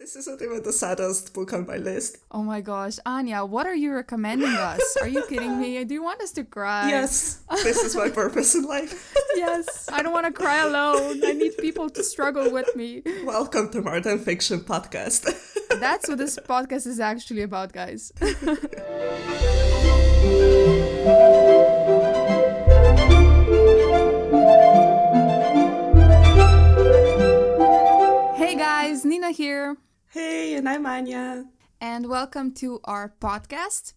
This isn't even the saddest book on my list. Oh my gosh, Anya, what are you recommending us? Are you kidding me? Do you want us to cry? Yes, this is my purpose in life. Yes, I don't want to cry alone. I need people to struggle with me. Welcome to More Than Fiction podcast. That's what this podcast is actually about, guys. Hey guys, Nina here. Hey, and I'm Anya. And welcome to our podcast.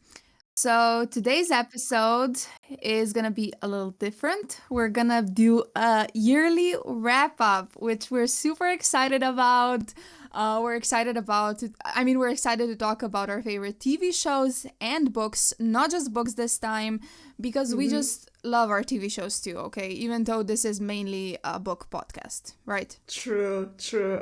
So today's episode is going to be a little different. We're going to do a yearly wrap up, which we're super excited about. We're excited to talk about our favorite TV shows and books, not just books this time, because we just love our TV shows too, okay? Even though this is mainly a book podcast, right? True.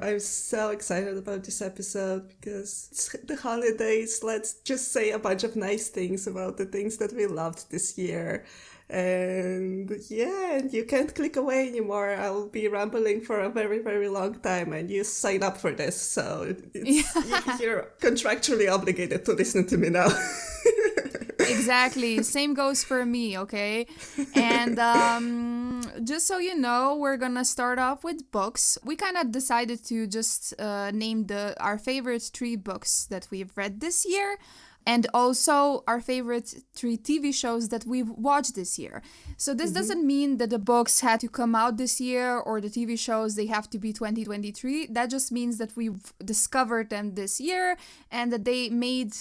I'm so excited about this episode because it's the holidays. Let's just say a bunch of nice things about the things that we loved this year. And yeah, you can't click away anymore. I will be rambling for a very, very long time, and you sign up for this, so you're contractually obligated to listen to me now. Exactly. Same goes for me, okay? And just so you know, we're gonna start off with books. We kind of decided to just name our favorite 3 books that we've read this year, and also our favorite 3 TV shows that we've watched this year. So this doesn't mean that the books had to come out this year or the TV shows, they have to be 2023. That just means that we've discovered them this year and that they made,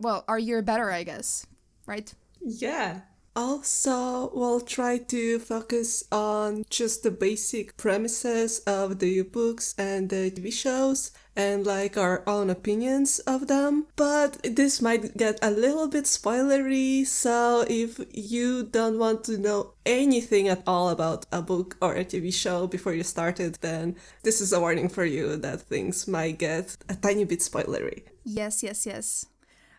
our year better, I guess. Right? Yeah. Also, we'll try to focus on just the basic premises of the books and the TV shows and like our own opinions of them. But this might get a little bit spoilery, so if you don't want to know anything at all about a book or a TV show before you start it, then this is a warning for you that things might get a tiny bit spoilery. Yes.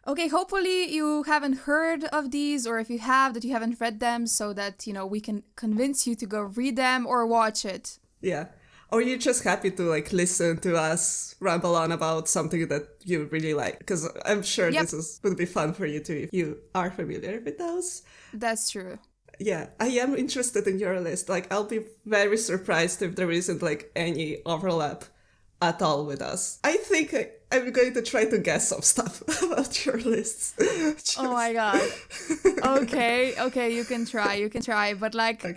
Okay, hopefully you haven't heard of these, or if you have, that you haven't read them, so that, we can convince you to go read them or watch it. Yeah. Or you're just happy to listen to us ramble on about something that you really like, because I'm sure this would be fun for you too if you are familiar with those. That's true. Yeah, I am interested in your list. I'll be very surprised if there isn't any overlap at all with us. I think I'm going to try to guess some stuff about your lists. Oh my god. Okay, you can try. But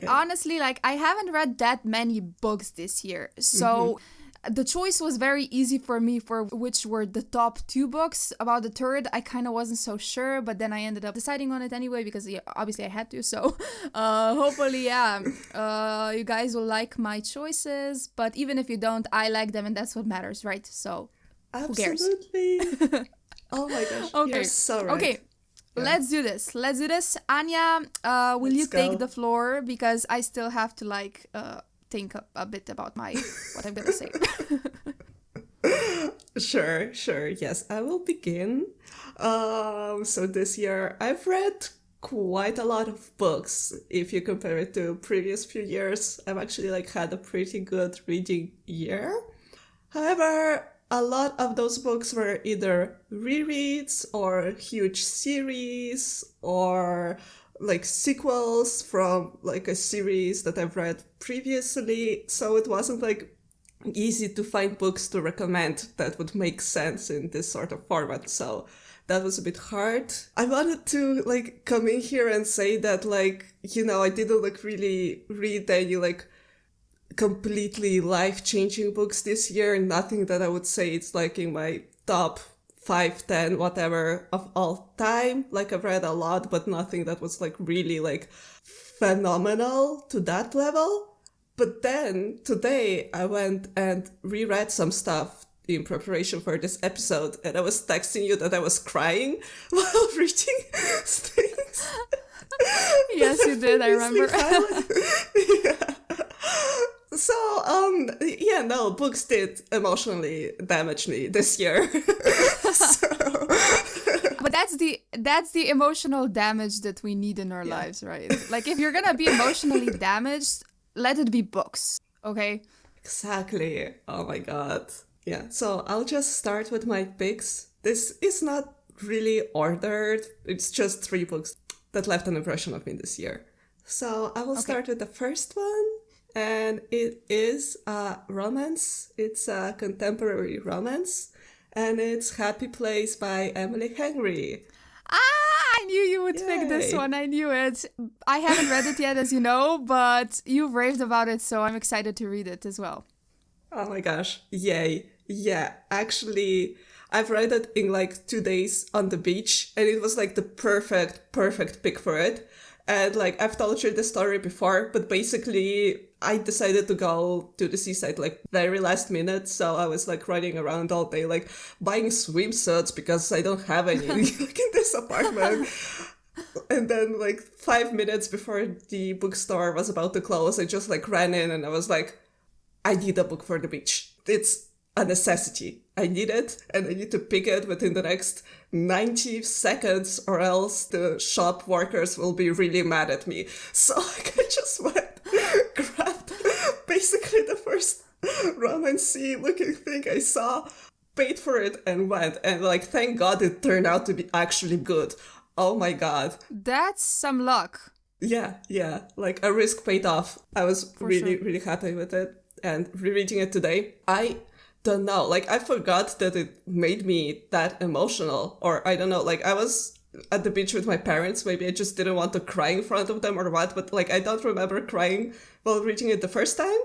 honestly, I haven't read that many books this year. So the choice was very easy for me for which were the top 2 books. About the third, I kind of wasn't so sure, but then I ended up deciding on it anyway because obviously I had to. So hopefully, you guys will like my choices. But even if you don't, I like them, and that's what matters, right? So absolutely. Who cares? Oh my gosh, okay. You're so right. Okay. Yeah. Let's do this. Anya, will you take the floor? Because I still have to think a bit about what I'm gonna say. Sure. Yes, I will begin. So this year I've read quite a lot of books. If you compare it to previous few years, I've actually had a pretty good reading year. However, a lot of those books were either rereads or huge series or sequels from a series that I've read previously. So it wasn't easy to find books to recommend that would make sense in this sort of format. So that was a bit hard. I wanted to come in here and say that I didn't really read any completely life-changing books this year. Nothing that I would say it's in my top 5, 10, whatever of all time. I've read a lot, but nothing that was really phenomenal to that level. But then today I went and reread some stuff in preparation for this episode, and I was texting you that I was crying while reading things. Yes, you did. I remember. Yeah. So, books did emotionally damage me this year. But that's the emotional damage that we need in our lives, right? If you're gonna be emotionally damaged, let it be books, okay? Exactly. Oh my god. Yeah, so I'll just start with my picks. This is not really ordered, it's just 3 books that left an impression of me this year. So I will Okay. start with the first one, and it is a romance. It's a contemporary romance, and it's Happy Place by Emily Henry. Ah, I knew you would pick this Yay! one. I knew it. I haven't read it yet, as you know, but you've raved about it, so I'm excited to read it as well. Oh my gosh, yay. Yeah, actually, I've read it in like 2 days on the beach, and it was like the perfect pick for it. And like, I've told you the story before, but basically, I decided to go to the seaside like very last minute. So I was like running around all day, like buying swimsuits because I don't have any like in this apartment. And then like 5 minutes before the bookstore was about to close, I just like ran in and I was like, I need a book for the beach. It's a necessity. I need it, and I need to pick it within the next 90 seconds, or else the shop workers will be really mad at me. So like, I just went, grabbed basically the first romancy looking thing I saw, paid for it, and went. And like, thank God it turned out to be actually good. Oh my God. That's some luck. Yeah. Like, a risk paid off. I was For really, sure. really happy with it. And rereading it today, I don't know. Like, I forgot that it made me that emotional. Or I don't know. Like, I was at the beach with my parents. Maybe I just didn't want to cry in front of them or what. But like, I don't remember crying while reading it the first time.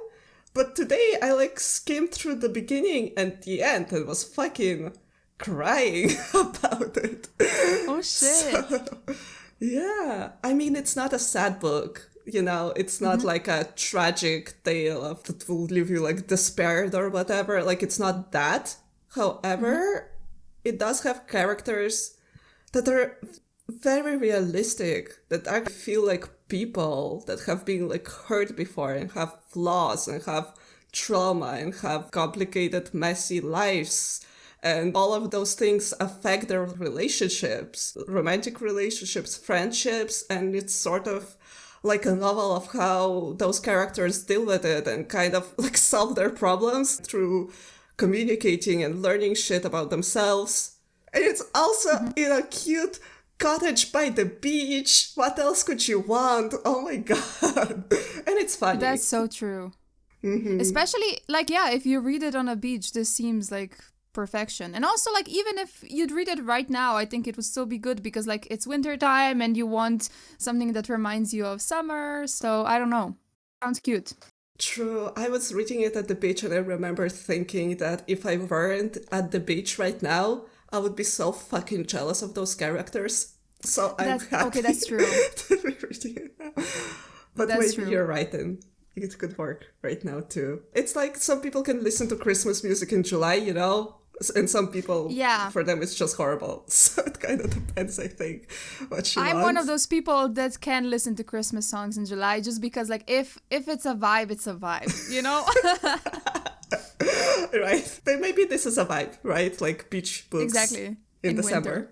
But today, I like skimmed through the beginning and the end and was fucking crying about it. Oh, shit. So, yeah. I mean, it's not a sad book. You know, it's not like a tragic tale of that will leave you like despaired or whatever. Like, it's not that. However, it does have characters that are very realistic, that actually feel like people that have been like hurt before and have flaws and have trauma and have complicated, messy lives. And all of those things affect their relationships, romantic relationships, friendships, and it's sort of like a novel of how those characters deal with it and kind of like solve their problems through communicating and learning shit about themselves. And it's also in a cute cottage by the beach. What else could you want? Oh my God. And it's funny. That's so true. Especially, like, yeah, if you read it on a beach, this seems like perfection. And also, like, even if you'd read it right now, I think it would still be good because, like, it's winter time and you want something that reminds you of summer. So, I don't know. Sounds cute. True. I was reading it at the beach and I remember thinking that if I weren't at the beach right now, I would be so fucking jealous of those characters. So I'm happy okay, that's true. to be reading it now. But That's maybe true. you're right, and it could work right now too. It's like some people can listen to Christmas music in July, you know? And some people, Yeah. for them, it's just horrible. So it kind of depends, I think, what you I'm want. one of those people that can listen to Christmas songs in July just because, like, if it's a vibe, it's a vibe, you know? Right. Then maybe this is a vibe, right? Like beach books Exactly. in In December.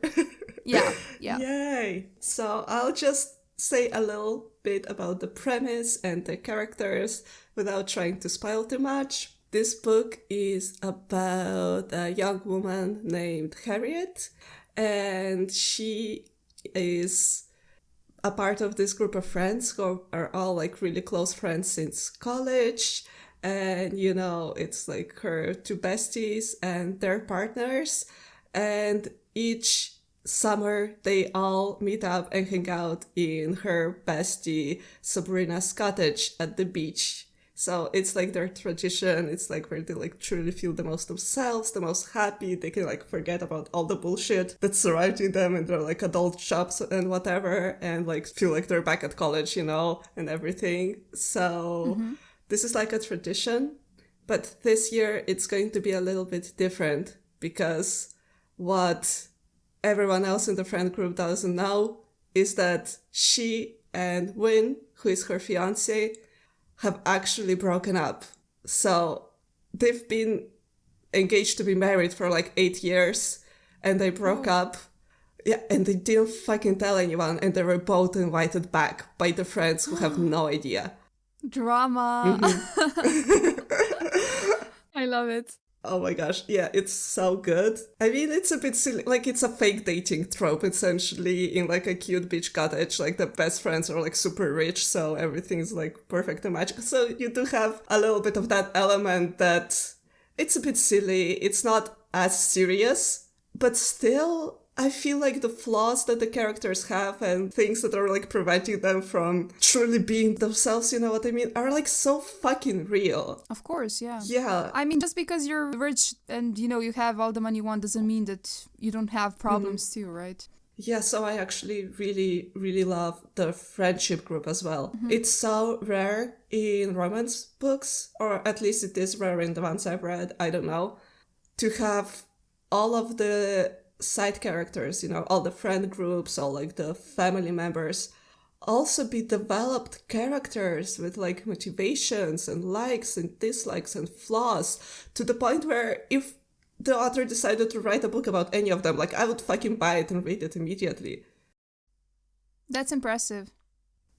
Yeah. Yay. So I'll just say a little bit about the premise and the characters without trying to spoil too much. This book is about a young woman named Harriet, and she is a part of this group of friends who are all like really close friends since college. And, you know, it's like her 2 besties and their partners. And each summer they all meet up and hang out in her bestie Sabrina's cottage at the beach. So it's like their tradition. It's like where they like truly feel the most themselves, the most happy. They can like forget about all the bullshit that's surrounding them and their like adult jobs and whatever, and like feel like they're back at college, you know, and everything. So this is like a tradition, but this year it's going to be a little bit different because what everyone else in the friend group doesn't know is that she and Win, who is her fiance, have actually broken up. So they've been engaged to be married for like 8 years and they broke up. Yeah, and they didn't fucking tell anyone, and they were both invited back by the friends who have no idea. Drama. I love it. Oh my gosh, yeah, it's so good. I mean, it's a bit silly, like it's a fake dating trope essentially in like a cute beach cottage, like the best friends are like super rich, so everything's like perfect and magical. So you do have a little bit of that element that it's a bit silly, it's not as serious, but still I feel like the flaws that the characters have and things that are like preventing them from truly being themselves, you know what I mean, are like so fucking real. Of course, yeah. Yeah. I mean, just because you're rich and, you know, you have all the money you want doesn't mean that you don't have problems too, right? Yeah, so I actually really, really love the friendship group as well. It's so rare in romance books, or at least it is rare in the ones I've read, I don't know, to have all of the side characters, you know, all the friend groups, all like the family members, also be developed characters with like motivations and likes and dislikes and flaws, to the point where if the author decided to write a book about any of them, like I would fucking buy it and read it immediately. That's impressive.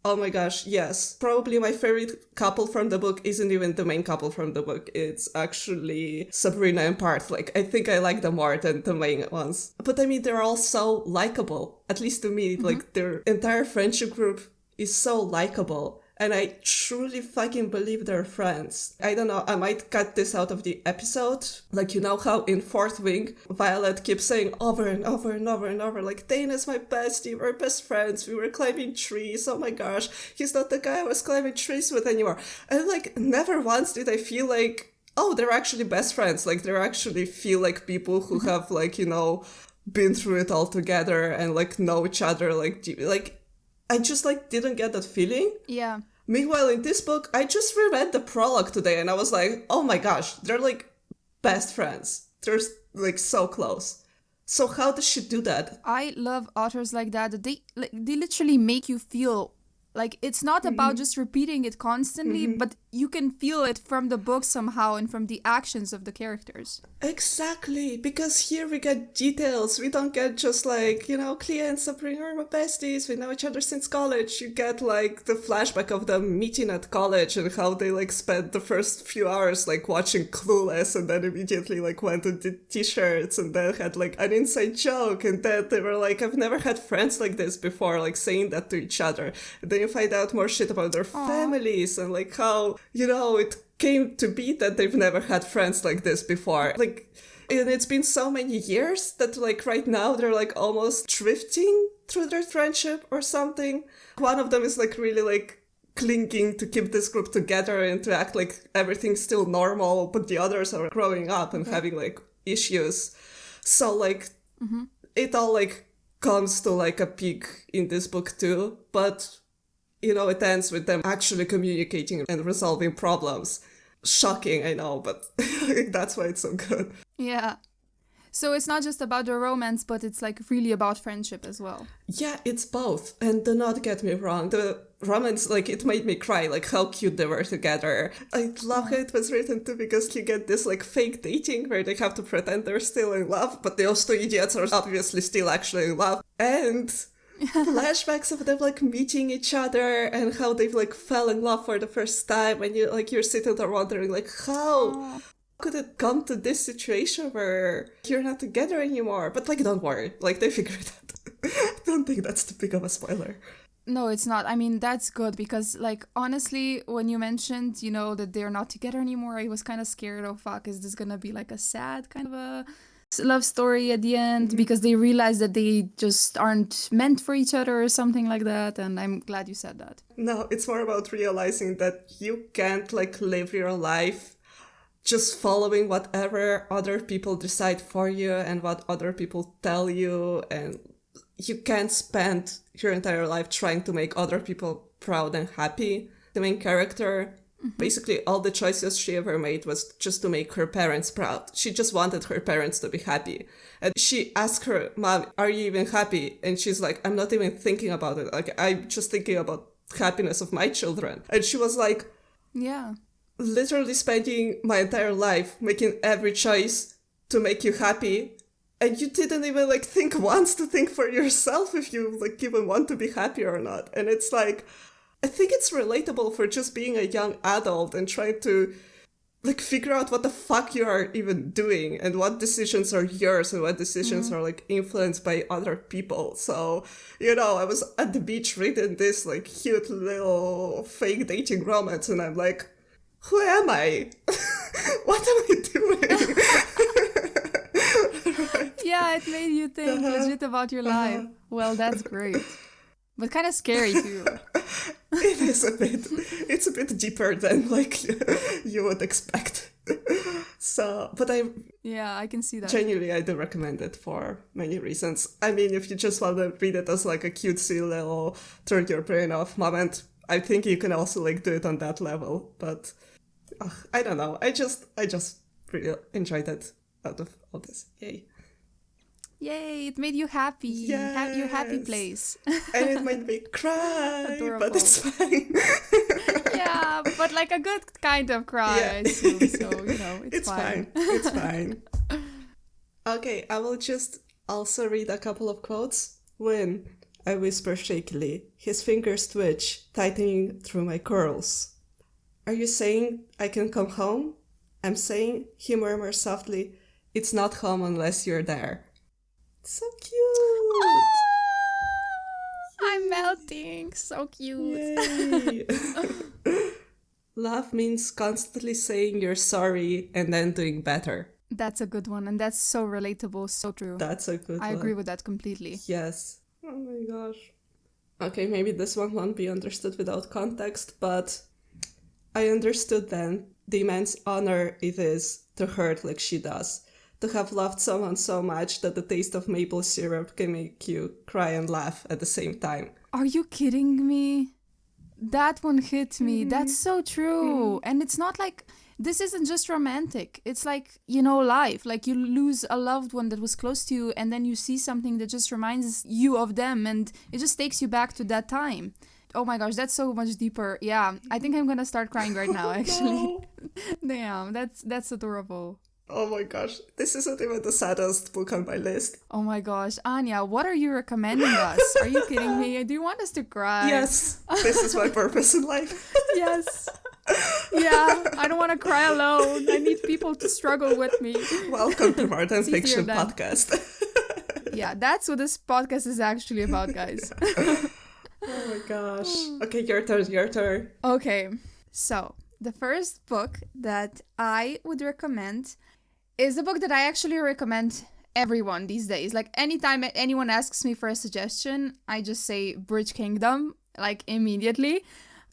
Oh my gosh, yes. Probably my favorite couple from the book isn't even the main couple from the book. It's actually Sabrina and Parth. Like, I think I like them more than the main ones. But I mean, they're all so likable. At least to me, like, their entire friendship group is so likable. And I truly fucking believe they're friends. I don't know, I might cut this out of the episode. Like, you know how in Fourth Wing, Violet keeps saying over and over and over and over, like, Dana's my bestie, we're best friends, we were climbing trees, oh my gosh, he's not the guy I was climbing trees with anymore. And like, never once did I feel like, oh, they're actually best friends. Like, they actually feel like people who have, like, you know, been through it all together and like know each other, like, I just like didn't get that feeling. Yeah. Meanwhile, in this book, I just reread the prologue today and I was like, oh my gosh, they're like best friends. They're like so close. So how does she do that? I love authors like that. They literally make you feel like it's not about just repeating it constantly, but you can feel it from the book somehow and from the actions of the characters. Exactly, because here we get details. We don't get just like, you know, Clea and Sabrina are my besties, we know each other since college. You get like the flashback of them meeting at college and how they like spent the first few hours like watching Clueless and then immediately like went and did t-shirts and then had like an inside joke and then they were like, I've never had friends like this before, like saying that to each other. And then you find out more shit about their families and like how, you know, it came to be that they've never had friends like this before. Like, and it's been so many years that like right now they're like almost drifting through their friendship or something. One of them is like really like clinging to keep this group together and to act like everything's still normal, but the others are growing up and having like issues. So like it all like comes to like a peak in this book too, but you know, it ends with them actually communicating and resolving problems. Shocking, I know, but that's why it's so good. Yeah. So it's not just about the romance, but it's like really about friendship as well. Yeah, it's both. And do not get me wrong, the romance, like, it made me cry, like, how cute they were together. I love how it was written too, because you get this, like, fake dating where they have to pretend they're still in love, but those two idiots are obviously still actually in love. And flashbacks of them like meeting each other and how they've like fell in love for the first time, and you're sitting there wondering like how could it come to this situation where you're not together anymore? But like, don't worry, like they figured it out. Don't think that's too big of a spoiler. No, it's not. I mean, that's good because, like, honestly, when you mentioned, you know, that they're not together anymore, I was kind of scared, oh fuck, is this gonna be like a sad kind of a love story at the end because they realize that they just aren't meant for each other or something like that, and I'm glad you said that. No, it's more about realizing that you can't like live your life just following whatever other people decide for you and what other people tell you, and you can't spend your entire life trying to make other people proud and happy. The main character, basically all the choices she ever made was just to make her parents proud. She just wanted her parents to be happy. And she asked her mom, are you even happy? And she's like, I'm not even thinking about it. Like, I'm just thinking about happiness of my children. And she was like, yeah, literally spending my entire life making every choice to make you happy. And you didn't even like think once to think for yourself if you like even want to be happy or not. And it's like, I think it's relatable for just being a young adult and trying to like figure out what the fuck you are even doing and what decisions are yours and what decisions are like influenced by other people. So, I was at the beach reading this like cute little fake dating romance and I'm like, who am I? What am I doing? Yeah, it made you think legit about your life. Well, that's great. But kind of scary too. It's a bit deeper than like you would expect. So, but Yeah, I can see that. genuinely, I do recommend it for many reasons. I mean, if you just want to read it as like a cutesy little turn your brain off moment, I think you can also like do it on that level. But I don't know. I just really enjoyed it out of all this. Yay. Yay, it made you happy. Your happy place. And it made me cry, Adorable. but it's fine. Yeah, but like a good kind of cry, Yeah. I assume. So, it's fine. It's fine. Okay, I will just also read a couple of quotes. When I whisper shakily, his fingers twitch, tightening through my curls. Are you saying I can come home? I'm saying, he murmurs softly, it's not home unless you're there. So cute! I'm melting. So cute. Yay. Love means constantly saying you're sorry and then doing better. That's a good one, and that's so relatable, so true. That's a good one. I agree with that completely. Yes. Oh my gosh. Okay, maybe this one won't be understood without context, but I understood then the immense honor it is to hurt like she does. To have loved someone so much that the taste of maple syrup can make you cry and laugh at the same time. Are you kidding me? That one hit me. That's so true. And it's not like, this isn't just romantic. It's like, life. Like you lose a loved one that was close to you and then you see something that just reminds you of them and it just takes you back to that time. Oh my gosh, that's so much deeper. Yeah, I think I'm gonna start crying right now, actually. Damn, that's adorable. Oh my gosh, this isn't even the saddest book on my list. Oh my gosh, Anya, what are you recommending us? Are you kidding me? Do you want us to cry? Yes, this is my purpose in life. Yes. Yeah, I don't want to cry alone. I need people to struggle with me. Welcome to Art and It's easier Fiction then. Podcast. Yeah, that's what this podcast is actually about, guys. Oh my gosh. Okay, your turn. Okay, so the first book that I would recommend is a book that I actually recommend everyone these days. Like anytime anyone asks me for a suggestion, I just say Bridge Kingdom, like immediately.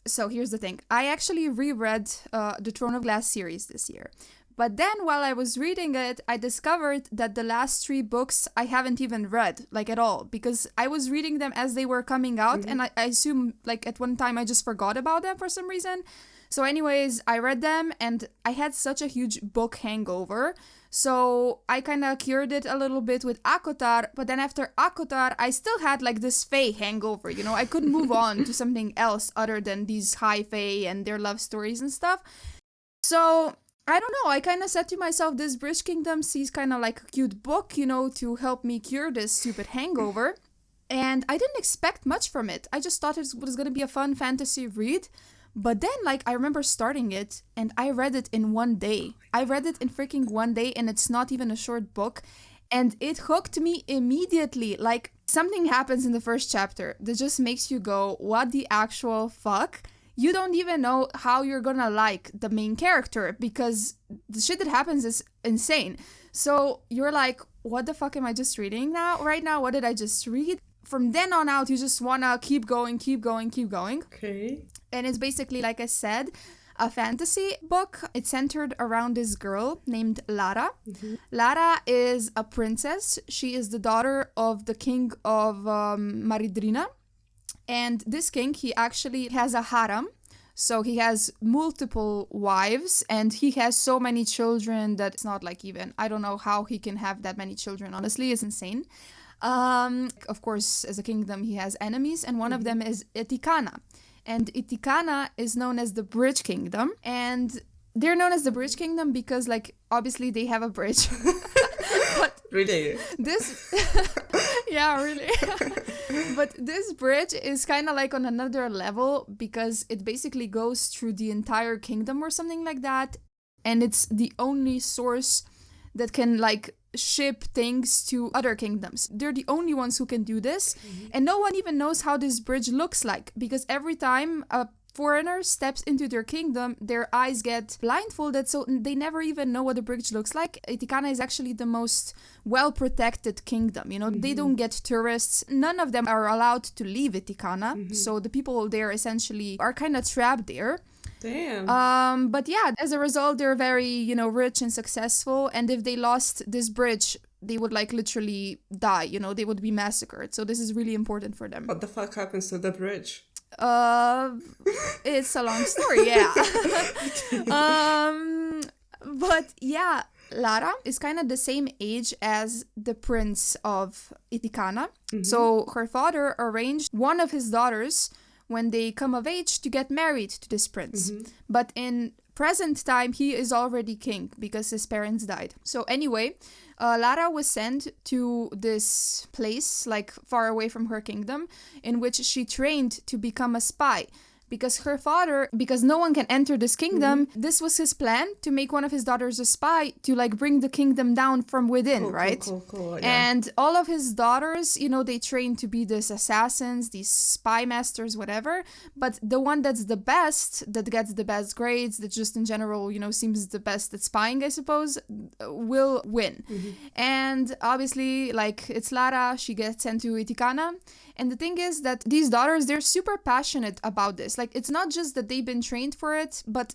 So here's the thing. I actually reread the Throne of Glass series this year. But then while I was reading it, I discovered that the last 3 books I haven't even read, like at all, because I was reading them as they were coming out, and I assume like at one time I just forgot about them for some reason. So anyways, I read them and I had such a huge book hangover. So I kind of cured it a little bit with Akotar, but then after Akotar, I still had like this Fae hangover, I couldn't move on to something else other than these high Fae and their love stories and stuff. So I don't know, I kind of said to myself, this Bridge Kingdom seems kind of like a cute book, to help me cure this stupid hangover. And I didn't expect much from it. I just thought it was going to be a fun fantasy read. But then, I remember starting it, and I read it in one day. I read it in freaking one day, and it's not even a short book. And it hooked me immediately. Like, something happens in the first chapter that just makes you go, what the actual fuck? You don't even know how you're gonna like the main character, because the shit that happens is insane. So you're like, what the fuck am I just reading right now? What did I just read? From then on out, you just wanna keep going. Okay. And it's basically, like I said, a fantasy book. It's centered around this girl named Lara. Lara is a princess. She is the daughter of the king of Maridrina. And this king, he actually has a harem. So he has multiple wives and he has so many children that it's not like even, I don't know how he can have that many children. Honestly, it's insane. Of course, as a kingdom, he has enemies, and one of them is Etikana. And Etikana is known as the Bridge Kingdom, and they're known as the Bridge Kingdom because, obviously they have a bridge. But really? This, yeah, really. But this bridge is kind of like on another level because it basically goes through the entire kingdom or something like that. and it's the only source that can like ship things to other kingdoms. They're the only ones who can do this, and no one even knows how this bridge looks like, because every time a foreigner steps into their kingdom, their eyes get blindfolded, so they never even know what the bridge looks like. Etikana is actually the most well-protected kingdom, you know. They don't get tourists. None of them are allowed to leave Etikana, so the people there essentially are kind of trapped there. Damn. But yeah, as a result, they're very, you know, rich and successful, and if they lost this bridge, they would like literally die, you know, they would be massacred. So this is really important for them. What the fuck happens to the bridge? It's a long story, yeah. But yeah, Lara is kind of the same age as the prince of Etikana. So her father arranged one of his daughters, when they come of age, to get married to this prince. But in present time, he is already king because his parents died. So anyway, Lara was sent to this place, like far away from her kingdom, in which she trained to become a spy. Because her father, because no one can enter this kingdom, this was his plan, to make one of his daughters a spy, to like bring the kingdom down from within, right? Cool, yeah. And all of his daughters, you know, they train to be these assassins, these spy masters, whatever. But the one that's the best, that gets the best grades, that just in general, you know, seems the best at spying, I suppose, will win. And obviously, like, it's Lara, she gets sent to Etikana. And the thing is that these daughters, they're super passionate about this. Like, it's not just that they've been trained for it, but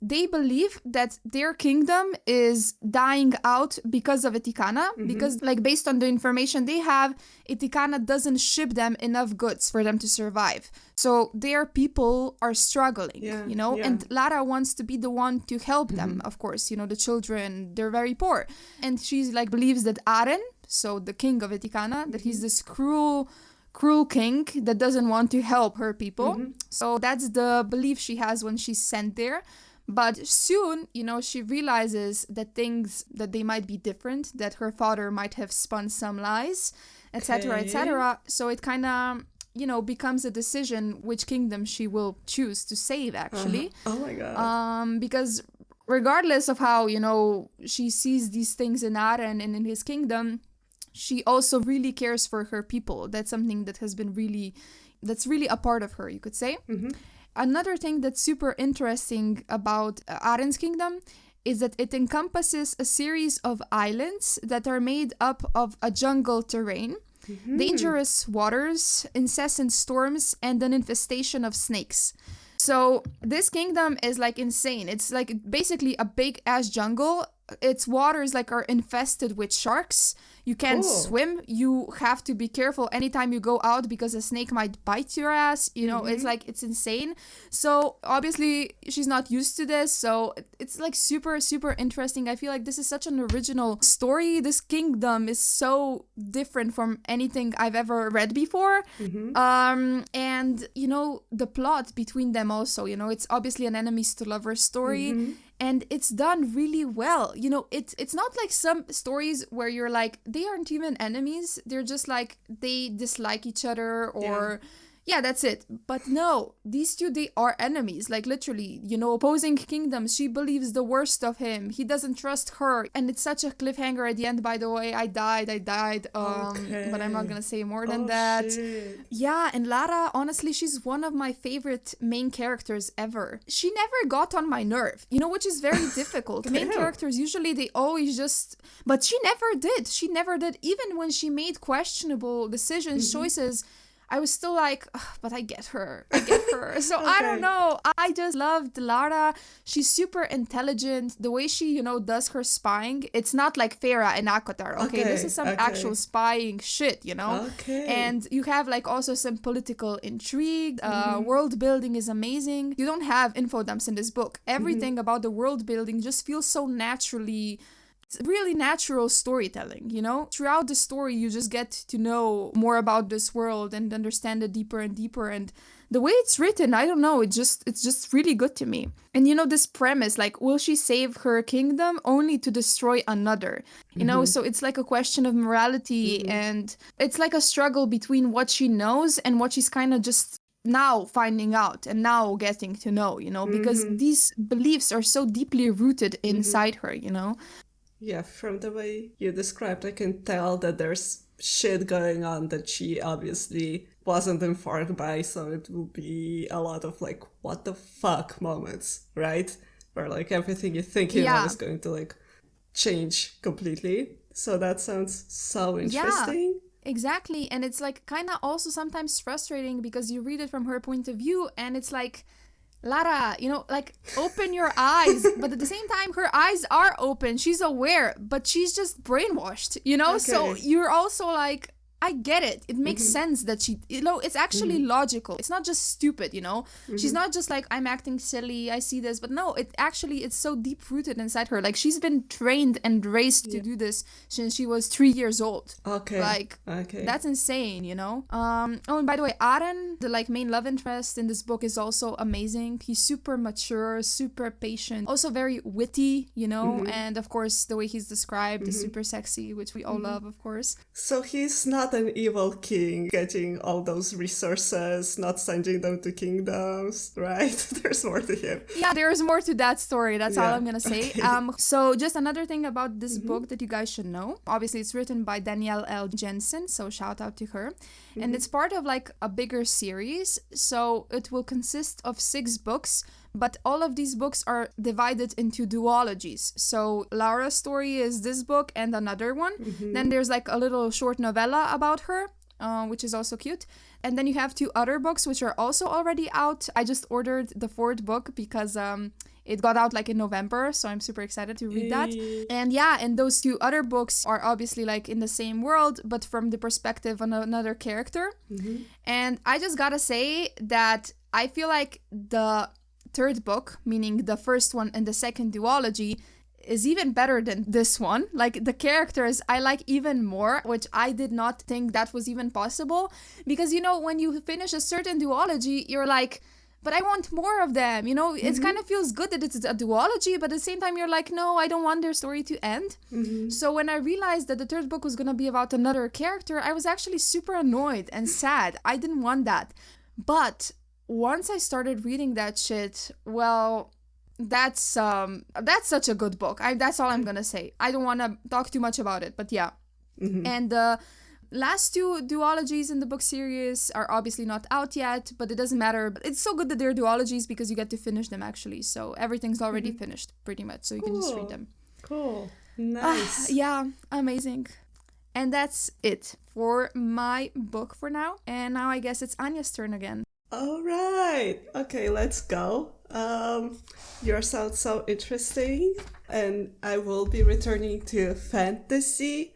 they believe that their kingdom is dying out because of Etikana. Because, like, based on the information they have, Etikana doesn't ship them enough goods for them to survive. So their people are struggling, you know? And Lara wants to be the one to help them, of course. You know, the children, they're very poor. And she, like, believes that Aren, so the king of Etikana, that he's this cruel king that doesn't want to help her people. So that's the belief she has when she's sent there. But soon, you know, she realizes that things, that they might be different, that her father might have spun some lies, etc., etc. So it kind of, you know, becomes a decision which kingdom she will choose to save, actually. Oh my god. Because regardless of how, you know, she sees these things in Aren and in his kingdom, she also really cares for her people. That's something that has been really, that's really a part of her, you could say. Another thing that's super interesting about Aren's kingdom is that it encompasses a series of islands that are made up of a jungle terrain, dangerous waters, incessant storms, and an infestation of snakes. So this kingdom is like insane. It's like basically a big ass jungle. Its waters like are infested with sharks. You can't swim. You have to be careful anytime you go out because a snake might bite your ass. You know, it's like, it's insane. So obviously she's not used to this. So it's like super, super interesting. I feel like this is such an original story. This kingdom is so different from anything I've ever read before. And, you know, the plot between them also, you know, it's obviously an enemies to lovers story. And it's done really well. You know, it's not like some stories where you're like, they aren't even enemies. They're just like, they dislike each other or... Yeah, that's it. But no, these two, they are enemies. Like, literally, you know, opposing kingdoms. She believes the worst of him. He doesn't trust her. And it's such a cliffhanger at the end, by the way. I died. But I'm not gonna say more than that. Shit. Yeah, and Lara, honestly, she's one of my favorite main characters ever. She never got on my nerve, you know, which is very difficult. Main characters, usually they always just... But she never did. She never did. Even when she made questionable decisions, choices... I was still like, but I get her. So I don't know. I just loved Lara. She's super intelligent. The way she, you know, does her spying, it's not like Farah and Akotar. Okay, this is some actual spying shit, you know? And you have like also some political intrigue. World building is amazing. You don't have info dumps in this book. Everything about the world building just feels so naturally... It's really natural storytelling, you know? Throughout the story, you just get to know more about this world and understand it deeper and deeper. And the way it's written, I don't know, it's just really good to me. And you know, this premise, like, will she save her kingdom only to destroy another? You know, so it's like a question of morality and it's like a struggle between what she knows and what she's kind of just now finding out and now getting to know, you know, because these beliefs are so deeply rooted inside her, you know. Yeah, from the way you described, I can tell that there's shit going on that she obviously wasn't informed by, so it will be a lot of like, what the fuck moments, right? Where like everything you think you know is going to like change completely. So that sounds so interesting. Yeah. Exactly. And it's like kind of also sometimes frustrating because you read it from her point of view and it's like, Lara, you know, like open your eyes. But at the same time, her eyes are open. She's aware, but she's just brainwashed, you know? Okay. So you're also like, I get it. It makes sense that she, you know, it's actually logical. It's not just stupid, you know? She's not just like, I'm acting silly, I see this. But no, it actually, it's so deep rooted inside her. Like she's been trained and raised to do this since she was 3 years old. Okay. Like, that's insane, you know? Oh, and by the way, Aren, the like main love interest in this book, is also amazing. He's super mature, super patient, also very witty, you know? And of course, the way he's described is super sexy, which we all love, of course. So he's not an evil king getting all those resources, not sending them to kingdoms, right? There's more to him. Yeah, there's more to that story. That's all I'm gonna say. Okay. So just another thing about this book that you guys should know. Obviously, it's written by Danielle L. Jensen, so shout out to her. And it's part of like a bigger series. So it will consist of 6 books. But all of these books are divided into duologies. So Laura's story is this book and another one. Then there's like a little short novella about her, which is also cute. And then you have 2 other books, which are also already out. I just ordered the 4th book because it got out like in November. So I'm super excited to read that. And yeah, and those 2 other books are obviously like in the same world, but from the perspective of another character. And I just gotta say that I feel like the 3rd book, meaning the first one and the second duology, is even better than this one. Like the characters I like even more, which I did not think that was even possible. Because, you know, when you finish a certain duology, you're like, but I want more of them, you know? It kind of feels good that it's a duology, but at the same time you're like, no, I don't want their story to end. So when I realized that the 3rd book was gonna be about another character, I was actually super annoyed and sad. I didn't want that. But once I started reading that shit, well, that's such a good book. That's all I'm gonna say. I don't want to talk too much about it, but yeah. And the last 2 duologies in the book series are obviously not out yet, but it doesn't matter. It's so good that they're duologies because you get to finish them actually. So everything's already finished pretty much, so you can just read them. Cool. Nice. Yeah, amazing. And that's it for my book for now. And now I guess it's Anya's turn again. All right. Okay, let's go. Yours sounds so interesting, and I will be returning to fantasy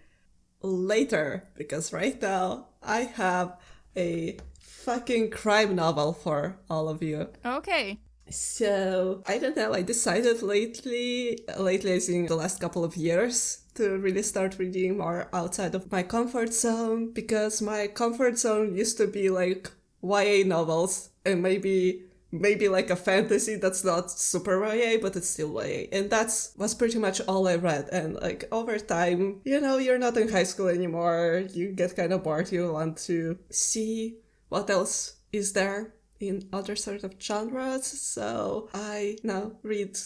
later because right now I have a fucking crime novel for all of you. Okay. So, I don't know, I decided lately as in the last couple of years, to really start reading more outside of my comfort zone, because my comfort zone used to be like YA novels and maybe like a fantasy that's not super YA, but it's still YA. And was pretty much all I read. And like over time, you know, you're not in high school anymore. You get kind of bored. You want to see what else is there in other sort of genres. So I now read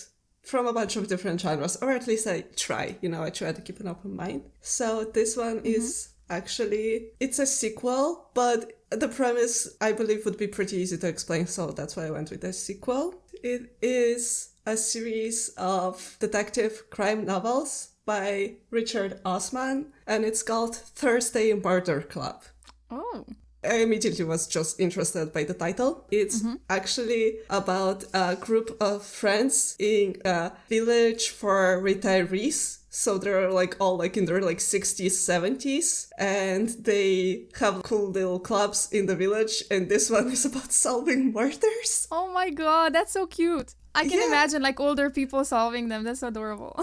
from a bunch of different genres, or at least I try to keep an open mind. So this one is actually, it's a sequel, but the premise, I believe, would be pretty easy to explain, so that's why I went with a sequel. It is a series of detective crime novels by Richard Osman, and it's called Thursday Murder Club. Oh. I immediately was just interested by the title. It's actually about a group of friends in a village for retirees. So they're like all like in their like 60s, 70s, and they have cool little clubs in the village. And this one is about solving murders. Oh my god, that's so cute. I can imagine like older people solving them. That's adorable.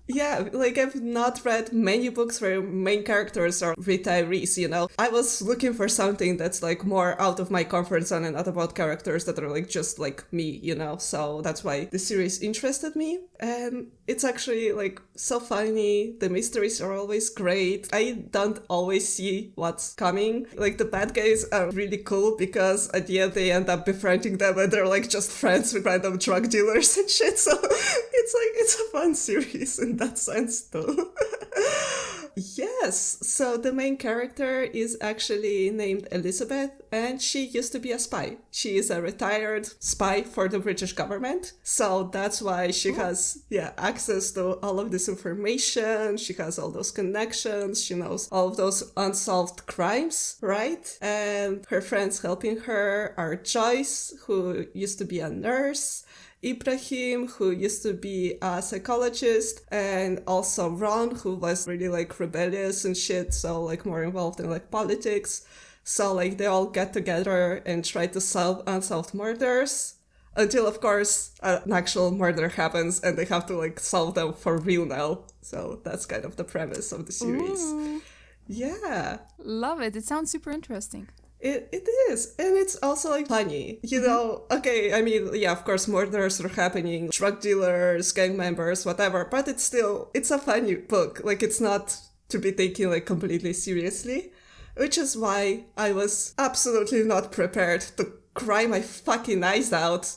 Yeah, like I've not read many books where main characters are retirees, you know? I was looking for something that's like more out of my comfort zone and not about characters that are like just like me, you know? So that's why the series interested me. And it's actually like so funny. The mysteries are always great. I don't always see what's coming. Like the bad guys are really cool because at the end they end up befriending them and they're like just friends with random drug dealers and shit. So it's a fun series in that sense too. Yes, so the main character is actually named Elizabeth, and she used to be a spy. She is a retired spy for the British government, so that's why she has, access to all of this information. She has all those connections. She knows all of those unsolved crimes, right? And her friends helping her are Joyce, who used to be a nurse, Ibrahim, who used to be a psychologist, and also Ron, who was really like rebellious and shit, so like more involved in like politics. So like they all get together and try to solve unsolved murders until of course an actual murder happens and they have to like solve them for real now. So that's kind of the premise of the series. Ooh, Yeah. love it. It sounds super interesting. It is. And it's also like funny. You know, okay, I mean, yeah, of course murders are happening, drug dealers, gang members, whatever, but it's a funny book. Like it's not to be taken like completely seriously. Which is why I was absolutely not prepared to cry my fucking eyes out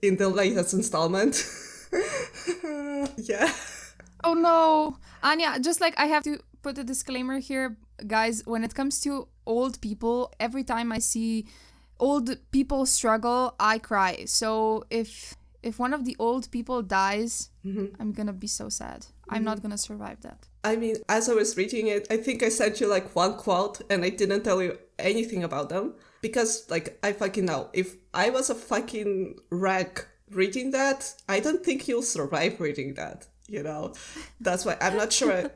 in the latest installment. Yeah. Oh no. Anya, just like I have to put a disclaimer here, guys, when it comes to old people, every time I see old people struggle, I cry. So if one of the old people dies, I'm gonna be so sad. I'm not gonna survive that. I mean, as I was reading it, I think I sent you like one quote and I didn't tell you anything about them because like I fucking know if I was a fucking wreck reading that, I don't think you'll survive reading that, you know? That's why I'm not sure.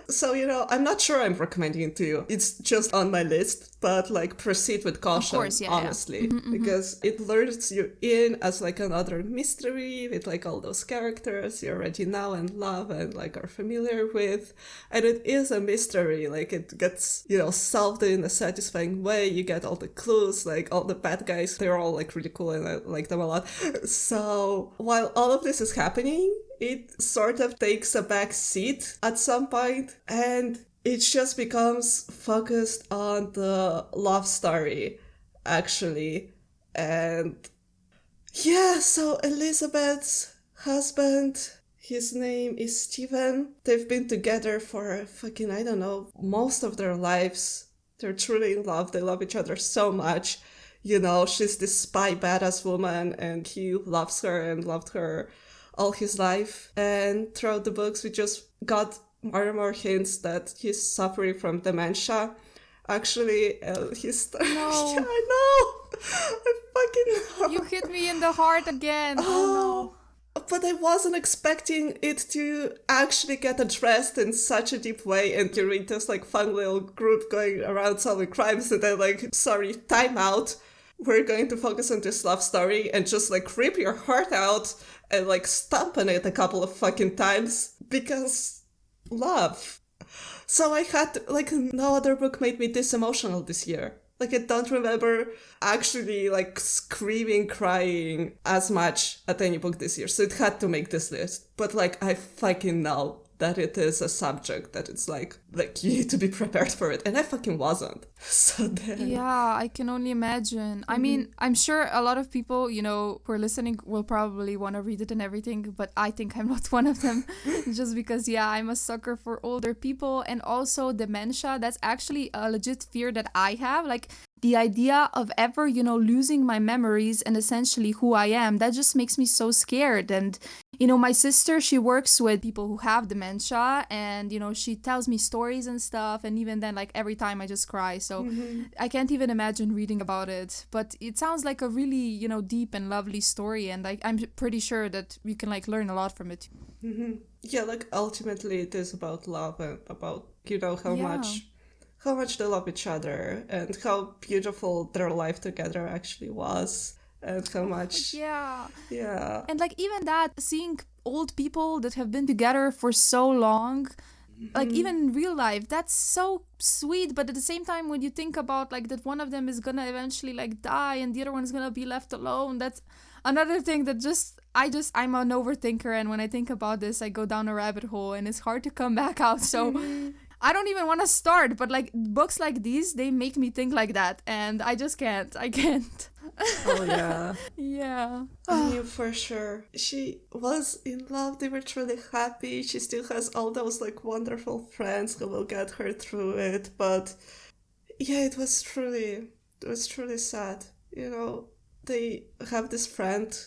So, you know, I'm not sure I'm recommending it to you. It's just on my list, but like proceed with caution, Of course, yeah, honestly, because it lures you in as like another mystery with like all those characters you already know and love and like are familiar with. And it is a mystery. Like it gets, you know, solved in a satisfying way. You get all the clues, like all the bad guys, they're all like really cool and I like them a lot. So while all of this is happening, it sort of takes a back seat at some point and it just becomes focused on the love story, actually. And yeah, so Elizabeth's husband, his name is Stephen. They've been together for fucking, I don't know, most of their lives. They're truly in love. They love each other so much. You know, she's this spy badass woman and he loves her and loved her all his life. And throughout the books, we just got more and more hints that he's suffering from dementia. Actually, he's... No. Yeah, I know! I fucking know! You hit me in the heart again. Oh no. But I wasn't expecting it to actually get addressed in such a deep way, and you read this like fun little group going around solving crimes and then like, sorry, time out. We're going to focus on this love story and just like rip your heart out and like stomp on it a couple of fucking times because love. So I had to, like no other book made me this emotional this year. Like I don't remember actually like screaming, crying as much at any book this year. So it had to make this list. But like I fucking know that it is a subject that it's like you need to be prepared for it. And I fucking wasn't. So then... Yeah, I can only imagine. I mean, I'm sure a lot of people, you know, who are listening will probably want to read it and everything, but I think I'm not one of them. Just because, yeah, I'm a sucker for older people and also dementia. That's actually a legit fear that I have. Like, the idea of ever, you know, losing my memories and essentially who I am, that just makes me so scared. And, you know, my sister, she works with people who have dementia and, you know, she tells me stories and stuff. And even then, like every time I just cry. So I can't even imagine reading about it. But it sounds like a really, you know, deep and lovely story. And I'm pretty sure that we can like learn a lot from it. Yeah, like ultimately it is about love and about, you know, how much they love each other and how beautiful their life together actually was and how much... Yeah. Yeah. And like even that, seeing old people that have been together for so long. Like even in real life, that's so sweet. But at the same time, when you think about like that one of them is gonna eventually like die and the other one is gonna be left alone, that's another thing that I'm an overthinker, and when I think about this, I go down a rabbit hole and it's hard to come back out. So I don't even want to start, but like books like these, they make me think like that, and I just can't. I can't. Oh, yeah. Yeah. I knew for sure. She was in love. They were truly happy. She still has all those like wonderful friends who will get her through it. But yeah, it was truly sad. You know, they have this friend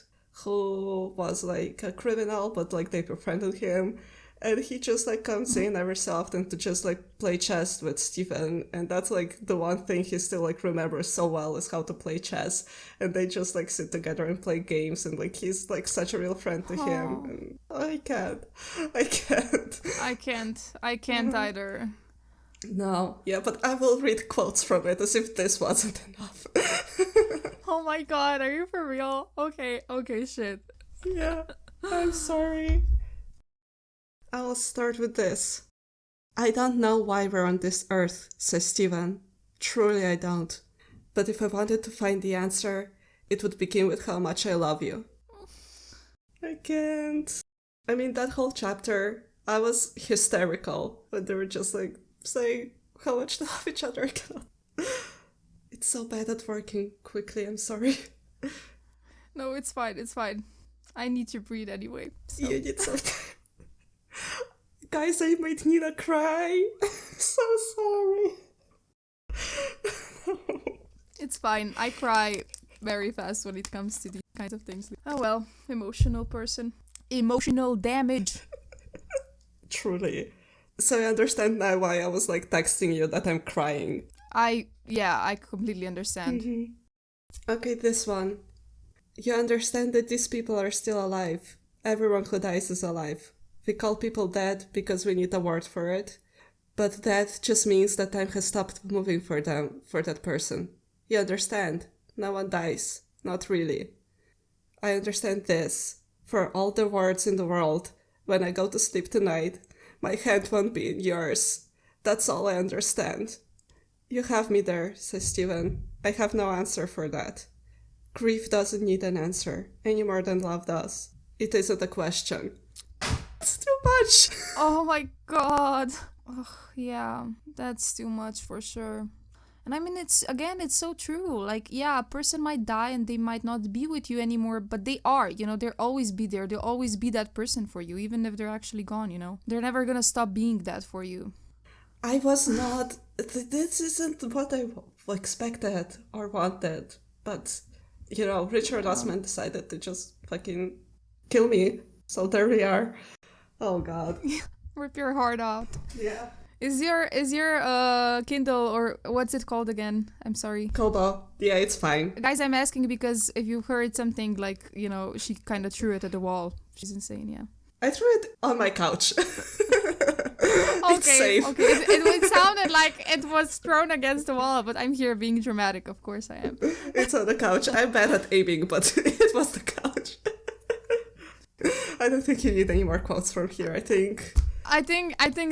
who was like a criminal, but like they befriended him. And he just like comes in every so often to just like play chess with Steven, and that's like the one thing he still like remembers so well is how to play chess. And they just like sit together and play games, and like he's like such a real friend to him. And I can't. I can't either. No, yeah, but I will read quotes from it as if this wasn't enough. Oh my god, are you for real? Okay, shit. Yeah, I'm sorry. I will start with this. I don't know why we're on this earth, says Steven. Truly I don't. But if I wanted to find the answer, it would begin with how much I love you. I can't. I mean, that whole chapter, I was hysterical when they were just like saying how much they love each other. It's so bad at working quickly, I'm sorry. No, it's fine. I need to breathe anyway. So. You need some time. Guys, I made Nina cry. So sorry. It's fine. I cry very fast when it comes to these kinds of things. Oh well, emotional person. Emotional damage. Truly. So I understand now why I was like texting you that I'm crying. I completely understand. Mm-hmm. Okay, this one. You understand that these people are still alive. Everyone who dies is alive. We call people dead because we need a word for it. But that just means that time has stopped moving for them, for that person. You understand? No one dies. Not really. I understand this. For all the words in the world, when I go to sleep tonight, my hand won't be in yours. That's all I understand. You have me there, says Steven. I have no answer for that. Grief doesn't need an answer, any more than love does. It isn't a question. It's too much. Oh my god. Oh, yeah, that's too much for sure. And I mean, it's so true. Like, yeah, a person might die and they might not be with you anymore, but they are, they'll always be there. They'll always be that person for you, even if they're actually gone, They're never gonna stop being that for you. I was not... This isn't what I expected or wanted. But, Richard Osman decided to just fucking kill me. So there we are. Oh, God. Rip your heart out. Yeah. Is your Kindle, or what's it called again? I'm sorry. Kobo. Yeah, it's fine. Guys, I'm asking because if you heard something like, she kind of threw it at the wall. She's insane, yeah. I threw it on my couch. It's safe. Okay. It sounded like it was thrown against the wall, but I'm here being dramatic. Of course I am. It's on the couch. I'm bad at aiming, but it was the couch. I don't think you need any more quotes from here, I think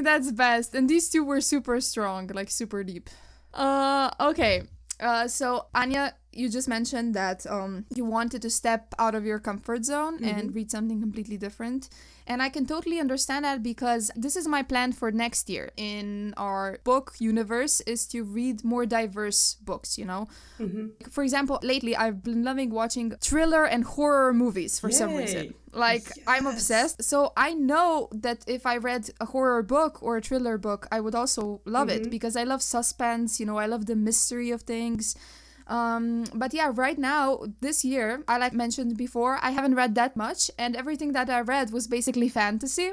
that's best. And these two were super strong, like super deep. Okay. So Anya, you just mentioned that you wanted to step out of your comfort zone and read something completely different. And I can totally understand that because this is my plan for next year in our book universe is to read more diverse books, For example, lately I've been loving watching thriller and horror movies for some reason. Like, yes. I'm obsessed. So I know that if I read a horror book or a thriller book, I would also love it because I love suspense, I love the mystery of things. But yeah, right now, this year, I mentioned before, I haven't read that much, and everything that I read was basically fantasy.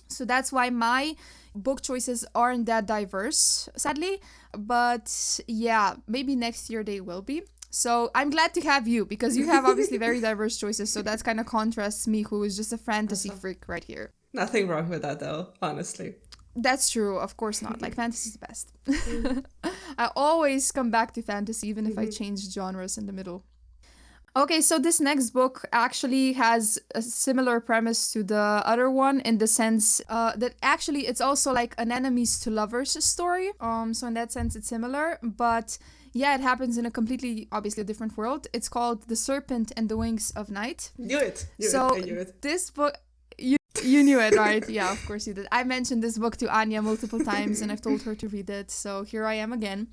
So that's why my book choices aren't that diverse, sadly. But yeah, maybe next year they will be. So I'm glad to have you, because you have obviously very diverse choices, so that's kind of contrasts me, who is just a fantasy freak right here. Nothing wrong with that, though, honestly. That's true, of course not. Like, fantasy's the best. I always come back to fantasy, even if I change genres in the middle. Okay, so this next book actually has a similar premise to the other one in the sense that actually it's also like an enemies to lovers story. So in that sense, it's similar, but yeah, it happens in a completely, obviously, different world. It's called The Serpent and the Wings of Night. Knew it. So I knew it. this book, you knew it, right? Yeah, of course you did. I mentioned this book to Anya multiple times, and I've told her to read it. So here I am again.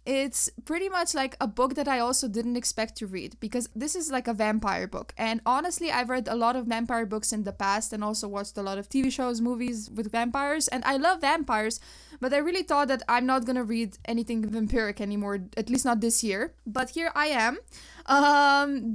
It's pretty much like a book that I also didn't expect to read because this is like a vampire book. And honestly, I've read a lot of vampire books in the past and also watched a lot of TV shows, movies with vampires. And I love vampires, but I really thought that I'm not gonna read anything vampiric anymore, at least not this year. But here I am.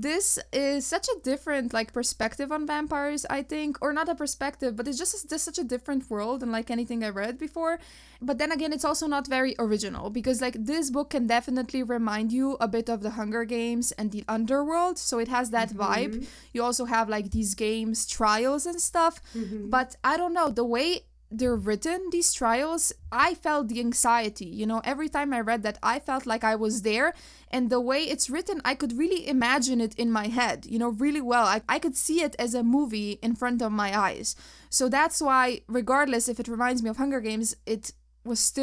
This is such a different like perspective on vampires, I think, or not a perspective, but it's just such a different world than like anything I read before. But then again, it's also not very original because like this book can definitely remind you a bit of the Hunger Games and the Underworld, so it has that vibe. You also have like these games, trials and stuff, but I don't know, the way they're written, these trials, I felt the anxiety, you know, every time I read that, I felt like I was there, and the way it's written, I could really imagine it in my head, you know, really well. I could see it as a movie in front of my eyes. So that's why, regardless if it reminds me of Hunger Games, it was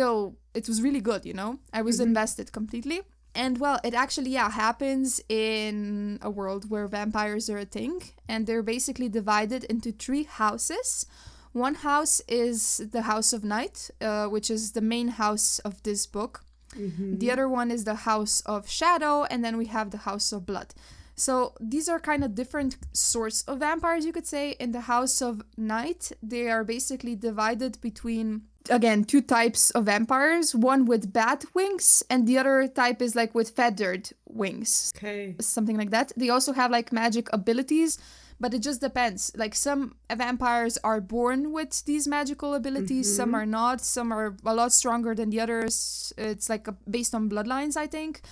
really good, you know, I was invested completely. And well, it actually, yeah, happens in a world where vampires are a thing, and they're basically divided into 3 houses. One house is the House of Night, which is the main house of this book. The other one is the House of Shadow, and then we have the House of Blood. So these are kind of different sorts of vampires, you could say. In the House of Night, they are basically divided between, again, 2 types of vampires. One with bat wings, and the other type is like with feathered wings. Okay. Something like that. They also have like magic abilities, but it just depends. Like some vampires are born with these magical abilities, some are not, some are a lot stronger than the others. It's like based on bloodlines, I think.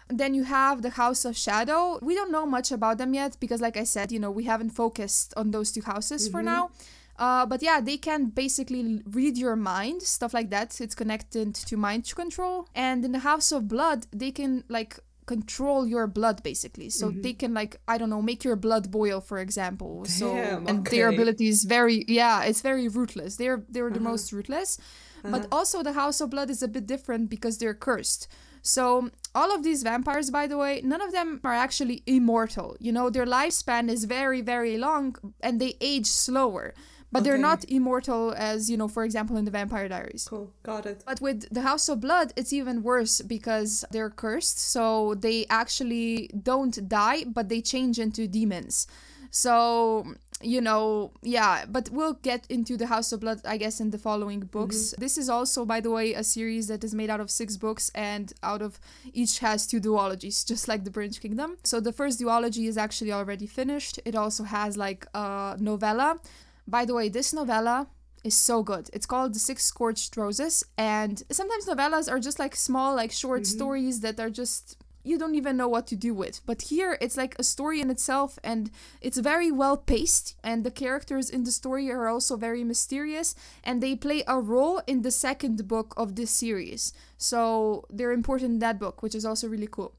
Then you have the House of Shadow. We don't know much about them yet because, like I said, you know, we haven't focused on those 2 houses for now. But yeah, they can basically read your mind, stuff like that. It's connected to mind control. And in the House of Blood, they can like control your blood basically, so they can like, I don't know, make your blood boil, for example. And their ability is it's very ruthless. They're the most ruthless. But also the House of Blood is a bit different because they're cursed. So all of these vampires, by the way, none of them are actually immortal. You know, their lifespan is very, very long and they age slower. But they're not immortal as, you know, for example, in the Vampire Diaries. Cool, got it. But with the House of Blood, it's even worse because they're cursed. So they actually don't die, but they change into demons. So, you know, yeah, but we'll get into the House of Blood, I guess, in the following books. This is also, by the way, a series that is made out of 6 books, and out of each has 2 duologies, just like the British Kingdom. So the first duology is actually already finished. It also has like a novella. By the way, this novella is so good. It's called The 6 Scorched Roses, and sometimes novellas are just like small, like short stories that are just, you don't even know what to do with. But here, it's like a story in itself, and it's very well paced, and the characters in the story are also very mysterious, and they play a role in the second book of this series. So they're important in that book, which is also really cool.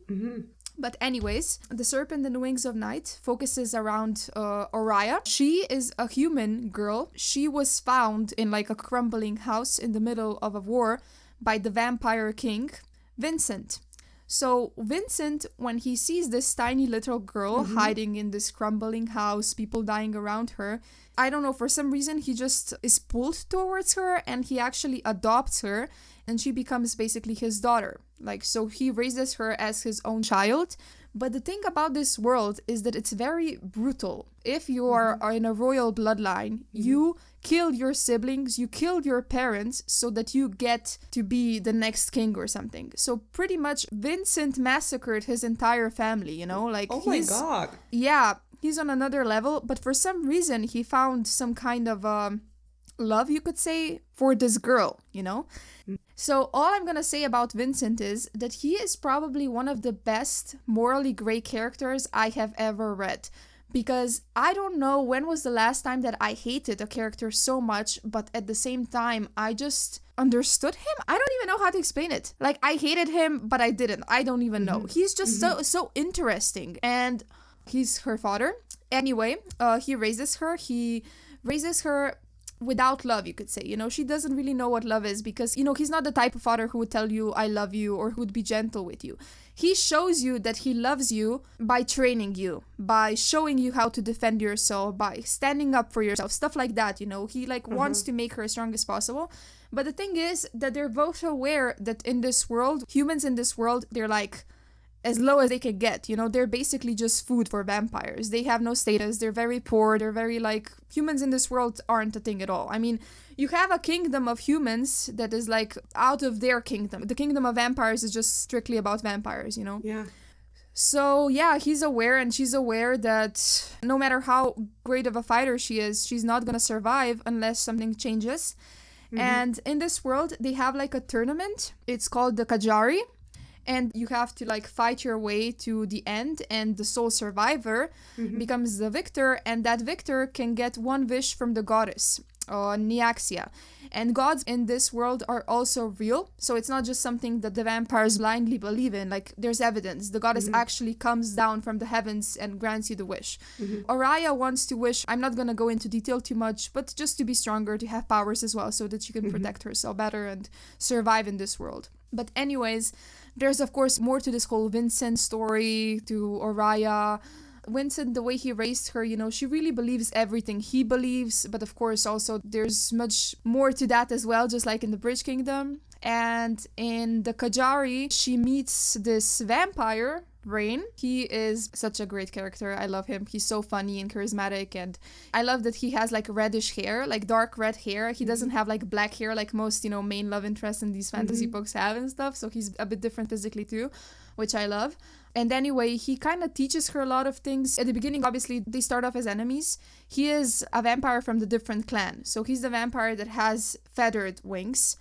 But anyways, The Serpent and the Wings of Night focuses around Oriah. She is a human girl. She was found in like a crumbling house in the middle of a war by the vampire king, Vincent. So Vincent, when he sees this tiny little girl hiding in this crumbling house, people dying around her, I don't know, for some reason he just is pulled towards her, and he actually adopts her, and she becomes basically his daughter. Like, so he raises her as his own child. But the thing about this world is that it's very brutal. If you are in a royal bloodline, you kill your siblings, you kill your parents so that you get to be the next king or something. So pretty much Vincent massacred his entire family, you know? Like, oh my god. Yeah, he's on another level, but for some reason he found some kind of love, you could say, for this girl, you know? So all I'm gonna say about Vincent is that he is probably one of the best morally gray characters I have ever read. because I don't know when was the last time that I hated a character so much, but at the same time, I just understood him. I don't even know how to explain it. Like, I hated him, but I didn't. I don't even know. He's just so interesting. And he's her father. Anyway, he raises her. He raises her without love, you could say. You know, she doesn't really know what love is because, you know, he's not the type of father who would tell you, I love you, or who would be gentle with you. He shows you that he loves you by training you, by showing you how to defend yourself, by standing up for yourself, stuff like that, you know. He, like, wants to make her as strong as possible. But the thing is that they're both aware that in this world, humans in this world, they're, like, as low as they can get, you know. They're basically just food for vampires. They have no status, they're very poor, they're very, like, humans in this world aren't a thing at all. I mean, you have a kingdom of humans that is, like, out of their kingdom. The kingdom of vampires is just strictly about vampires, you know. Yeah. So yeah, he's aware, and she's aware that no matter how great of a fighter she is, she's not gonna survive unless something changes. And in this world, they have, like, a tournament. It's called the Kajari. And you have to, like, fight your way to the end, and the sole survivor becomes the victor, and that victor can get one wish from the goddess, Neaxia. And gods in this world are also real, so it's not just something that the vampires blindly believe in. Like, there's evidence. The goddess actually comes down from the heavens and grants you the wish. Oriya wants to wish, I'm not gonna go into detail too much, but just to be stronger, to have powers as well, so that she can protect herself better and survive in this world. But anyways, there's of course more to this whole Vincent story, to Oriya. Vincent, the way he raised her, you know, she really believes everything he believes, but of course also there's much more to that as well, just like in the Bridge Kingdom. And in the Kajari, she meets this vampire, Rain. He is such a great character. I love him. He's so funny and charismatic, and I love that he has, like, reddish hair, like dark red hair. He doesn't have, like, black hair like most, you know, main love interests in these fantasy books have and stuff, so he's a bit different physically too, which I love. And anyway, he kind of teaches her a lot of things. At the beginning, obviously, they start off as enemies. He is a vampire from the different clan. So he's the vampire that has feathered wings,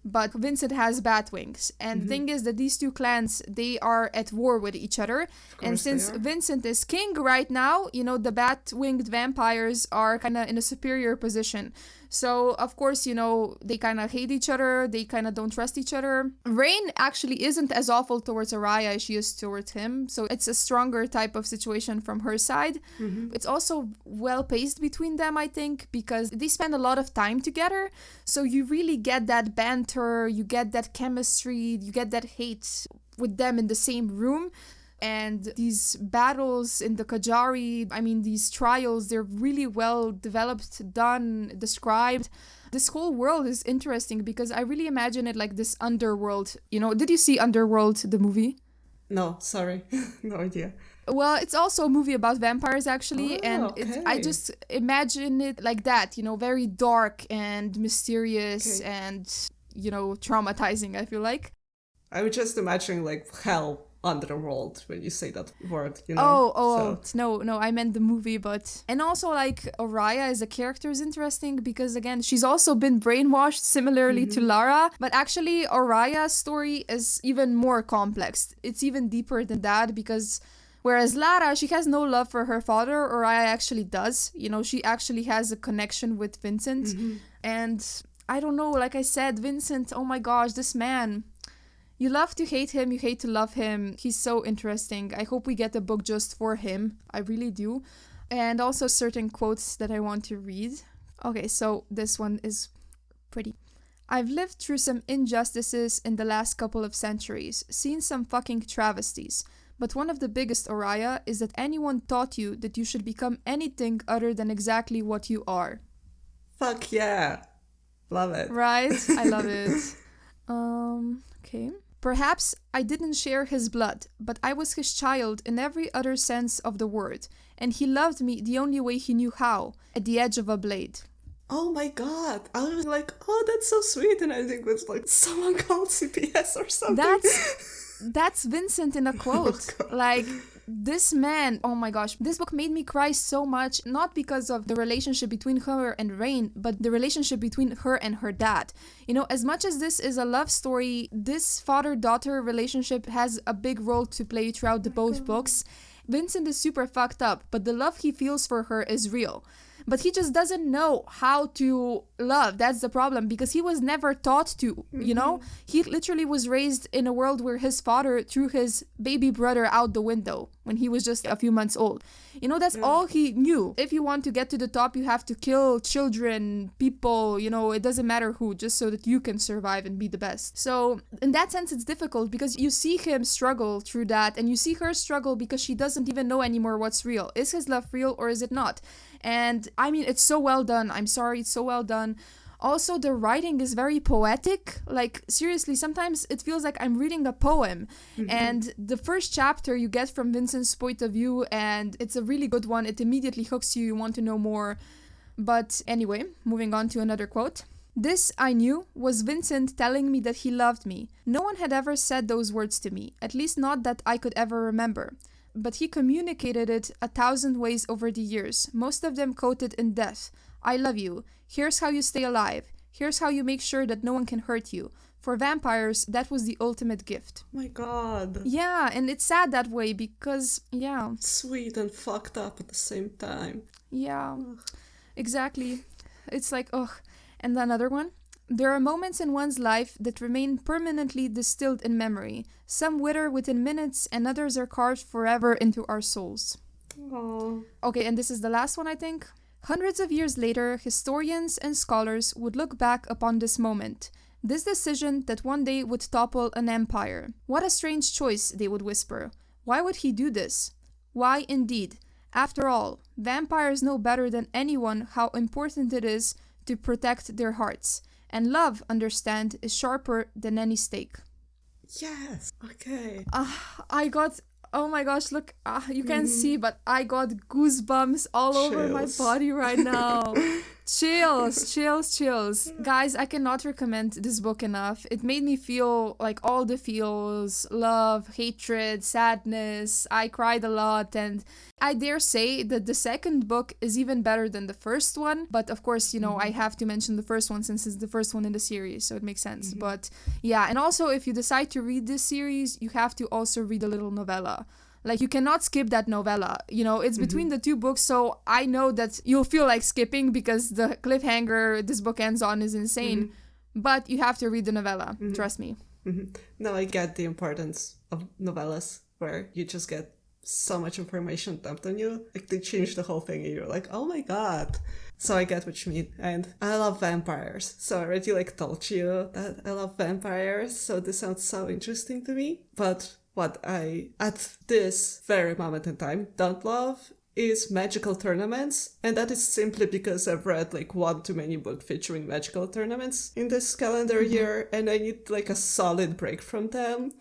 but Vincent has bat wings. And the thing is that these two clans, they are at war with each other. And since Vincent is king right now, you know, the bat-winged vampires are kind of in a superior position. So, of course, you know, they kind of hate each other. They kind of don't trust each other. Rain actually isn't as awful towards Oriya as she is towards him. So it's a stronger type of situation from her side. It's also well paced between them, I think, because they spend a lot of time together. So you really get that banter, you get that chemistry, you get that hate with them in the same room. And these battles in the Kajari, I mean, these trials, they're really well developed, done, described. This whole world is interesting because I really imagine it like this underworld. You know, did you see Underworld, the movie? No, sorry. No idea. Well, it's also a movie about vampires, actually. I just imagine it like that, you know, very dark and mysterious and, you know, traumatizing, I feel like. I was just imagining, like, hell. Underworld when you say that word, you know. No, I meant the movie. But and also, like, Oriya as a character is interesting because, again, she's also been brainwashed similarly to Lara, but actually Oriya's story is even more complex. It's even deeper than that because whereas Lara, she has no love for her father, Oriya actually does. You know, she actually has a connection with Vincent. And I don't know, like I said, Vincent, oh my gosh, this man, you love to hate him, you hate to love him. He's so interesting. I hope we get a book just for him. I really do. And also certain quotes that I want to read. Okay, so this one is pretty. I've lived through some injustices in the last couple of centuries, seen some fucking travesties. But one of the biggest, Oriya, is that anyone taught you that you should become anything other than exactly what you are. Fuck yeah. Love it. Right? I love it. Okay. Perhaps I didn't share his blood, but I was his child in every other sense of the word, and he loved me the only way he knew how, at the edge of a blade. Oh my god, I was like, oh, that's so sweet, and I think it was like someone called CPS or something. That's Vincent in a quote. Oh, like, this man, oh my gosh, this book made me cry so much, not because of the relationship between her and Rain, but the relationship between her and her dad. You know, as much as this is a love story, this father-daughter relationship has a big role to play throughout the both books, Vincent is super fucked up, but the love he feels for her is real. But he just doesn't know how to love. That's the problem, because he was never taught to, you know? He literally was raised in a world where his father threw his baby brother out the window when he was just a few months old. You know, that's all he knew. If you want to get to the top, you have to kill children, people, you know, it doesn't matter who, just so that you can survive and be the best. So in that sense, it's difficult because you see him struggle through that, and you see her struggle because she doesn't even know anymore what's real. Is his love real or is it not? And I mean, it's so well done. I'm sorry, it's so well done. Also, the writing is very poetic. Like, seriously, sometimes it feels like I'm reading a poem. And the first chapter you get from Vincent's point of view, and it's a really good one. It immediately hooks you. You want to know more. But anyway, moving on to another quote. This, I knew, was Vincent telling me that he loved me. No one had ever said those words to me, at least not that I could ever remember. But he communicated it 1,000 ways over the years, most of them quoted in death. I love you. Here's how you stay alive. Here's how you make sure that no one can hurt you. For vampires, that was the ultimate gift. My god. Yeah, and it's sad that way because, yeah. Sweet and fucked up at the same time. Yeah, exactly. It's like, ugh. And another one. There are moments in one's life that remain permanently distilled in memory. Some wither within minutes, and others are carved forever into our souls. Aww. Okay, and this is the last one, I think. Hundreds of years later, historians and scholars would look back upon this moment. This decision that one day would topple an empire. What a strange choice, they would whisper. Why would he do this? Why, indeed. After all, vampires know better than anyone how important it is to protect their hearts. And love, understand, is sharper than any stake. Yes. Okay. I got... Oh my gosh, look, you can't see, but I got goosebumps all over my body right now. Chills. Guys, I cannot recommend this book enough. It made me feel like all the feels, love, hatred, sadness. I cried a lot, and I dare say that the second book is even better than the first one. But of course, you know, I have to mention the first one since it's the first one in the series, so it makes sense. But yeah, and also if you decide to read this series, you have to also read a little novella. Like, you cannot skip that novella. You know, it's between the two books, so I know that you'll feel like skipping because the cliffhanger this book ends on is insane. But you have to read the novella. Trust me. Now I get the importance of novellas, where you just get so much information dumped on you. Like, they change the whole thing and you're like, oh my god. So I get what you mean. And I love vampires. So I already told you that I love vampires. So this sounds so interesting to me. But what I, at this very moment in time, don't love is magical tournaments. And that is simply because I've read one too many book featuring magical tournaments in this calendar year, and I need a solid break from them.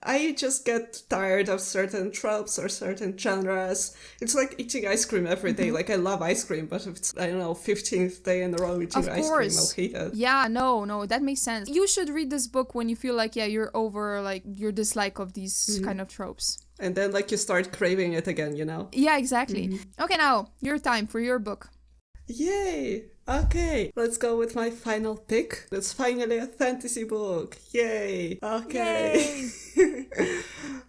I just get tired of certain tropes or certain genres. It's like eating ice cream every day. I love ice cream, but if it's, I don't know, 15th day in a row eating ice cream, I'll hate it. Yeah, no, that makes sense. You should read this book when you feel like, you're over, your dislike of these kind of tropes. And then, you start craving it again, you know? Yeah, exactly. Okay, now, your time for your book. Yay! Okay, let's go with my final pick. It's finally a fantasy book. Yay! Okay. Yay.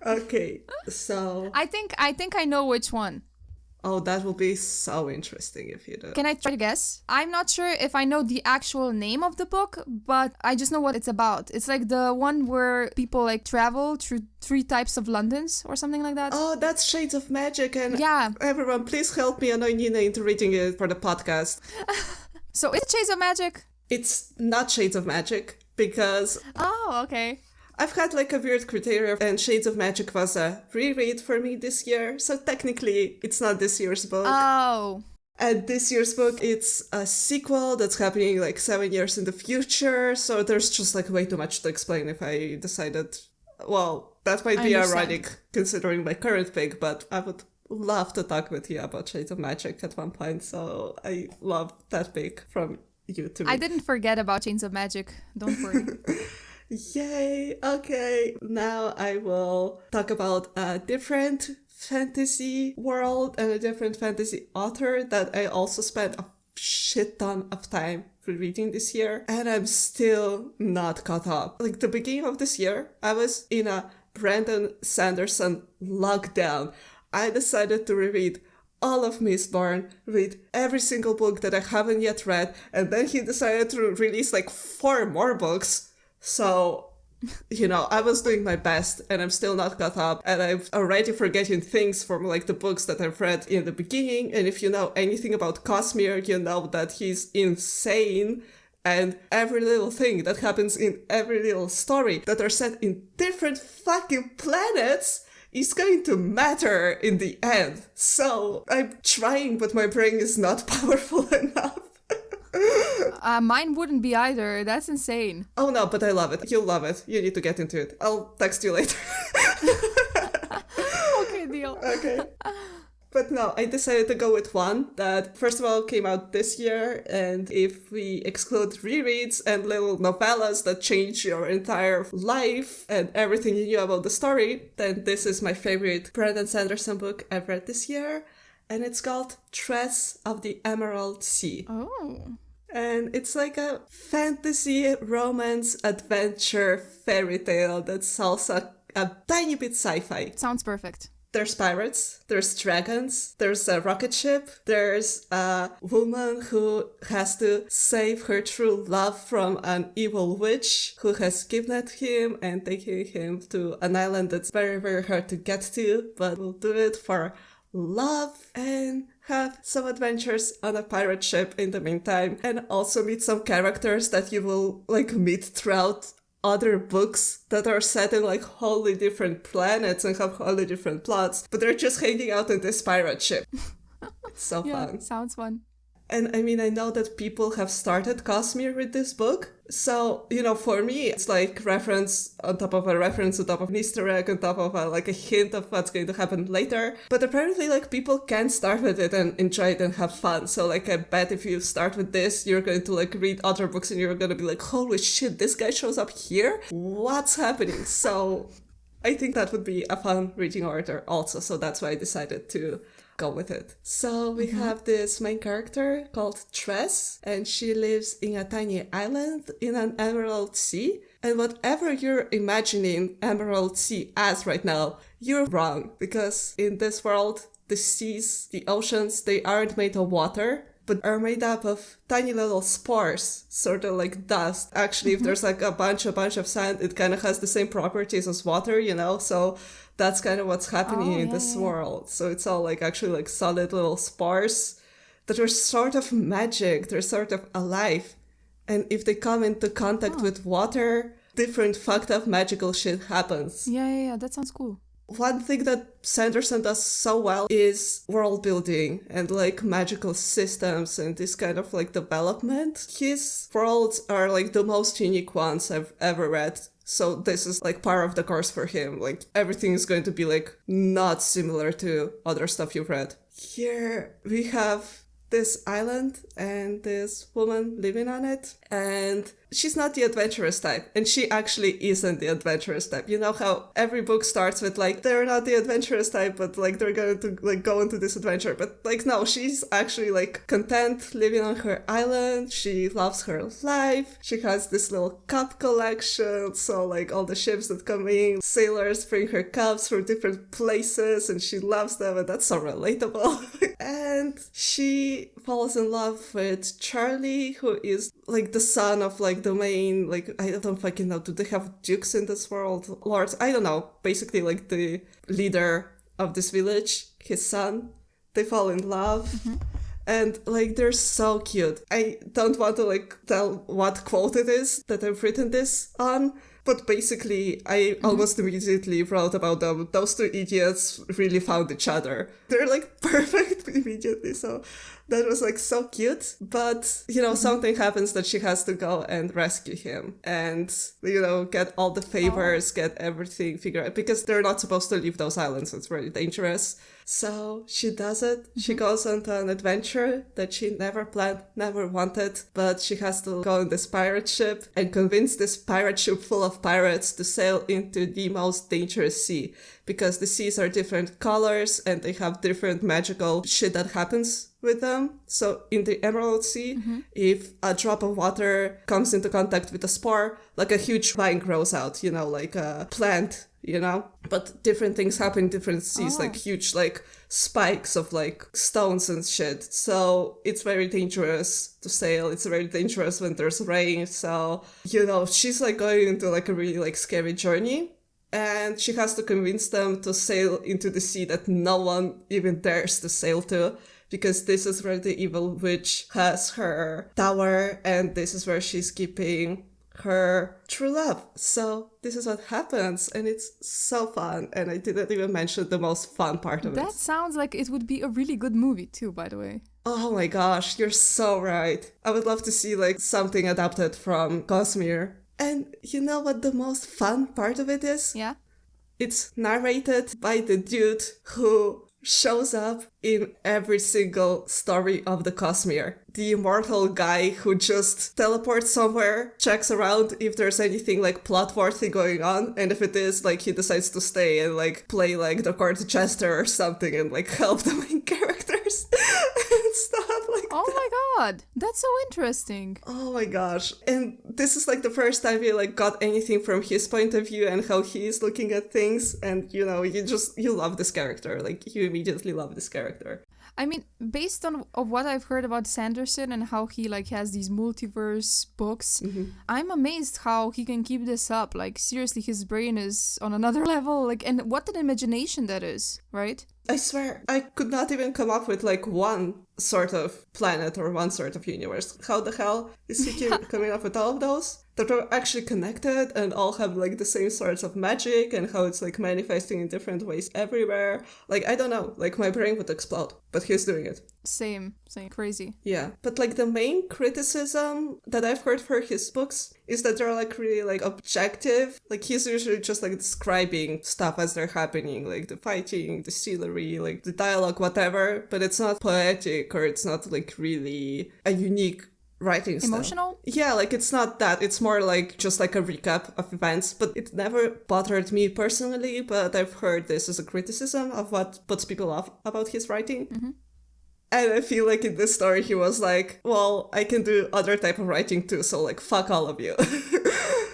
Okay, so... I think I know which one. Oh, that will be so interesting if you do. Can I try to guess? I'm not sure if I know the actual name of the book, but I just know what it's about. It's the one where people travel through 3 types of Londons or something like that. Oh, that's Shades of Magic, and yeah. Everyone, please help me annoy Nina into reading it for the podcast. So is it Shades of Magic? It's not Shades of Magic because... Oh, okay. I've had a weird criteria, and Shades of Magic was a reread for me this year, so technically it's not this year's book. Oh. And this year's book, it's a sequel that's happening 7 years in the future, so there's just way too much to explain if I decided, well, that might be ironic considering my current pick, but I would love to talk with you about Shades of Magic at one point, so I love that pick from you to me. I didn't forget about Shades of Magic, don't worry. Yay! Okay, now I will talk about a different fantasy world and a different fantasy author that I also spent a shit ton of time reading this year, and I'm still not caught up. The beginning of this year, I was in a Brandon Sanderson lockdown. I decided to reread all of Mistborn, read every single book that I haven't yet read, and then he decided to release like 4 more books. So, I was doing my best and I'm still not caught up, and I'm already forgetting things from like the books that I've read in the beginning. And if you know anything about Cosmere, you know that he's insane. And every little thing that happens in every little story that are set in different fucking planets is going to matter in the end. So I'm trying, but my brain is not powerful enough. Mine wouldn't be either. That's insane. Oh no, but I love it. You'll love it. You need to get into it. I'll text you later. Okay, deal. Okay. But no, I decided to go with one that, first of all, came out this year. And if we exclude rereads and little novellas that change your entire life and everything you knew about the story, then this is my favorite Brandon Sanderson book I've read this year. And it's called Tress of the Emerald Sea. Oh. And it's like a fantasy, romance, adventure, fairy tale that's also a tiny bit sci-fi. Sounds perfect. There's pirates, there's dragons, there's a rocket ship, there's a woman who has to save her true love from an evil witch who has kidnapped him and taken him to an island that's very, very hard to get to, but will do it for love and have some adventures on a pirate ship in the meantime, and also meet some characters that you will like meet throughout other books that are set in like wholly different planets and have wholly different plots, but they're just hanging out in this pirate ship. It's so fun. Sounds fun. And I mean, I know that people have started Cosmere with this book. So, for me, it's like reference on top of a reference on top of an Easter egg on top of a hint of what's going to happen later. But apparently, people can start with it and enjoy it and have fun. So, I bet if you start with this, you're going to read other books and you're going to be like, holy shit, this guy shows up here? What's happening? So, I think that would be a fun reading order also. So that's why I decided to go with it. So we have this main character called Tress, and she lives in a tiny island in an emerald sea. And whatever you're imagining Emerald Sea as right now, you're wrong. Because in this world, the seas, the oceans, they aren't made of water, but are made up of tiny little spores, sort of like dust. Actually, if there's a bunch of sand, it kind of has the same properties as water, So that's kind of what's happening in this world. So it's all actually solid little spores that are sort of magic. They're sort of alive. And if they come into contact with water, different fucked up magical shit happens. Yeah. That sounds cool. One thing that Sanderson does so well is world building and magical systems and this kind of development. His worlds are the most unique ones I've ever read. So this is par of the course for him. Everything is going to be not similar to other stuff you've read. Here we have this island and this woman living on it, and she's not the adventurous type, and she actually isn't the adventurous type. You know how every book starts with they're not the adventurous type, but they're going to go into this adventure, but no, she's actually content living on her island. She loves her life. She has this little cup collection, so all the ships that come in, sailors bring her cups from different places and she loves them, and that's so relatable. And she falls in love with Charlie, who is the son of the main, I don't fucking know, do they have dukes in this world? Lords? I don't know. Basically the leader of this village, his son. They fall in love. And they're so cute. I don't want to tell what quote it is that I've written this on, but basically I almost immediately wrote about them. Those two idiots really found each other. They're perfect immediately, so that was so cute. But something happens that she has to go and rescue him and get all the favors, get everything figured out, because they're not supposed to leave those islands. It's very dangerous. So she does it. She goes on to an adventure that she never planned, never wanted, but she has to go on this pirate ship and convince this pirate ship full of pirates to sail into the most dangerous sea, because the seas are different colors and they have different magical shit that happens with them. So in the Emerald Sea, if a drop of water comes into contact with a spore, a huge vine grows out, a plant you know? But different things happen in different seas, like huge, like, spikes of, like, stones and shit. So it's very dangerous to sail. It's very dangerous when there's rain. So, you know, she's, like, going into, like, a really, like, scary journey. And she has to convince them to sail into the sea that no one even dares to sail to, because this is where the evil witch has her tower, and this is where she's keeping her true love. So this is what happens, and it's so fun. And I didn't even mention the most fun part of it. That sounds like it would be a really good movie too, by the way. Oh my gosh, you're so right. I would love to see, like, something adapted from Cosmere. And you know what the most fun part of it is? Yeah? It's narrated by the dude who shows up in every single story of the Cosmere. The immortal guy who just teleports somewhere, checks around if there's anything, like, plot-worthy going on, and if it is, like, he decides to stay and, like, play, like, the court jester or something and, like, help the main characters and stuff like Oh that. my god, that's so interesting. Oh my gosh. And this is, like, the first time we, like, got anything from his point of view and how he's looking at things. And, you know, you love this character. Like, you immediately love this character. I mean, based on of what I've heard about Sanderson and how he, like, has these multiverse books, I'm amazed how he can keep this up. Like, seriously, his brain is on another level. Like, and what an imagination that is, right? I swear, I could not even come up with, like, one sort of planet or one sort of universe. How the hell is he coming up with all of those? That are actually connected and all have, like, the same sorts of magic, and how it's, like, manifesting in different ways everywhere. Like, I don't know. Like, my brain would explode. But he's doing it. Same. Crazy. Yeah. But, like, the main criticism that I've heard for his books is that they're, like, really, like, objective. Like, he's usually just, like, describing stuff as they're happening. Like, the fighting, the scenery, like, the dialogue, whatever. But it's not poetic, or it's not, like, really a unique writing style. Emotional? Yeah, like, it's not that. It's more like just like a recap of events. But it never bothered me personally, but I've heard this as a criticism of what puts people off about his writing. And I feel like in this story he was like, well, I can do other type of writing too, so, like, fuck all of you.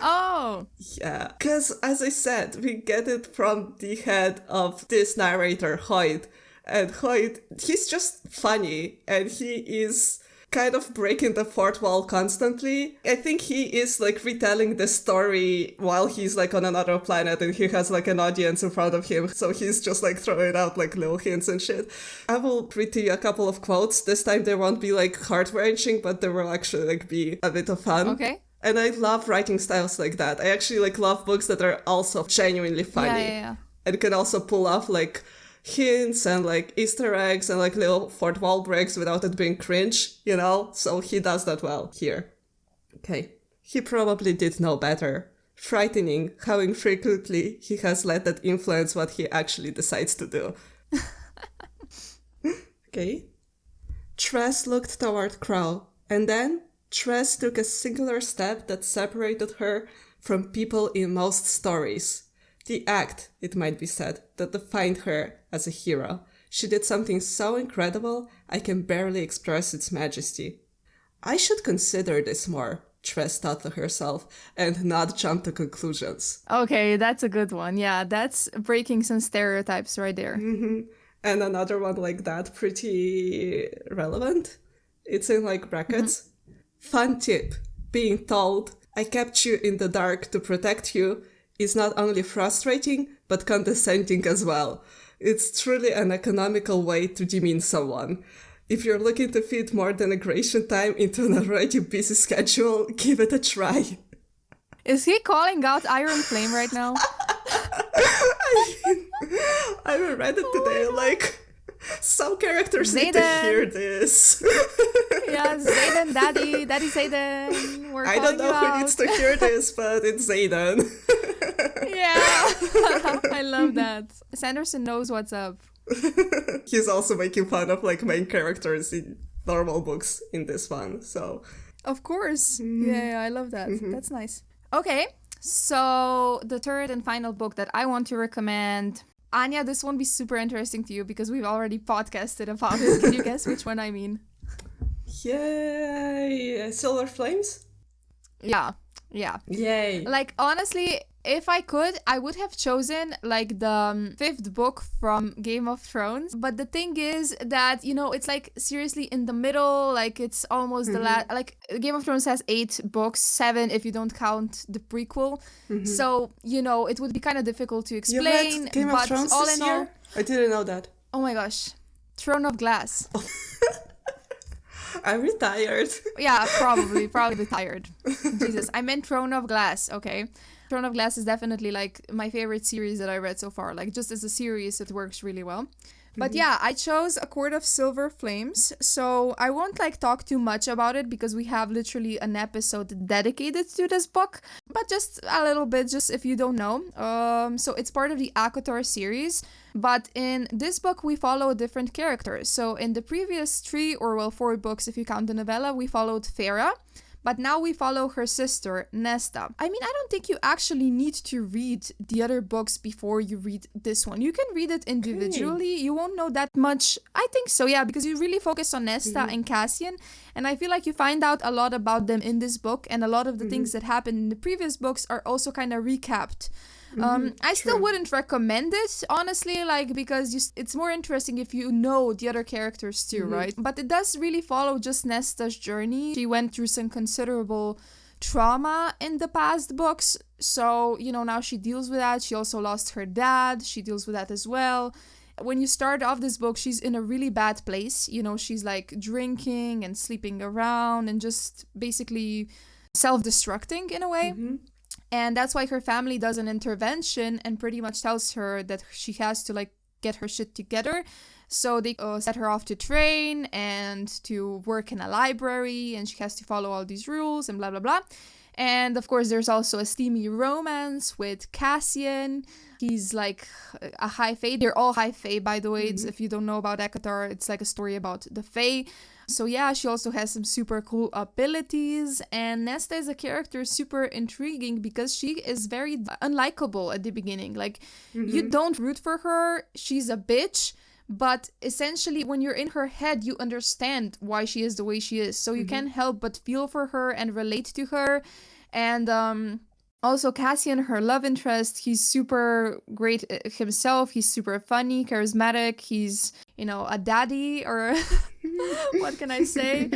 Oh! Yeah. Because, as I said, we get it from the head of this narrator, Hoyt. And Hoyt, he's just funny, and he is kind of breaking the fourth wall constantly. I think he is, like, retelling the story while he's, like, on another planet and he has, like, an audience in front of him. So he's just, like, throwing out, like, little hints and shit. I will read to you a couple of quotes. This time they won't be, like, heart-wrenching, but they will actually, like, be a bit of fun. Okay. And I love writing styles like that. I actually, like, love books that are also genuinely funny. Yeah. And can also pull off, like, hints and, like, Easter eggs and, like, little fourth wall breaks without it being cringe, you know? So he does that well here. Okay. He probably did know better. Frightening how infrequently he has let that influence what he actually decides to do. Okay. Tress looked toward Crow, and then Tress took a singular step that separated her from people in most stories. The act, it might be said, that defined her as a hero. She did something so incredible, I can barely express its majesty. I should consider this more, Tress thought to herself, and not jump to conclusions. Okay, that's a good one. Yeah, that's breaking some stereotypes right there. And another one like that, pretty relevant. It's in, like, brackets. Fun tip. Being told, I kept you in the dark to protect you, is not only frustrating, but condescending as well. It's truly an economical way to demean someone. If you're looking to fit more denigration time into an already busy schedule, give it a try. Is he calling out Iron Flame right now? I read it today, like, some characters need to hear this. Yeah, Zayden, Daddy Zayden. We're I don't know who needs to hear this, but it's Zayden. Yeah, I love that. Sanderson knows what's up. He's also making fun of, like, main characters in normal books in this one, so. Of course. Yeah, I love that. That's nice. Okay, so the third and final book that I want to recommend. Anya, this won't be super interesting to you because we've already podcasted about it. Can you guess which one I mean? Yay! Silver Flames? Yeah. Yay. Like, honestly, If I could, I would have chosen like the fifth book from Game of Thrones. But the thing is that, it's like seriously in the middle, like it's almost the last, like Game of Thrones has 8 books, 7 if you don't count the prequel. So, it would be kind of difficult to explain. You read Game of but Thrones all this in year? all, I didn't know that. oh my gosh, Throne of Glass. I'm retired. Yeah, probably retired. Jesus, I meant Throne of Glass, okay? Throne of Glass is definitely like my favorite series that I read so far. Like just as a series, it works really well. But yeah, I chose A Court of Silver Flames. So I won't like talk too much about it because we have literally an episode dedicated to this book. But just a little bit, just if you don't know. So it's part of the ACOTAR series. But in this book, we follow different characters. So in the previous 4 books, if you count the novella, we followed Farah. But now we follow her sister, Nesta. I mean, I don't think you actually need to read the other books before you read this one. You can read it individually. You won't know that much. I think so, yeah, because you really focus on Nesta and Cassian. And I feel like you find out a lot about them in this book. And a lot of the things that happened in the previous books are also kind of recapped. I still wouldn't recommend it, honestly, like, because it's more interesting if you know the other characters too, right? But it does really follow just Nesta's journey. She went through some considerable trauma in the past books, so, now she deals with that. She also lost her dad. She deals with that as well. When you start off this book, she's in a really bad place. She's like drinking and sleeping around and just basically self-destructing in a way. And that's why her family does an intervention and pretty much tells her that she has to like get her shit together. So they set her off to train and to work in a library, and she has to follow all these rules and blah, blah, blah. And of course, there's also a steamy romance with Cassian. He's like a high fae. They're all high fae, by the way. If you don't know about ACOTAR, it's like a story about the fae. So yeah, she also has some super cool abilities. And Nesta is a character super intriguing because she is very unlikable at the beginning. Like, you don't root for her. She's a bitch. But essentially, when you're in her head, you understand why she is the way she is. So you can't help but feel for her and relate to her. And also Cassian, her love interest, he's super great himself. He's super funny, charismatic. He's, a daddy, or what can I say?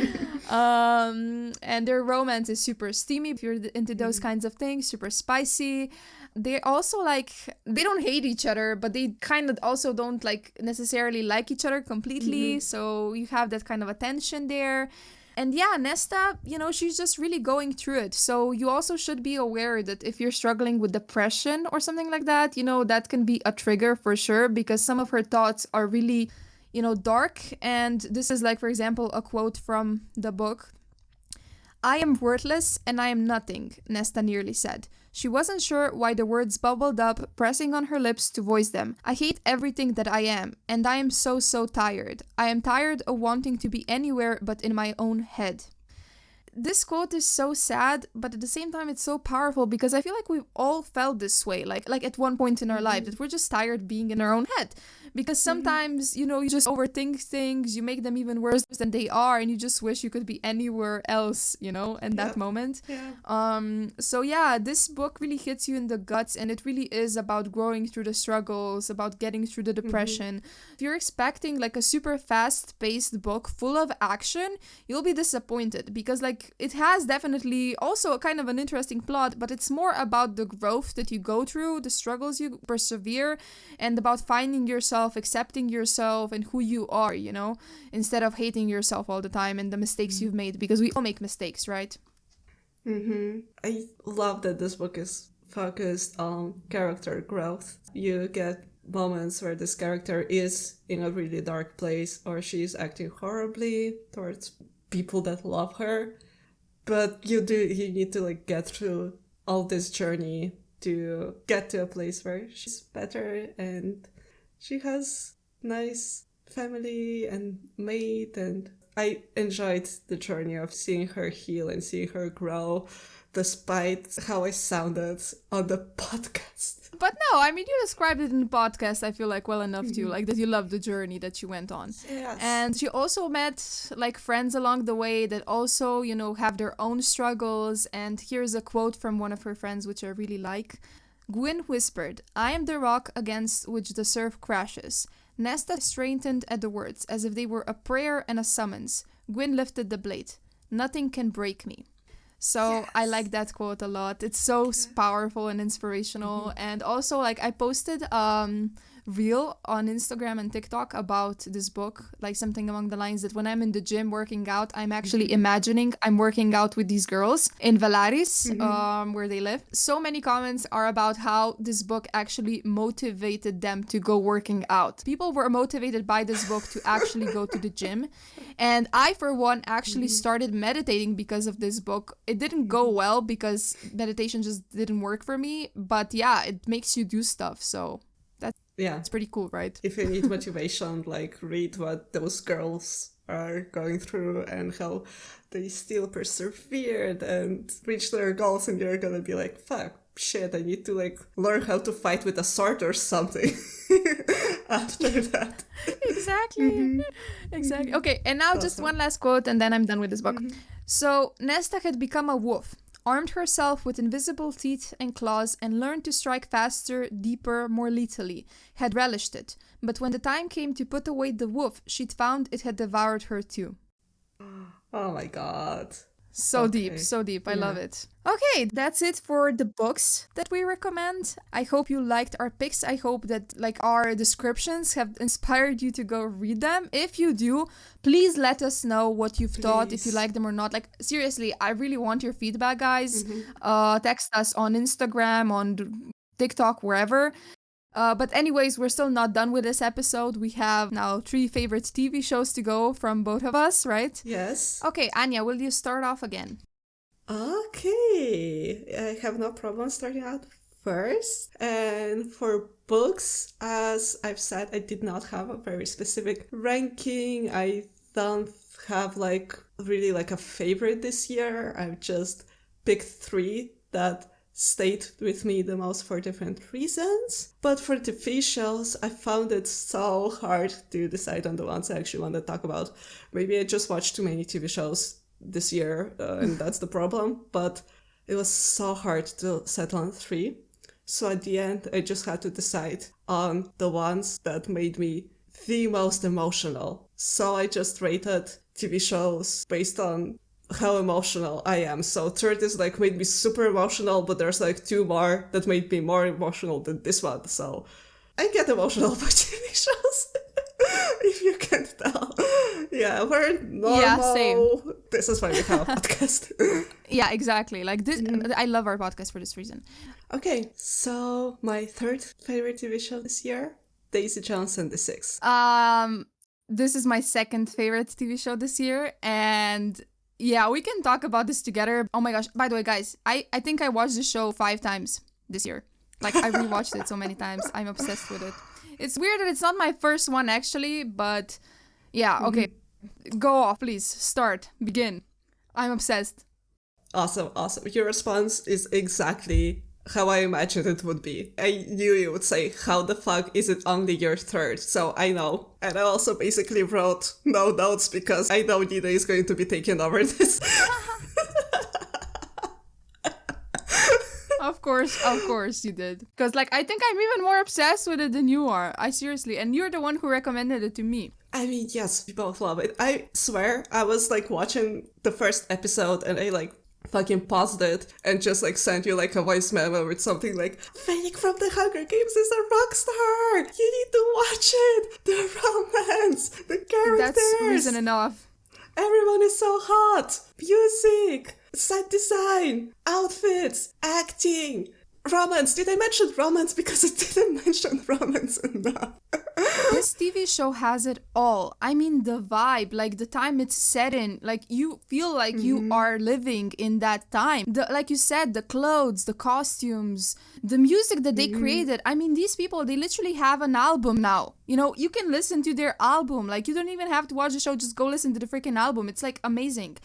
And their romance is super steamy if you're into those kinds of things, super spicy. They also they don't hate each other, but they kind of also don't necessarily like each other completely. So you have that kind of a tension there. And yeah, Nesta, she's just really going through it. So you also should be aware that if you're struggling with depression or something like that, that can be a trigger for sure, because some of her thoughts are really, dark. And this is for example, a quote from the book. "I am worthless and I am nothing," Nesta nearly said. She wasn't sure why the words bubbled up, pressing on her lips to voice them. "I hate everything that I am, and I am so, so tired. I am tired of wanting to be anywhere but in my own head." This quote is so sad, but at the same time it's so powerful, because I feel like we've all felt this way, like at one point in our life, that we're just tired being in our own head. Because sometimes, you just overthink things, you make them even worse than they are, and you just wish you could be anywhere else, in that moment. So yeah, this book really hits you in the guts, and it really is about growing through the struggles, about getting through the depression. If you're expecting a super fast-paced book full of action, you'll be disappointed, because it has definitely also kind of an interesting plot, but it's more about the growth that you go through, the struggles you persevere, and about finding yourself, accepting yourself and who you are, instead of hating yourself all the time and the mistakes you've made, because we all make mistakes, right? I love that this book is focused on character growth. You get moments where this character is in a really dark place, or she's acting horribly towards people that love her. But you need to get through all this journey to get to a place where she's better and she has nice family and mate. And I enjoyed the journey of seeing her heal and seeing her grow, despite how I sounded on the podcast. But no, I mean, you described it in the podcast, I feel well enough too, that you loved the journey that you went on. Yes. And she also met friends along the way that also, have their own struggles. And here's a quote from one of her friends, which I really like. Gwyn whispered, I am the rock against which the surf crashes. Nesta straightened at the words, as if they were a prayer and a summons. Gwyn lifted the blade. Nothing can break me. So I like that quote a lot. It's so powerful and inspirational. And also, like, I posted reel on Instagram and TikTok about this book, like something along the lines that when I'm in the gym working out, I'm actually imagining I'm working out with these girls in Valaris, where they live. So many comments are about how this book actually motivated them to go working out. People were motivated by this book to actually go to the gym. And I, for one, actually started meditating because of this book. It didn't go well because meditation just didn't work for me. But yeah, it makes you do stuff. So it's pretty cool, right? If you need motivation, like, read what those girls are going through and how they still persevered and reach their goals, and you're gonna be like, fuck, shit, I need to, like, learn how to fight with a sword or something after that. Exactly. Exactly. Okay, and now just one last quote and then I'm done with this book. So, Nesta had become a wolf, armed herself with invisible teeth and claws, and learned to strike faster, deeper, more lethally, had relished it. But when the time came to put away the wolf, she'd found it had devoured her too. Oh my god. So deep, so deep. I love it. Okay, that's it for the books that we recommend. I hope you liked our picks. I hope that, like, our descriptions have inspired you to go read them. If you do, please let us know what you've thought, if you like them or not. Like, seriously, I really want your feedback, guys. Text us on Instagram, on TikTok, wherever. But anyways, we're still not done with this episode. We have now 3 favorite TV shows to go from both of us, right? Yes. Okay, Anya, will you start off again? Okay. I have no problem starting out first. And for books, as I've said, I did not have a very specific ranking. I don't have, like, really, like, a favorite this year. I've just picked 3 that stayed with me the most for different reasons. But for TV shows, I found it so hard to decide on the ones I actually want to talk about. Maybe I just watched too many TV shows this year, and that's the problem. But it was so hard to settle on 3. So at the end, I just had to decide on the ones that made me the most emotional. So I just rated TV shows based on how emotional I am. So third is, like, made me super emotional, but there's, like, 2 more that made me more emotional than this one. So I get emotional about TV shows, if you can't tell. Yeah, we're normal. Yeah, same. This is why we have a podcast. Yeah, exactly. Like this, I love our podcast for this reason. Okay, so my third favorite TV show this year, Daisy Jones and the Six. This is my second favorite TV show this year, and yeah, we can talk about this together. Oh my gosh, by the way, guys, I think I watched this show 5 times this year. Like, I rewatched it so many times. I'm obsessed with it. It's weird that it's not my first one, actually, but yeah, okay. Go off, please. Start. Begin. I'm obsessed. Awesome. Your response is exactly how I imagined it would be. I knew you would say, how the fuck is it only your third? So I know. And I also basically wrote no notes because I know Nina is going to be taking over this. Of course you did. Because, like, I think I'm even more obsessed with it than you are. I seriously. And you're the one who recommended it to me. I mean, yes, we both love it. I swear, I was, like, watching the first episode and I, like, fucking paused it and just, like, sent you, like, a voice memo with something like, Fennec from the Hunger Games is a rock star! You need to watch it! The romance! The characters! That's reason enough. Everyone is so hot! Music! Set design! Outfits! Acting! Romance! Did I mention romance? Because I didn't mention romance enough. This TV show has it all. I mean, the vibe, like the time it's set in, like you feel like you are living in that time. Like you said, the clothes, the costumes, the music that they created. I mean, these people, they literally have an album now. You know, you can listen to their album. Like, you don't even have to watch the show, just go listen to the freaking album. It's like amazing.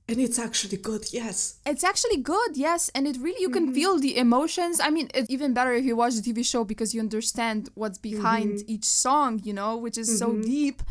And it's actually good, yes. It's actually good, yes. And it really, you can feel the emotions. I mean, it's even better if you watch the TV show because you understand what's behind each song, you know, which is so deep.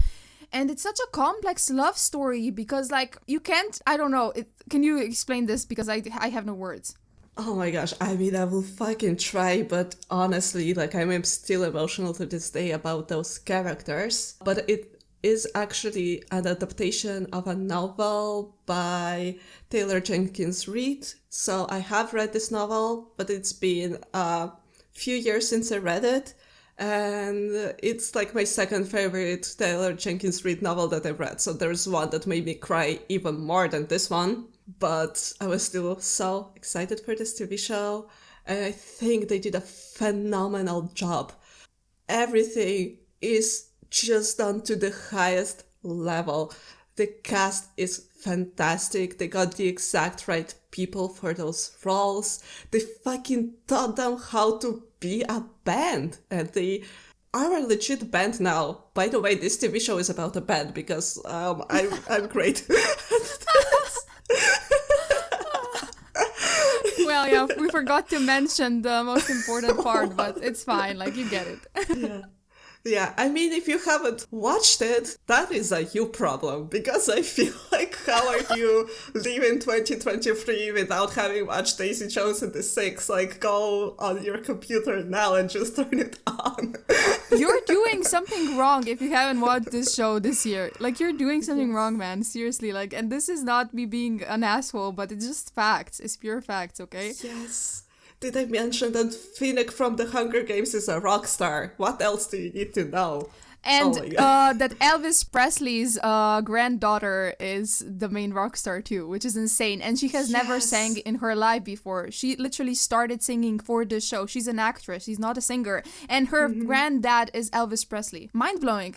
And it's such a complex love story because, like, you can't, I don't know, can you explain this? Because I have no words. Oh my gosh, I mean, I will fucking try, but honestly, like, I'm still emotional to this day about those characters. But it is actually an adaptation of a novel by Taylor Jenkins Reid. So I have read this novel, but it's been a few years since I read it. And it's like my second favorite Taylor Jenkins Reid novel that I've read. So there's one that made me cry even more than this one. But I was still so excited for this TV show. And I think they did a phenomenal job. Everything is just done to the highest level. The cast is fantastic. They got the exact right people for those roles. They fucking taught them how to be a band. And they are a legit band now. By the way, this TV show is about a band because I'm great. Well, yeah, we forgot to mention the most important part, but it's fine. Like, you get it. Yeah. Yeah, I mean, if you haven't watched it, that is a you problem, because I feel like how are you living 2023 without having watched Daisy Jones and the Six? Like, go on your computer now and just turn it on. You're doing something wrong if you haven't watched this show this year. Like, you're doing something wrong, man. Seriously. Like, and this is not me being an asshole, but it's just facts. It's pure facts, okay? Yes. Did I mention that Finnick from the Hunger Games is a rock star? What else do you need to know? And that Elvis Presley's granddaughter is the main rock star too, which is insane. And she has never sang in her life before. She literally started singing for the show. She's an actress. She's not a singer. And her granddad is Elvis Presley. Mind-blowing.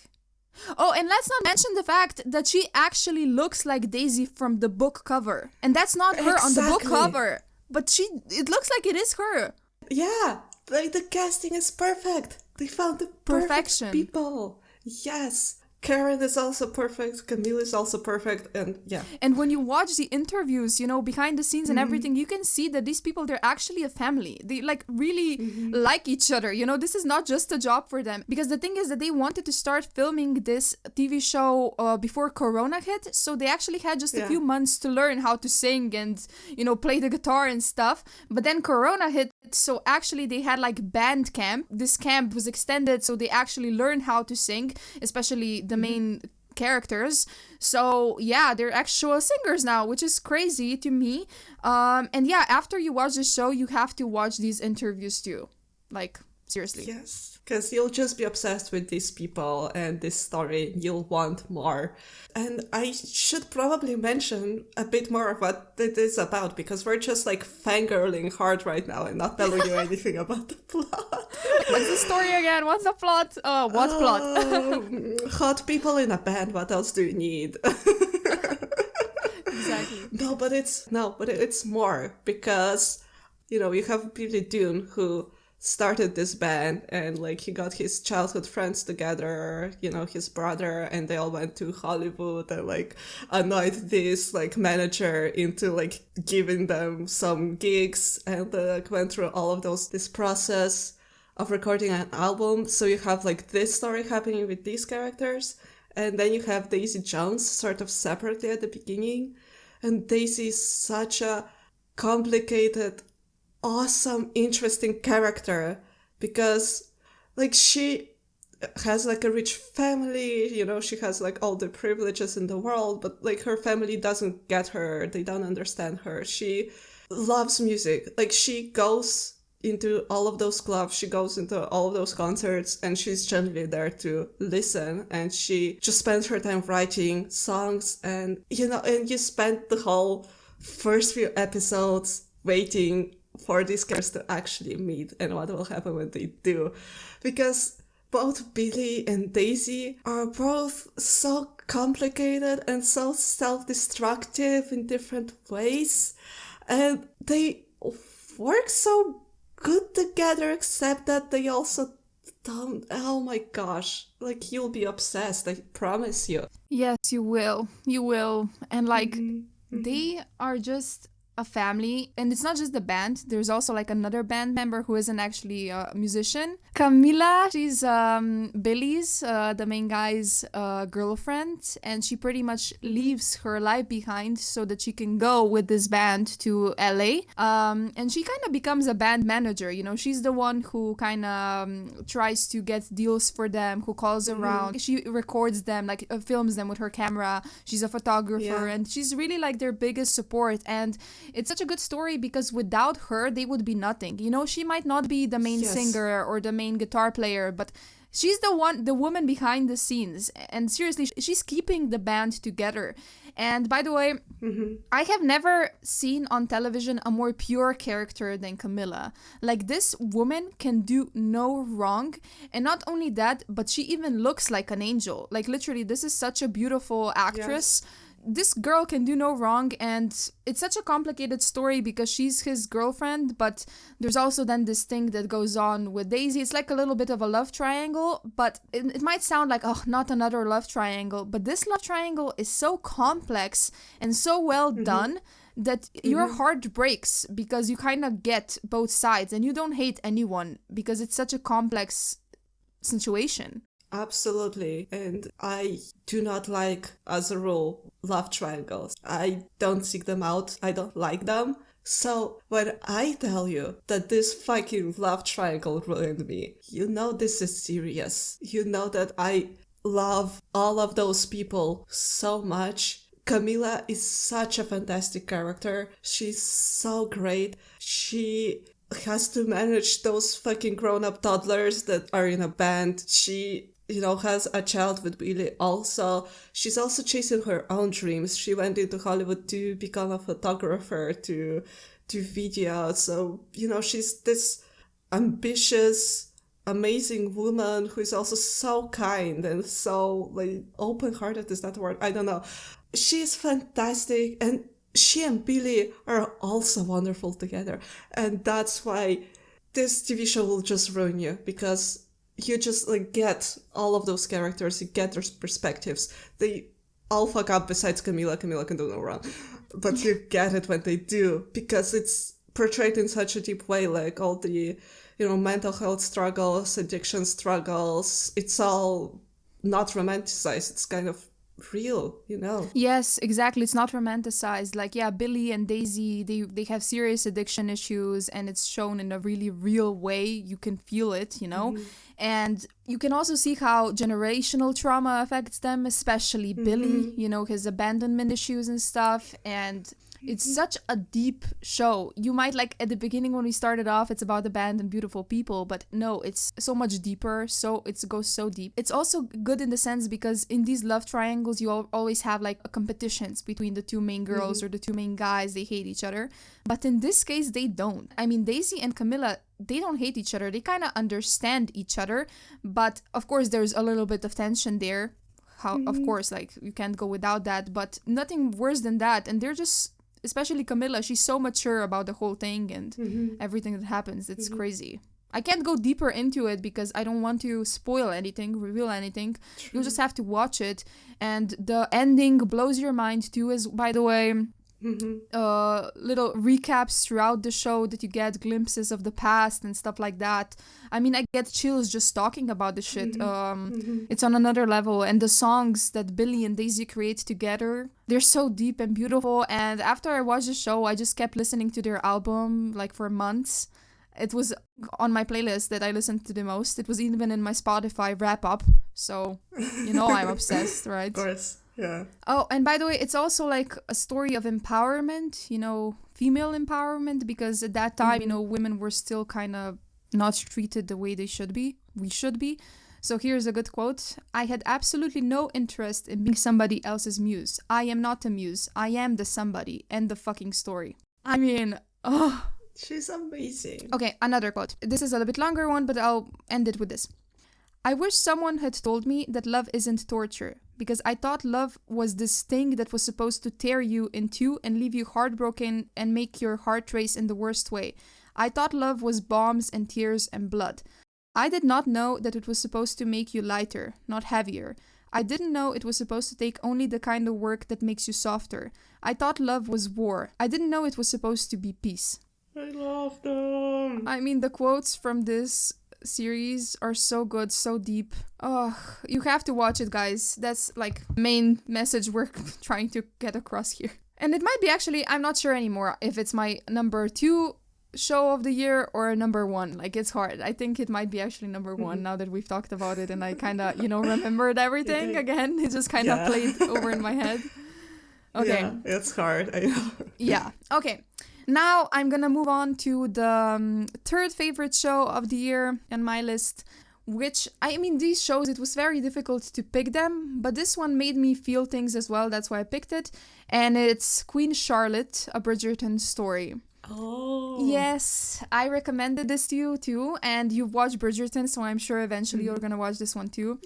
Oh, and let's not mention the fact that she actually looks like Daisy from the book cover. And that's not her on the book cover. But it looks like it is her. Yeah, like the casting is perfect. They found the perfect people. Yes. Karen is also perfect. Camille is also perfect. And yeah. And when you watch the interviews, you know, behind the scenes and everything, you can see that these people, they're actually a family. They like really like each other. You know, this is not just a job for them. Because the thing is that they wanted to start filming this TV show before Corona hit. So they actually had just a few months to learn how to sing and, you know, play the guitar and stuff. But then Corona hit. So actually they had like band camp. This camp was extended. So they actually learned how to sing, especially the main characters. So yeah, they're actual singers now, which is crazy to me. And yeah, after you watch the show, you have to watch these interviews too. Like, seriously. Yes, because you'll just be obsessed with these people and this story. You'll want more. And I should probably mention a bit more of what it is about, because we're just like fangirling hard right now and not telling you anything about the plot. What's the story again? What's the plot? What plot? Hot people in a band. What else do you need? Exactly. No, but it's more, because, you know, you have Billy Dune, who started this band, and like he got his childhood friends together, you know, his brother, and they all went to Hollywood and like annoyed this like manager into like giving them some gigs, and went through all of this process of recording an album. So you have like this story happening with these characters, and then you have Daisy Jones sort of separately at the beginning. And Daisy is such a complicated, awesome, interesting character, because like she has like a rich family, you know, she has like all the privileges in the world, but like her family doesn't get her, they don't understand her. She loves music, like she goes into all of those clubs, she goes into all of those concerts, and she's generally there to listen, and she just spends her time writing songs. And you know, and you spend the whole first few episodes waiting for these characters to actually meet and what will happen when they do, because both Billy and Daisy are both so complicated and so self-destructive in different ways, and they work so good together, except that they also don't. Oh my gosh, like you'll be obsessed, I promise you. Yes, you will, and like they are just a family, and it's not just the band. There's also like another band member who isn't actually a musician. Camila, she's Billy's, the main guy's girlfriend, and she pretty much leaves her life behind so that she can go with this band to LA. And she kind of becomes a band manager. You know, she's the one who kind of tries to get deals for them, who calls around. She records them, like films them with her camera. She's a photographer, and she's really like their biggest support. And it's such a good story because without her, they would be nothing. You know, she might not be the main singer or the main guitar player, but she's the woman behind the scenes. And seriously, she's keeping the band together. And by the way, I have never seen on television a more pure character than Camilla. Like, this woman can do no wrong. And not only that, but she even looks like an angel. Like, literally, this is such a beautiful actress. This girl can do no wrong, and it's such a complicated story because she's his girlfriend, but there's also then this thing that goes on with Daisy. It's like a little bit of a love triangle, but it might sound like, oh, not another love triangle, but this love triangle is so complex and so well done that your heart breaks because you kind of get both sides, and you don't hate anyone because it's such a complex situation. Absolutely. And I do not like, as a rule, love triangles. I don't seek them out. I don't like them. So when I tell you that this fucking love triangle ruined me, you know this is serious. You know that I love all of those people so much. Camila is such a fantastic character. She's so great. She has to manage those fucking grown-up toddlers that are in a band. She, you know, has a child with Billy also. She's also chasing her own dreams. She went into Hollywood to become a photographer, to do videos. So, you know, she's this ambitious, amazing woman who is also so kind and so, like, open-hearted, is that the word? I don't know. She's fantastic, and she and Billy are also wonderful together. And that's why this TV show will just ruin you, because you just, like, get all of those characters, you get their perspectives. They all fuck up besides Camila. Camila can do no wrong. But you get it when they do, because it's portrayed in such a deep way, like all the, you know, mental health struggles, addiction struggles. It's all not romanticized. It's kind of real, you know. Yes, exactly. It's not romanticized. Like, yeah, Billy and Daisy, they have serious addiction issues, and it's shown in a really real way. You can feel it, you know. And you can also see how generational trauma affects them, especially Billy, you know, his abandonment issues and stuff. And it's such a deep show. You might, like, at the beginning when we started off, it's about the band and beautiful people, but no, it's so much deeper. So it goes so deep. It's also good in the sense because in these love triangles, you always have like competitions between the two main girls or the two main guys. They hate each other. But in this case, they don't. I mean, Daisy and Camilla, they don't hate each other. They kind of understand each other. But of course, there's a little bit of tension there. How, of course, like, you can't go without that, but nothing worse than that. And they're just, especially Camilla, she's so mature about the whole thing and everything that happens. It's crazy. I can't go deeper into it because I don't want to spoil anything, reveal anything. You'll just have to watch it. And the ending blows your mind too, is, by the way, little recaps throughout the show that you get glimpses of the past and stuff like that. I mean, I get chills just talking about the shit. It's on another level. And the songs that Billy and Daisy create together, they're so deep and beautiful. And after I watched the show, I just kept listening to their album like for months. It was on my playlist that I listened to the most. It was even in my Spotify wrap up. So, you know, I'm obsessed, right? Of course. Yeah. Oh, and by the way, it's also like a story of empowerment, you know, female empowerment, because at that time, you know, women were still kind of not treated the way they should be. We should be. So here's a good quote. I had absolutely no interest in being somebody else's muse. I am not a muse. I am the somebody. End the fucking story. I mean, oh. She's amazing. Okay, another quote. This is a little bit longer one, but I'll end it with this. I wish someone had told me that love isn't torture, because I thought love was this thing that was supposed to tear you in two and leave you heartbroken and make your heart race in the worst way. I thought love was bombs and tears and blood. I did not know that it was supposed to make you lighter, not heavier. I didn't know it was supposed to take only the kind of work that makes you softer. I thought love was war. I didn't know it was supposed to be peace. I love them. I mean, the quotes from this series are so good, so deep. Oh, you have to watch it, guys. That's like main message we're trying to get across here. And it might be actually, I'm not sure anymore if it's my number 2 show of the year or number 1. Like, it's hard. I think it might be actually number 1 now that we've talked about it and I kind of, remembered everything again. It just kind of played over in my head. Okay. Yeah, it's hard. I know. Yeah. Okay. Now I'm gonna move on to the third favorite show of the year on my list, which, I mean, these shows, it was very difficult to pick them, but this one made me feel things as well, that's why I picked it, and it's Queen Charlotte, A Bridgerton Story. Oh. Yes, I recommended this to you too, and you've watched Bridgerton, so I'm sure eventually you're gonna watch this one too.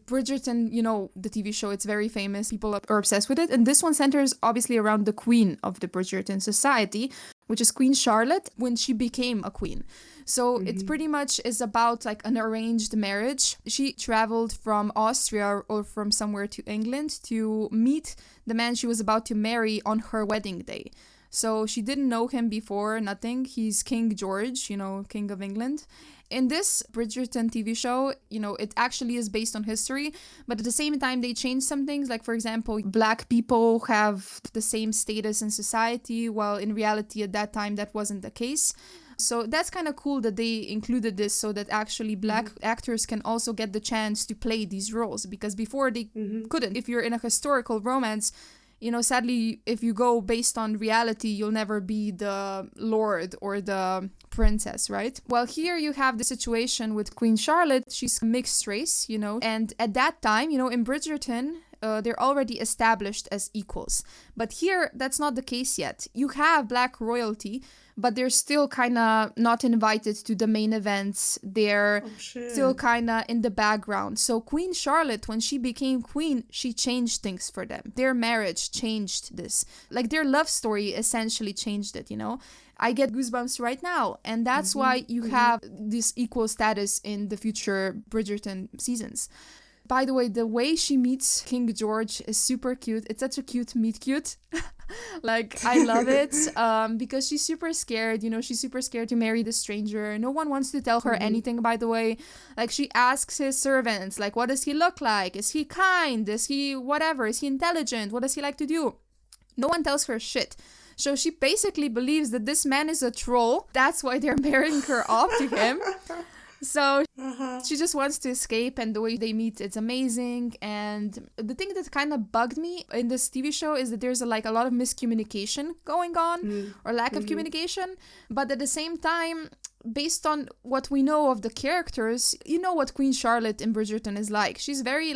Bridgerton, the TV show, it's very famous, people are obsessed with it, and this one centers obviously around the queen of the Bridgerton society, which is Queen Charlotte, when she became a queen. So it pretty much is about like an arranged marriage. She traveled from Austria or from somewhere to England to meet the man she was about to marry on her wedding day. So she didn't know him before, nothing. He's King George, King of England. In this Bridgerton TV show, it actually is based on history, but at the same time, they changed some things. Like, for example, Black people have the same status in society, while in reality at that time, that wasn't the case. So that's kind of cool that they included this so that actually Black actors can also get the chance to play these roles, because before they couldn't. If you're in a historical romance, sadly, if you go based on reality, you'll never be the lord or the princess, right? Well, here you have the situation with Queen Charlotte. She's mixed race, and at that time, in Bridgerton, they're already established as equals. But here, that's not the case yet. You have Black royalty, but they're still kind of not invited to the main events. They're still kind of in the background. So Queen Charlotte, when she became queen, she changed things for them. Their marriage changed this. Like, their love story essentially changed it, I get goosebumps right now. And that's why you have this equal status in the future Bridgerton seasons. By the way, the way she meets King George is super cute. It's such a cute meet cute. Like, I love it because she's super scared. She's super scared to marry the stranger. No one wants to tell her anything, by the way. Like, she asks his servants, like, what does he look like? Is he kind? Is he whatever? Is he intelligent? What does he like to do? No one tells her shit. So she basically believes that this man is a troll. That's why they're marrying her off to him. So she just wants to escape, and the way they meet, it's amazing. And the thing that kind of bugged me in this TV show is that there's a lot of miscommunication going on, or lack of communication. But at the same time, based on what we know of the characters, what Queen Charlotte in Bridgerton is like. She's very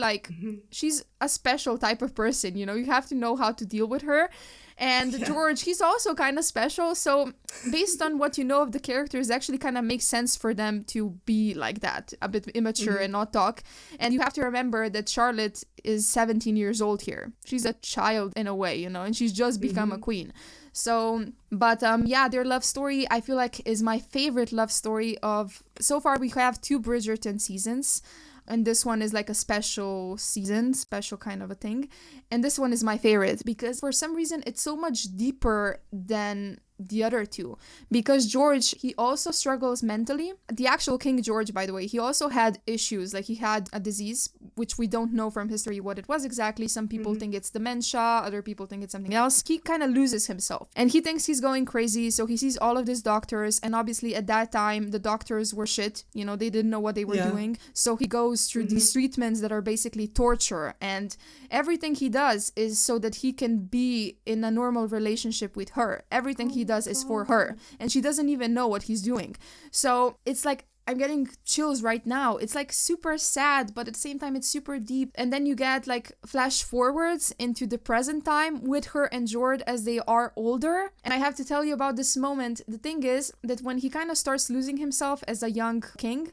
she's a special type of person, you have to know how to deal with her. And George, he's also kind of special. So based on what you know of the characters, it actually kind of makes sense for them to be like that, a bit immature and not talk. And you have to remember that Charlotte is 17 years old here. She's a child in a way, and she's just become a queen. So, but their love story, I feel like, is my favorite love story of... So far, we have 2 Bridgerton seasons. And this one is like a special season, special kind of a thing. And this one is my favorite because for some reason it's so much deeper than the other 2. Because George, he also struggles mentally. The actual King George, by the way, he also had issues. Like, he had a disease, which we don't know from history what it was exactly. Some people think it's dementia, other people think it's something else. He kind of loses himself and he thinks he's going crazy. So he sees all of these doctors, and obviously at that time the doctors were shit, they didn't know what they were doing. So he goes through these treatments that are basically torture, and everything he does is so that he can be in a normal relationship with her. Everything he does is for her, and she doesn't even know what he's doing. So it's like, I'm getting chills right now. It's like super sad, but at the same time it's super deep. And then you get like flash forwards into the present time with her and George as they are older. And I have to tell you about this moment. The thing is that when he kind of starts losing himself as a young king,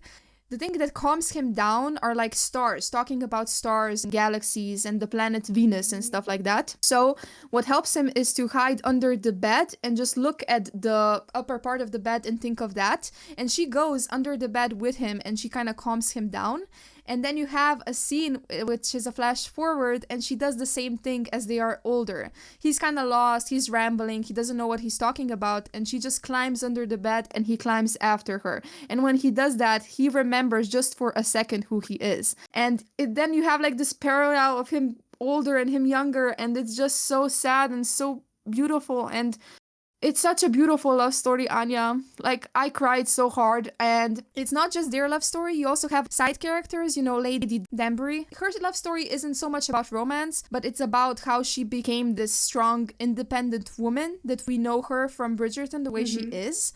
the thing that calms him down are like stars, talking about stars and galaxies and the planet Venus and stuff like that. So what helps him is to hide under the bed and just look at the upper part of the bed and think of that. And she goes under the bed with him and she kind of calms him down. And then you have a scene which is a flash forward, and she does the same thing as they are older. He's kind of lost, he's rambling, he doesn't know what he's talking about, and she just climbs under the bed and he climbs after her. And when he does that, he remembers just for a second who he is. And then you have like this parallel of him older and him younger, and it's just so sad and so beautiful. And it's such a beautiful love story, Anya. Like, I cried so hard. And it's not just their love story. You also have side characters, you know, Lady Danbury. Her love story isn't so much about romance, but it's about how she became this strong, independent woman that we know her from Bridgerton, the way she is.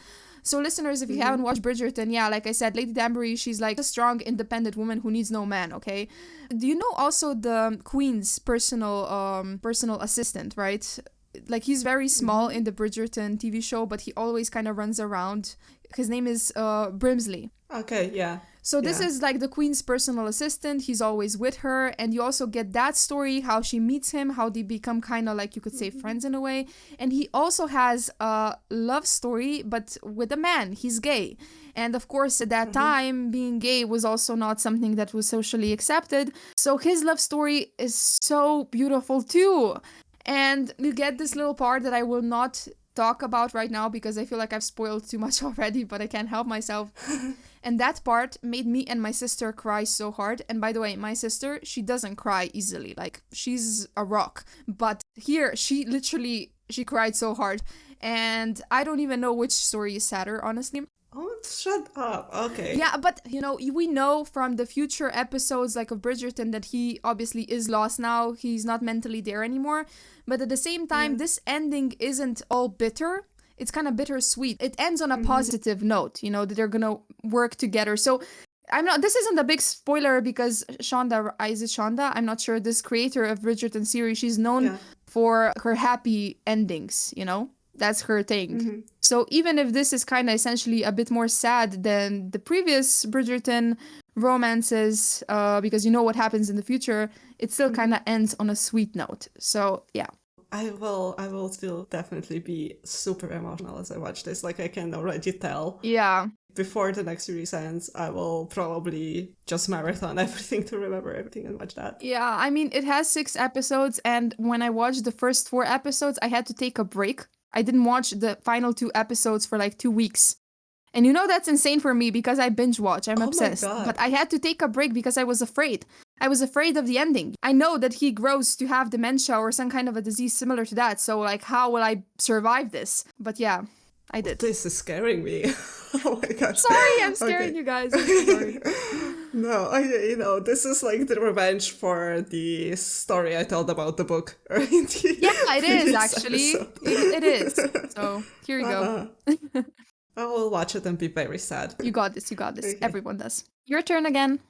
So listeners, if you haven't watched Bridgerton, yeah, like I said, Lady Danbury, she's like a strong, independent woman who needs no man, okay? Do you know also the Queen's personal assistant, right? Like, he's very small in the Bridgerton TV show, but he always kind of runs around. His name is Brimsley. Okay, yeah. So this is like the Queen's personal assistant. He's always with her. And you also get that story, how she meets him, how they become kind of like, you could say, friends in a way. And he also has a love story, but with a man. He's gay. And of course, at that time, being gay was also not something that was socially accepted. So his love story is so beautiful too. And you get this little part that I will not talk about right now because I feel like I've spoiled too much already, but I can't help myself. And that part made me and my sister cry so hard. And by the way, my sister, she doesn't cry easily. Like, she's a rock. But here, she cried so hard. And I don't even know which story is sadder, honestly. Oh, shut up. Okay. Yeah, but, you know, we know from the future episodes, like, of Bridgerton that he obviously is lost now. He's not mentally there anymore. But at the same time, this ending isn't all bitter. It's kind of bittersweet. It ends on a positive note, you know, that they're going to work together. So this isn't a big spoiler because Shonda, is it Shonda? I'm not sure. This creator of Bridgerton series, she's known for her happy endings, you know? That's her thing. So even if this is kind of essentially a bit more sad than the previous Bridgerton romances, because you know what happens in the future, it still kind of ends on a sweet note. So yeah. I will still definitely be super emotional as I watch this. Like, I can already tell. Yeah. Before the next series ends, I will probably just marathon everything to remember everything and watch that. Yeah, I mean, it has 6 episodes, and when I watched the first 4 episodes, I had to take a break. I didn't watch the final 2 episodes for like 2 weeks. And you know that's insane for me because I binge watch. I'm obsessed. But I had to take a break because I was afraid. I was afraid of the ending. I know that he grows to have dementia or some kind of a disease similar to that. So like, how will I survive this? But yeah, I did. This is scaring me. Oh my god. Sorry, I'm scaring you guys. I'm sorry. No, this is like the revenge for the story I told about the book. Yeah, it is actually. It is. So here you go. I will watch it and be very sad. You got this. Okay. Everyone does. Your turn again.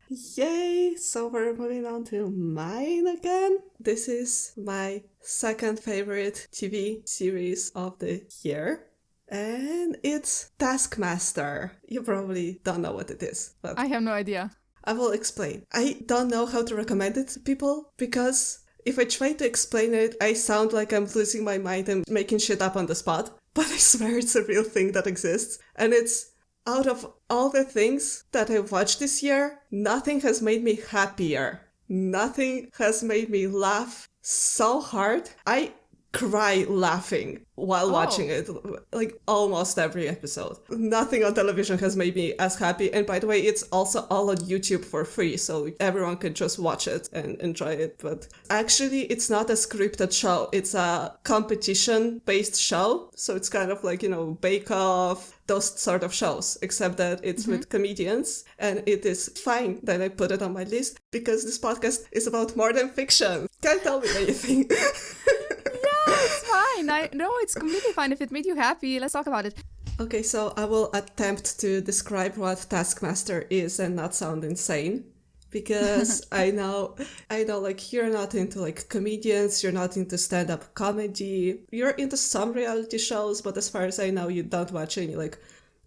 Yay! So we're moving on to mine again. This is my second favorite TV series of the year. And it's Taskmaster. You probably don't know what it is, but I have no idea. I will explain. I don't know how to recommend it to people because if I try to explain it, I sound like I'm losing my mind and making shit up on the spot. But I swear it's a real thing that exists. And it's out of all the things that I've watched this year, nothing has made me happier. Nothing has made me laugh so hard. I cry laughing while watching it, like almost every episode. Nothing on television has made me as happy. And by the way, it's also all on YouTube for free, so everyone can just watch it and enjoy it. But actually, it's not a scripted show. It's a competition-based show. So it's kind of like, Bake Off, those sort of shows, except that it's with comedians. And it is fine that I put it on my list because this podcast is about more than fiction. Can't tell me anything. It's fine. It's completely fine. If it made you happy, let's talk about it. Okay, so I will attempt to describe what Taskmaster is and not sound insane. Because I know, like, you're not into, like, comedians, you're not into stand-up comedy. You're into some reality shows, but as far as I know, you don't watch any, like,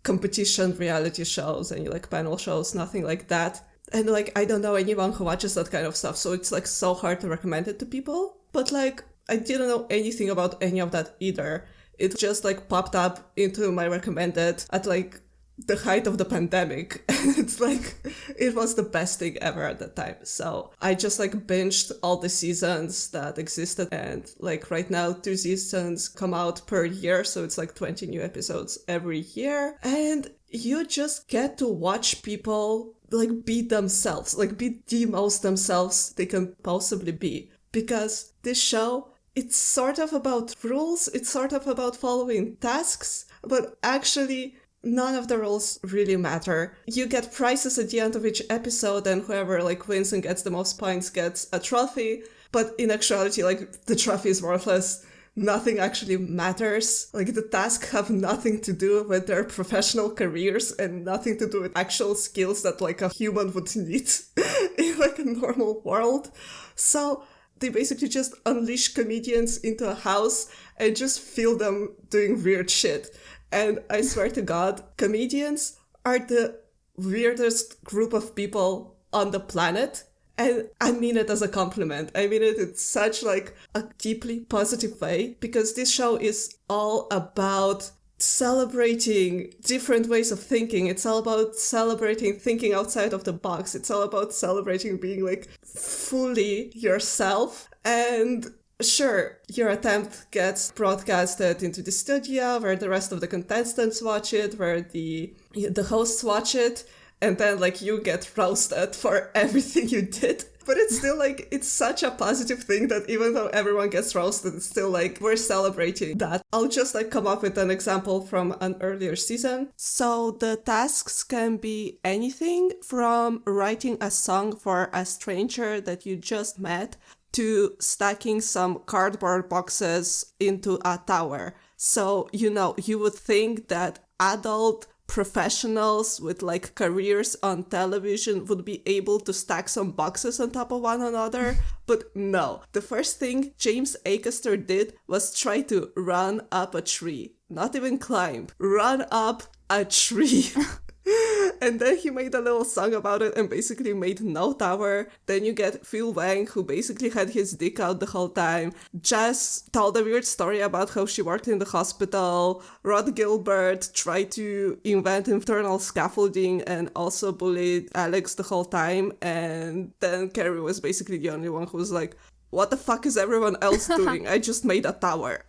competition reality shows, any, like, panel shows, nothing like that. And, like, I don't know anyone who watches that kind of stuff, so it's, like, so hard to recommend it to people. But, like, I didn't know anything about any of that either. It just, like, popped up into my recommended at, like, the height of the pandemic. And it's like, it was the best thing ever at the time. So I just like binged all the seasons that existed. And like right now, 2 seasons come out per year. So it's like 20 new episodes every year. And you just get to watch people like be themselves, like be the most themselves they can possibly be. Because this show, it's sort of about rules, it's sort of about following tasks, but actually none of the rules really matter. You get prizes at the end of each episode, and whoever like wins and gets the most points gets a trophy. But in actuality, like the trophy is worthless. Nothing actually matters. Like the tasks have nothing to do with their professional careers and nothing to do with actual skills that like a human would need in like a normal world. So they basically just unleash comedians into a house and just feel them doing weird shit. And I swear to God, comedians are the weirdest group of people on the planet. And I mean it as a compliment. I mean it in such like a deeply positive way, because this show is all about celebrating different ways of thinking. It's all about celebrating thinking outside of the box. It's all about celebrating being like fully yourself. And sure, your attempt gets broadcasted into the studio where the rest of the contestants watch it, where the hosts watch it, and then like you get roasted for everything you did. But it's still like, it's such a positive thing that even though everyone gets roasted, it's still like, we're celebrating that. I'll just like come up with an example from an earlier season. So the tasks can be anything from writing a song for a stranger that you just met to stacking some cardboard boxes into a tower. So, you know, you would think that adult professionals with like careers on television would be able to stack some boxes on top of one another, but no. The first thing James Acaster did was try to run up a tree. Not even climb. Run up a tree. And then he made a little song about it and basically made no tower. Then you get Phil Wang, who basically had his dick out the whole time. Jess told a weird story about how she worked in the hospital. Rod Gilbert tried to invent internal scaffolding and also bullied Alex the whole time. And then Carrie was basically the only one who was like, what the fuck is everyone else doing? I just made a tower.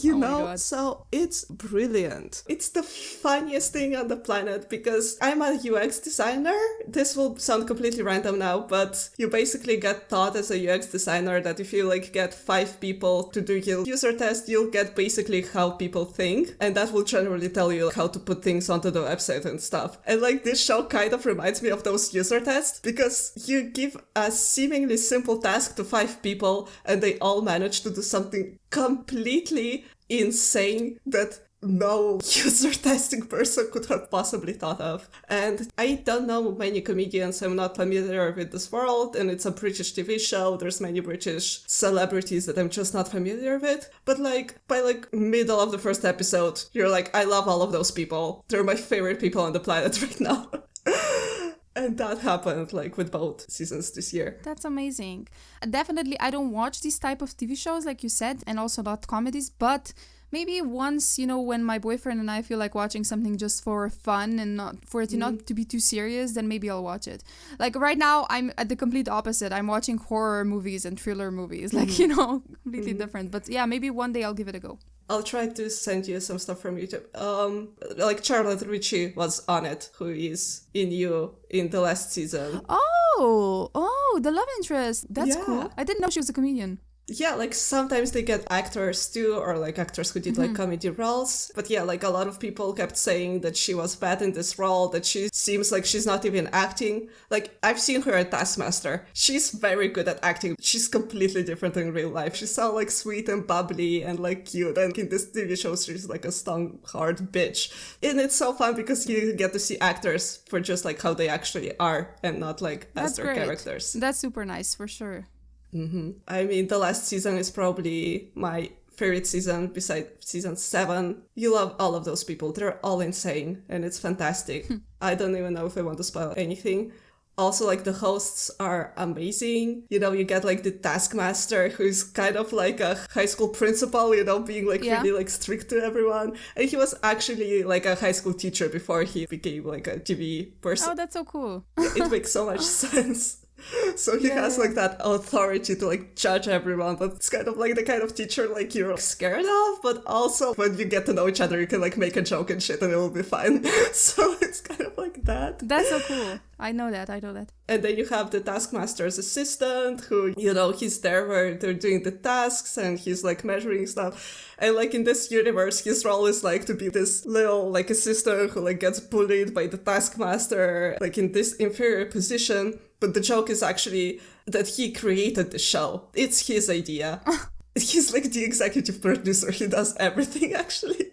You know, so it's brilliant. It's the funniest thing on the planet because I'm a UX designer. This will sound completely random now, but you basically get taught as a UX designer that if you like get 5 people to do your user test, you'll get basically how people think, and that will generally tell you how to put things onto the website and stuff. And like this show kind of reminds me of those user tests because you give a seemingly simple task to 5 people and they all manage to do something completely insane that no user testing person could have possibly thought of. And I don't know many comedians, I'm not familiar with this world, and it's a British TV show, there's many British celebrities that I'm just not familiar with, but like by like middle of the first episode, you're like, I love all of those people, they're my favorite people on the planet right now. And that happened like with both seasons this year. That's amazing. Definitely, I don't watch these type of TV shows like you said, and also not comedies, but maybe once, you know, when my boyfriend and I feel like watching something just for fun and not for it not to be too serious, then maybe I'll watch it. Like right now, I'm at the complete opposite. I'm watching horror movies and thriller movies, like, you know, completely different. But yeah, maybe one day I'll give it a go. I'll try to send you some stuff from YouTube. Like Charlotte Ritchie was on it, who is in You in the last season. Oh, the love interest. That's cool. I didn't know she was a comedian. Yeah, like sometimes they get actors too, or like actors who did like comedy roles. But yeah, like a lot of people kept saying that she was bad in this role, that she seems like she's not even acting. Like I've seen her at Taskmaster. She's very good at acting. She's completely different in real life. She's so like sweet and bubbly and like cute. And in this TV show, she's like a stone hard bitch. And it's so fun because you get to see actors for just like how they actually are and not like as their characters. That's super nice for sure. I mean, the last season is probably my favorite season besides season 7. You love all of those people. They're all insane and it's fantastic. I don't even know if I want to spoil anything. Also, like, the hosts are amazing. You know, you get like the Taskmaster, who's kind of like a high school principal, you know, being like really like strict to everyone. And he was actually like a high school teacher before he became like a TV person. Oh, that's so cool. It makes so much sense. So he has like that authority to like judge everyone, but it's kind of like the kind of teacher like you're scared of, but also when you get to know each other, you can like make a joke and shit and it will be fine. So it's kind of like that. That's so cool. I know that. And then you have the Taskmaster's assistant who, you know, he's there where they're doing the tasks and he's like measuring stuff. And like in this universe, his role is like to be this little like assistant who like gets bullied by the Taskmaster, like in this inferior position. But the joke is actually that he created the show. It's his idea. He's like the executive producer. He does everything, actually.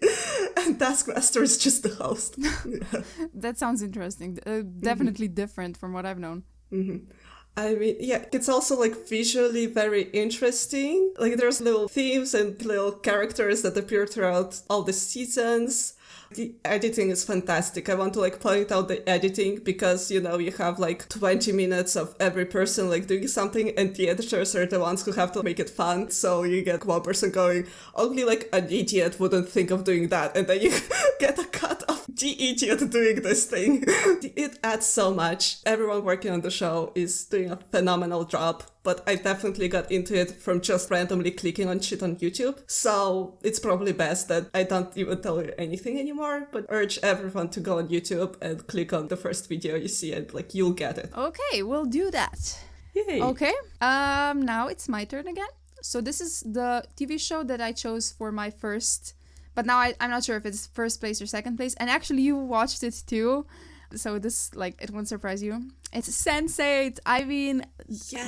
And Taskmaster is just the host. Yeah. That sounds interesting. Definitely different from what I've known. Mm-hmm. I mean, yeah, it's also like visually very interesting. Like there's little themes and little characters that appear throughout all the seasons. The editing is fantastic. I want to like point out the editing because, you know, you have like 20 minutes of every person like doing something and the editors are the ones who have to make it fun. So you get one person going, only like an idiot wouldn't think of doing that. And then you get a cut of the idiot doing this thing. It adds so much. Everyone working on the show is doing a phenomenal job. But I definitely got into it from just randomly clicking on shit on YouTube. So it's probably best that I don't even tell you anything anymore, but urge everyone to go on YouTube and click on the first video you see and like you'll get it. Okay, we'll do that. Yay. Okay, now it's my turn again. So this is the TV show that I chose for my first, but now I'm not sure if it's first place or second place. And actually you watched it too. So this, like, it won't surprise you. It's Sense8. I mean,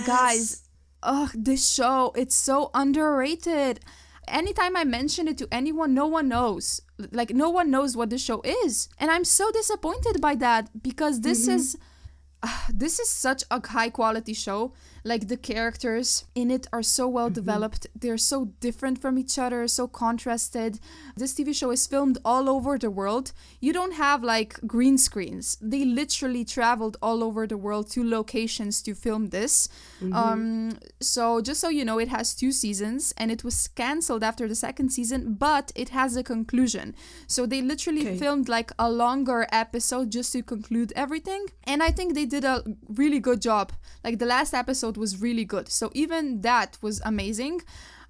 guys, this show, it's so underrated. Anytime I mention it to anyone, no one knows. Like, no one knows what the show is. And I'm so disappointed by that because this is such a high quality show. Like the characters in it are so well developed. They're so different from each other, so contrasted. This TV show is filmed all over the world. You don't have like green screens. They literally traveled all over the world to locations to film this. So just so you know, it has 2 seasons and it was cancelled after the second season, but it has a conclusion. So they literally filmed like a longer episode just to conclude everything. And I think they did a really good job. Like the last episode was really good. So even that was amazing.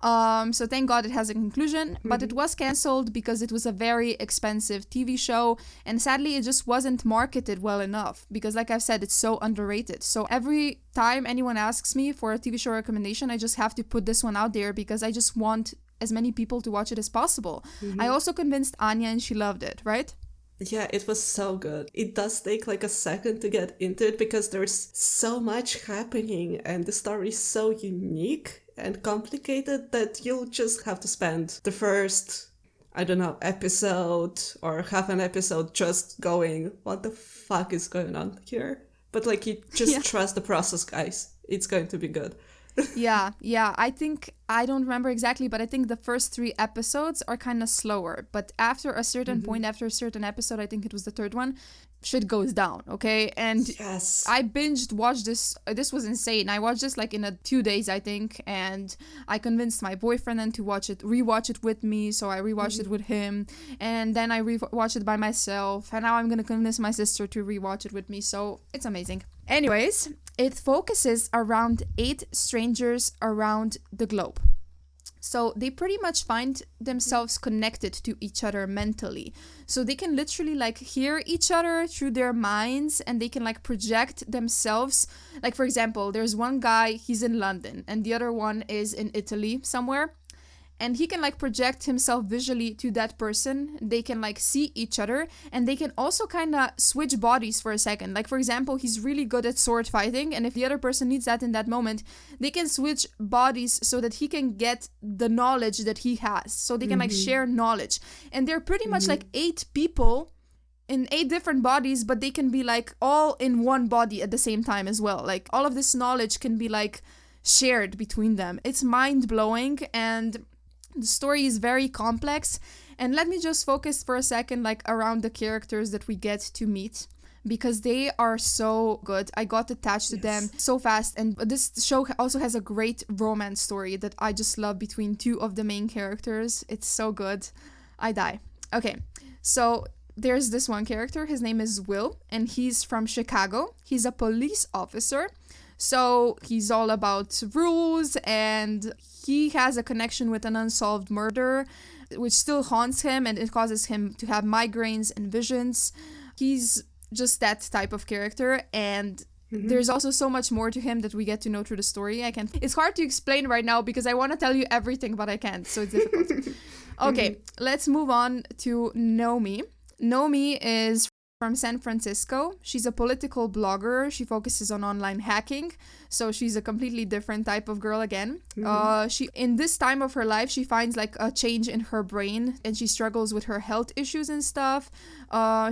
So thank God it has a conclusion, but it was cancelled because it was a very expensive TV show, and sadly it just wasn't marketed well enough because, like I've said, it's so underrated. So every time anyone asks me for a TV show recommendation, I just have to put this one out there because I just want as many people to watch it as possible. I also convinced Anya and she loved it, right? Yeah, it was so good. It does take like a second to get into it because there's so much happening and the story is so unique and complicated that you'll just have to spend the first, I don't know, episode or half an episode just going, what the fuck is going on here? But like, you just trust the process, guys. It's going to be good. Yeah. I think, I don't remember exactly, but I think the first 3 episodes are kind of slower. But after a certain point, after a certain episode, I think it was the 3rd one, shit goes down, okay? And I watched this. This was insane. I watched this like in 2 days, I think. And I convinced my boyfriend then to rewatch it with me. So I rewatched it with him. And then I rewatched it by myself. And now I'm going to convince my sister to rewatch it with me. So it's amazing. Anyways, it focuses around 8 strangers around the globe. So they pretty much find themselves connected to each other mentally. So they can literally like hear each other through their minds and they can like project themselves. Like, for example, there's one guy, he's in London and the other one is in Italy somewhere. And he can like project himself visually to that person. They can like see each other and they can also kind of switch bodies for a second. Like, for example, he's really good at sword fighting. And if the other person needs that in that moment, they can switch bodies so that he can get the knowledge that he has. So they can like share knowledge. And they're pretty much like 8 people in 8 different bodies, but they can be like all in one body at the same time as well. Like all of this knowledge can be like shared between them. It's mind-blowing and the story is very complex, and let me just focus for a second like around the characters that we get to meet. because they are so good. I got attached to them so fast. And this show also has a great romance story that I just love between two of the main characters. It's so good. I die. Okay, so there's this one character. His name is Will, and he's from Chicago. He's a police officer. So he's all about rules, and he has a connection with an unsolved murder, which still haunts him, and it causes him to have migraines and visions. He's just that type of character, and there's also so much more to him that we get to know through the story. It's hard to explain right now because I want to tell you everything, but I can't, so it's difficult. Okay, let's move on to Nomi. Nomi is from San Francisco. She's a political blogger. She focuses on online hacking. So she's a completely different type of girl again. She in this time of her life, she finds like a change in her brain, and she struggles with her health issues and stuff.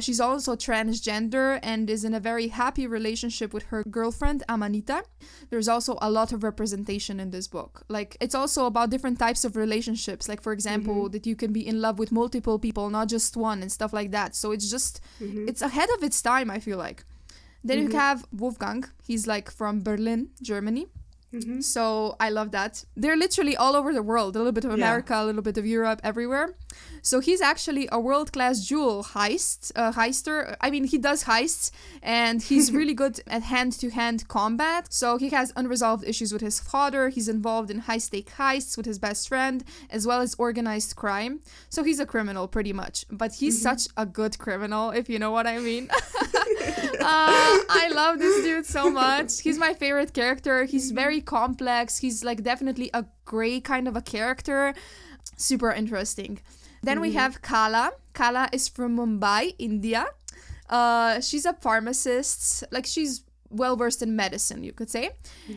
She's also transgender and is in a very happy relationship with her girlfriend, Amanita. There's also a lot of representation in this book. Like, it's also about different types of relationships. Like, for example, that you can be in love with multiple people, not just one, and stuff like that. So it's just, it's ahead of its time, I feel like. Then you have Wolfgang. He's like from Berlin, Germany. So I love that. They're literally all over the world. A little bit of America, a little bit of Europe, everywhere. So he's actually a world-class jewel heister. I mean, he does heists, and he's really good at hand-to-hand combat. So he has unresolved issues with his father. He's involved in high-stake heists with his best friend, as well as organized crime. So he's a criminal, pretty much. But he's such a good criminal, if you know what I mean. I love this dude so much. He's my favorite character. He's very complex. He's like definitely a gray kind of a character. Super interesting. Then we have Kala. Kala is from Mumbai, India. She's a pharmacist. Like, she's well versed in medicine, you could say.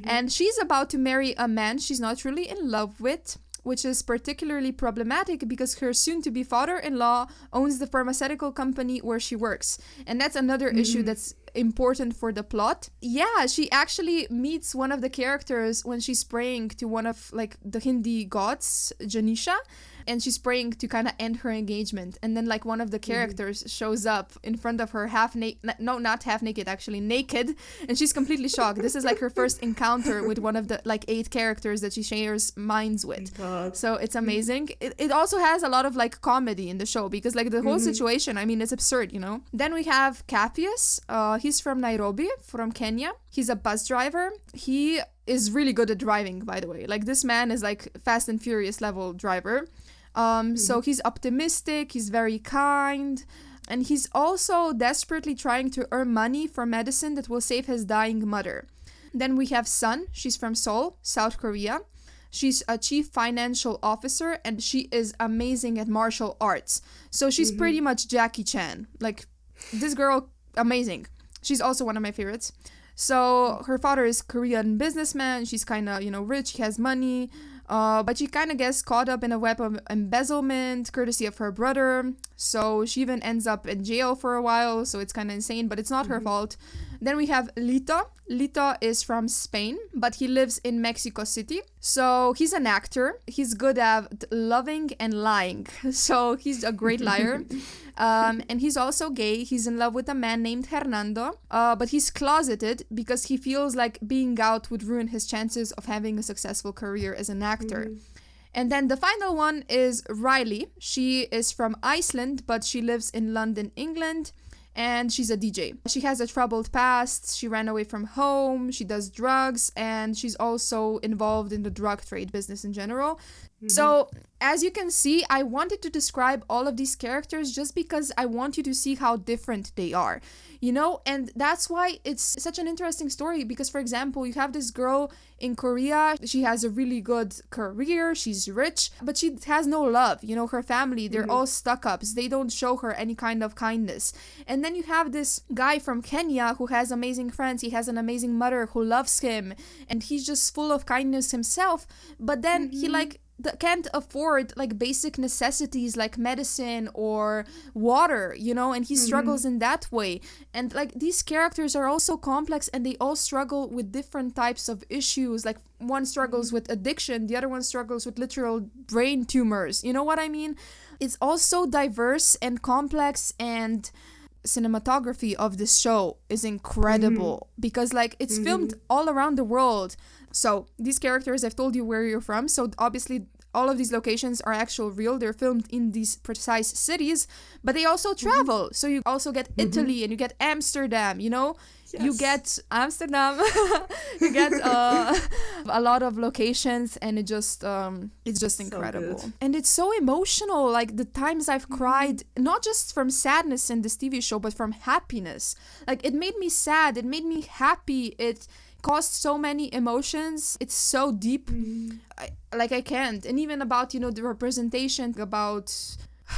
And she's about to marry a man she's not really in love with, which is particularly problematic because her soon-to-be father-in-law owns the pharmaceutical company where she works. And that's another issue that's important for the plot. Yeah, she actually meets one of the characters when she's praying to one of like the Hindi gods, Janisha, and she's praying to kind of end her engagement. And then like one of the characters shows up in front of her not half naked, actually naked, and she's completely shocked. This is like her first encounter with one of the like 8 characters that she shares minds with. So it's amazing. It also has a lot of like comedy in the show because like the whole situation, I mean, it's absurd, you know. Then we have Capius. He's from Nairobi, from Kenya. He's a bus driver. He is really good at driving, by the way. Like, this man is like Fast and Furious level driver. So he's optimistic, he's very kind, and he's also desperately trying to earn money for medicine that will save his dying mother. Then we have Sun. She's from Seoul, South Korea. She's a chief financial officer, and she is amazing at martial arts. So she's pretty much Jackie Chan. Like, this girl, amazing. She's also one of my favorites. So her father is Korean businessman. She's kind of, you know, rich. She has money. But she kind of gets caught up in a web of embezzlement, courtesy of her brother. So she even ends up in jail for a while. So it's kind of insane, but it's not her fault. Then we have Lito. Lito is from Spain, but he lives in Mexico City. So he's an actor. He's good at loving and lying. So he's a great liar. And he's also gay. He's in love with a man named Hernando. But he's closeted because he feels like being out would ruin his chances of having a successful career as an actor. And then the final one is Riley. She is from Iceland, but she lives in London, England. And she's a DJ. She has a troubled past. She ran away from home. She does drugs. And she's also involved in the drug trade business in general. So, as you can see, I wanted to describe all of these characters just because I want you to see how different they are, you know? And that's why it's such an interesting story because, for example, you have this girl in Korea. She has a really good career. She's rich, but she has no love. You know, her family, they're all stuck-ups. They don't show her any kind of kindness. And then you have this guy from Kenya who has amazing friends. He has an amazing mother who loves him. And he's just full of kindness himself. But then he can't afford like basic necessities like medicine or water, you know, and he struggles in that way. And like these characters are also complex and they all struggle with different types of issues. Like one struggles with addiction, the other one struggles with literal brain tumors. You know what I mean? It's all so diverse and complex, and cinematography of this show is incredible because like it's filmed all around the world. So these characters, I've told you where you're from, so obviously all of these locations are actual real. They're filmed in these precise cities, but they also travel. So you also get Italy and you get Amsterdam, you know? Yes. You get Amsterdam, you get a lot of locations, and it's just incredible. So and it's so emotional. Like the times I've cried, not just from sadness in this TV show, but from happiness. Like it made me sad, it made me happy, it caused so many emotions. It's so deep. I can't. And even about, you know, the representation, about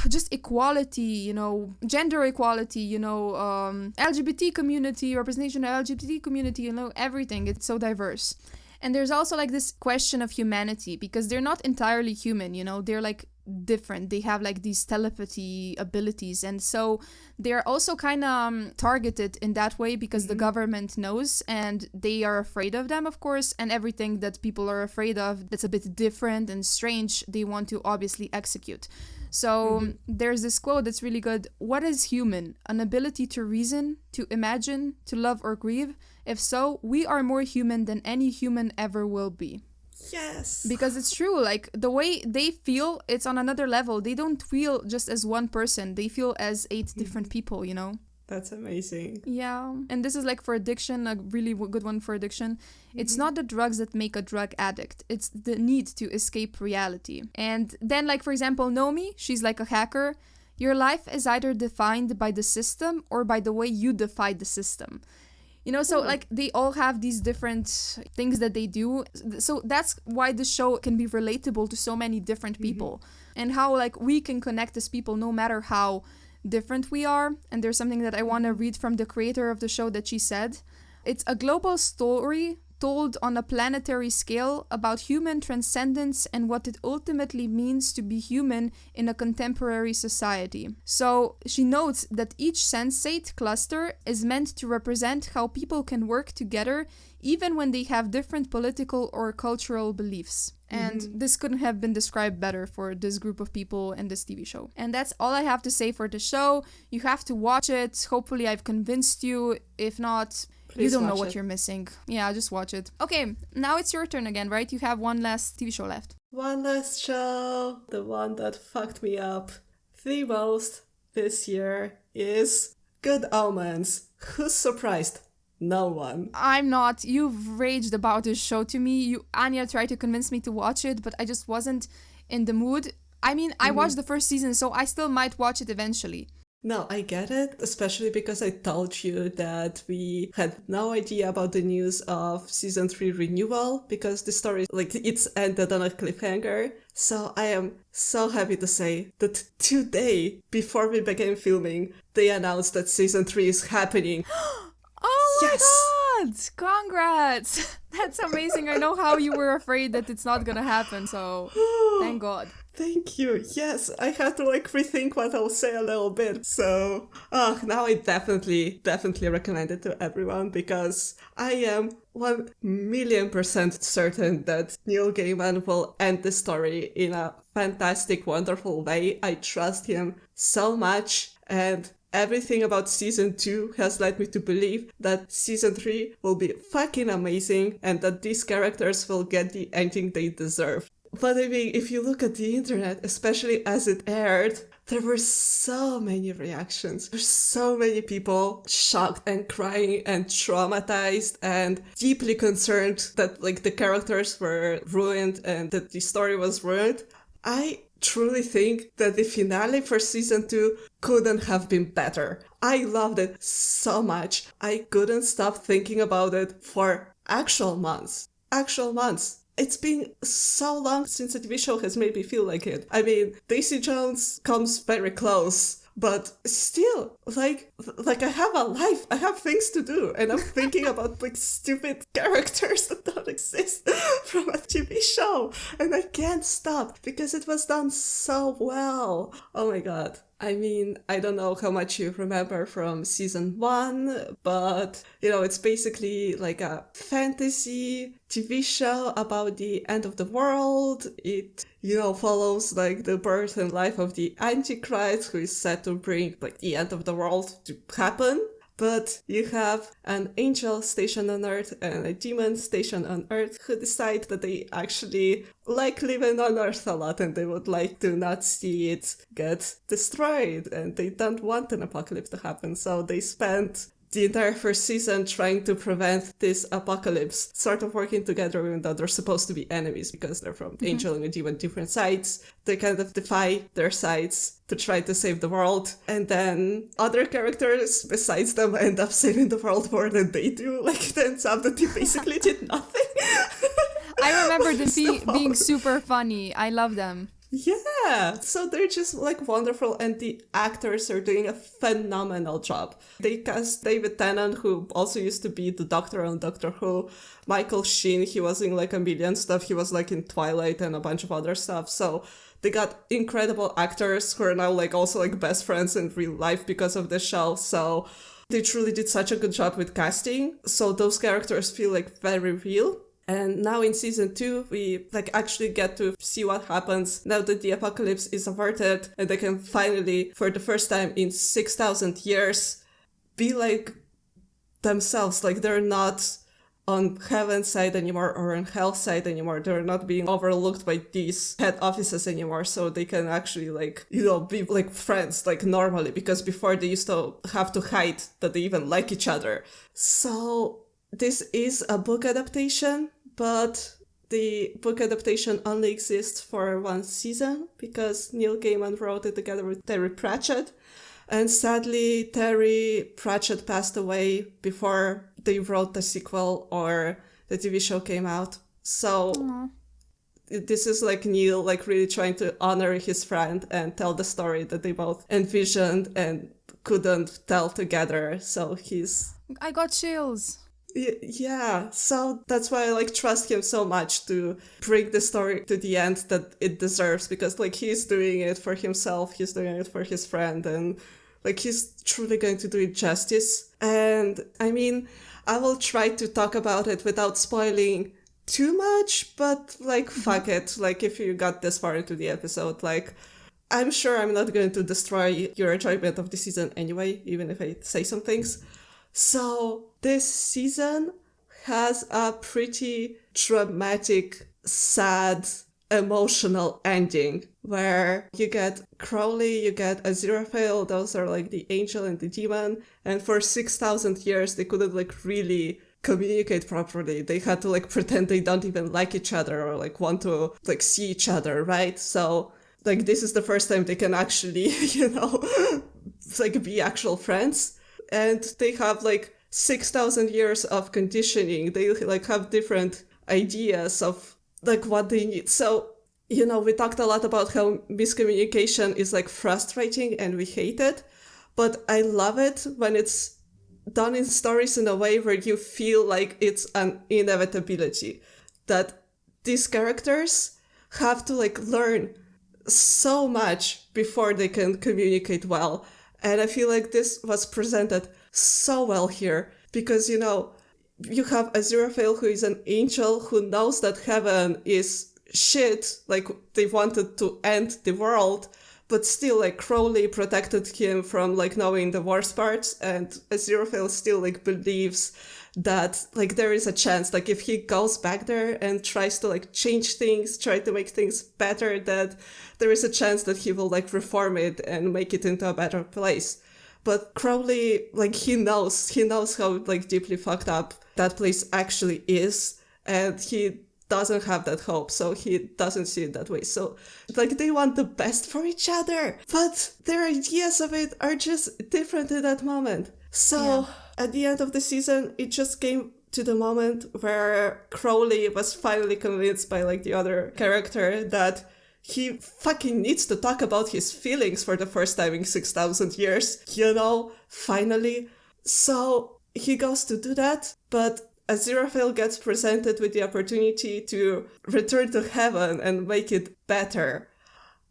just equality, you know, gender equality, you know, LGBT community, representation of LGBT community, you know, everything. It's so diverse. And there's also like this question of humanity, because they're not entirely human, you know, they're like different. They have like these telepathy abilities, and so they're also kind of targeted in that way because the government knows, and they are afraid of them, of course, and everything that people are afraid of that's a bit different and strange, they want to obviously execute. So there's this quote that's really good. What is human? An ability to reason, to imagine, to love or grieve? If so, we are more human than any human ever will be. Yes. Because it's true, like the way they feel, it's on another level. They don't feel just as one person. They feel as 8 different people, you know? That's amazing. Yeah. And this is like for addiction, a really good one for addiction. It's not the drugs that make a drug addict. It's the need to escape reality. And then, like, for example, Nomi, she's like a hacker. Your life is either defined by the system or by the way you defy the system. You know, so like they all have these different things that they do. So that's why the show can be relatable to so many different people, and how like we can connect as people no matter how different we are. And there's something that I want to read from the creator of the show that she said. It's a global story told on a planetary scale about human transcendence and what it ultimately means to be human in a contemporary society. So she notes that each sensate cluster is meant to represent how people can work together even when they have different political or cultural beliefs. And this couldn't have been described better for this group of people and this TV show. And that's all I have to say for the show. You have to watch it. Hopefully I've convinced you. If not, please, you don't know what you're missing. Yeah, just watch it. Okay, now it's your turn again, right? You have one last TV show left. One last show. The one that fucked me up the most this year is Good Omens. Who's surprised? No one. I'm not. You've raged about this show to me. Anya tried to convince me to watch it, but I just wasn't in the mood. I mean, I watched the first season, so I still might watch it eventually. No, I get it, especially because I told you that we had no idea about the news of season 3 renewal, because the story, like, it's ended on a cliffhanger. So I am so happy to say that today, before we began filming, they announced that season 3 is happening. Oh my god! Congrats! That's amazing. I know how you were afraid that it's not gonna happen, so thank God. Thank you. Yes, I had to like rethink what I'll say a little bit. So, now I definitely recommend it to everyone, because I am 1,000,000% certain that Neil Gaiman will end the story in a fantastic, wonderful way. I trust him so much, and everything about season 2 has led me to believe that season 3 will be fucking amazing and that these characters will get the ending they deserve. But I mean, if you look at the internet, especially as it aired, there were so many reactions. There's so many people shocked and crying and traumatized and deeply concerned that like the characters were ruined and that the story was ruined. I truly think that the finale for season 2 couldn't have been better. I loved it so much. I couldn't stop thinking about it for actual months. It's been so long since a TV show has made me feel like it. I mean, Daisy Jones comes very close, but still, like I have a life, I have things to do, and I'm thinking about like stupid characters that don't exist from a TV show, and I can't stop because it was done so well. Oh my god. I mean, I don't know how much you remember from season 1, but, it's basically like a fantasy TV show about the end of the world. It, follows like the birth and life of the Antichrist, who is set to bring like the end of the world to happen. But you have an angel stationed on Earth and a demon stationed on Earth who decide that they actually like living on Earth a lot and they would like to not see it get destroyed and they don't want an apocalypse to happen. So they spend the entire first season trying to prevent this apocalypse, sort of working together even though they're supposed to be enemies because they're from angel and demon different sides. They kind of defy their sides to try to save the world. And then other characters besides them end up saving the world more than they do. Like it ends up that they basically did nothing. I remember them being super funny. I love them. Yeah, so they're just like wonderful and the actors are doing a phenomenal job. They cast David Tennant, who also used to be the Doctor on Doctor Who, Michael Sheen, he was in like a million stuff, he was like in Twilight and a bunch of other stuff, so they got incredible actors who are now like also like best friends in real life because of this show, so they truly did such a good job with casting, so those characters feel like very real. And now in season 2, we like actually get to see what happens now that the apocalypse is averted and they can finally, for the first time in 6,000 years, be like themselves. Like they're not on heaven's side anymore or on hell's side anymore. They're not being overlooked by these head offices anymore. So they can actually like, be like friends like normally, because before they used to have to hide that they even like each other. So this is a book adaptation, but the book adaptation only exists for one season because Neil Gaiman wrote it together with Terry Pratchett. And sadly, Terry Pratchett passed away before they wrote the sequel or the TV show came out. So this is like Neil like really trying to honor his friend and tell the story that they both envisioned and couldn't tell together. So I got chills. Yeah, so that's why I like trust him so much to bring the story to the end that it deserves, because like he's doing it for himself, he's doing it for his friend, and like he's truly going to do it justice. And I mean, I will try to talk about it without spoiling too much, but like fuck it, like if you got this far into the episode, like I'm sure I'm not going to destroy your enjoyment of the season anyway, even if I say some things. So this season has a pretty dramatic, sad, emotional ending where you get Crowley, you get Aziraphale, those are like the angel and the demon, and for 6,000 years they couldn't like really communicate properly. They had to like pretend they don't even like each other or like want to like see each other, right? So like this is the first time they can actually, like be actual friends. And they have like 6,000 years of conditioning. They like have different ideas of like what they need. So, we talked a lot about how miscommunication is like frustrating and we hate it. But I love it when it's done in stories in a way where you feel like it's an inevitability. That these characters have to like learn so much before they can communicate well. And I feel like this was presented so well here because, you have Aziraphale, who is an angel who knows that heaven is shit, like they wanted to end the world, but still like Crowley protected him from like knowing the worst parts, and Aziraphale still like believes that like there is a chance, like if he goes back there and tries to like change things, try to make things better, that there is a chance that he will like reform it and make it into a better place. But Crowley, like he knows how like deeply fucked up that place actually is, and he doesn't have that hope, so he doesn't see it that way. So like they want the best for each other, but their ideas of it are just different in that moment. So at the end of the season, it just came to the moment where Crowley was finally convinced by like the other character that he fucking needs to talk about his feelings for the first time in 6,000 years, finally. So he goes to do that, but Aziraphale gets presented with the opportunity to return to heaven and make it better.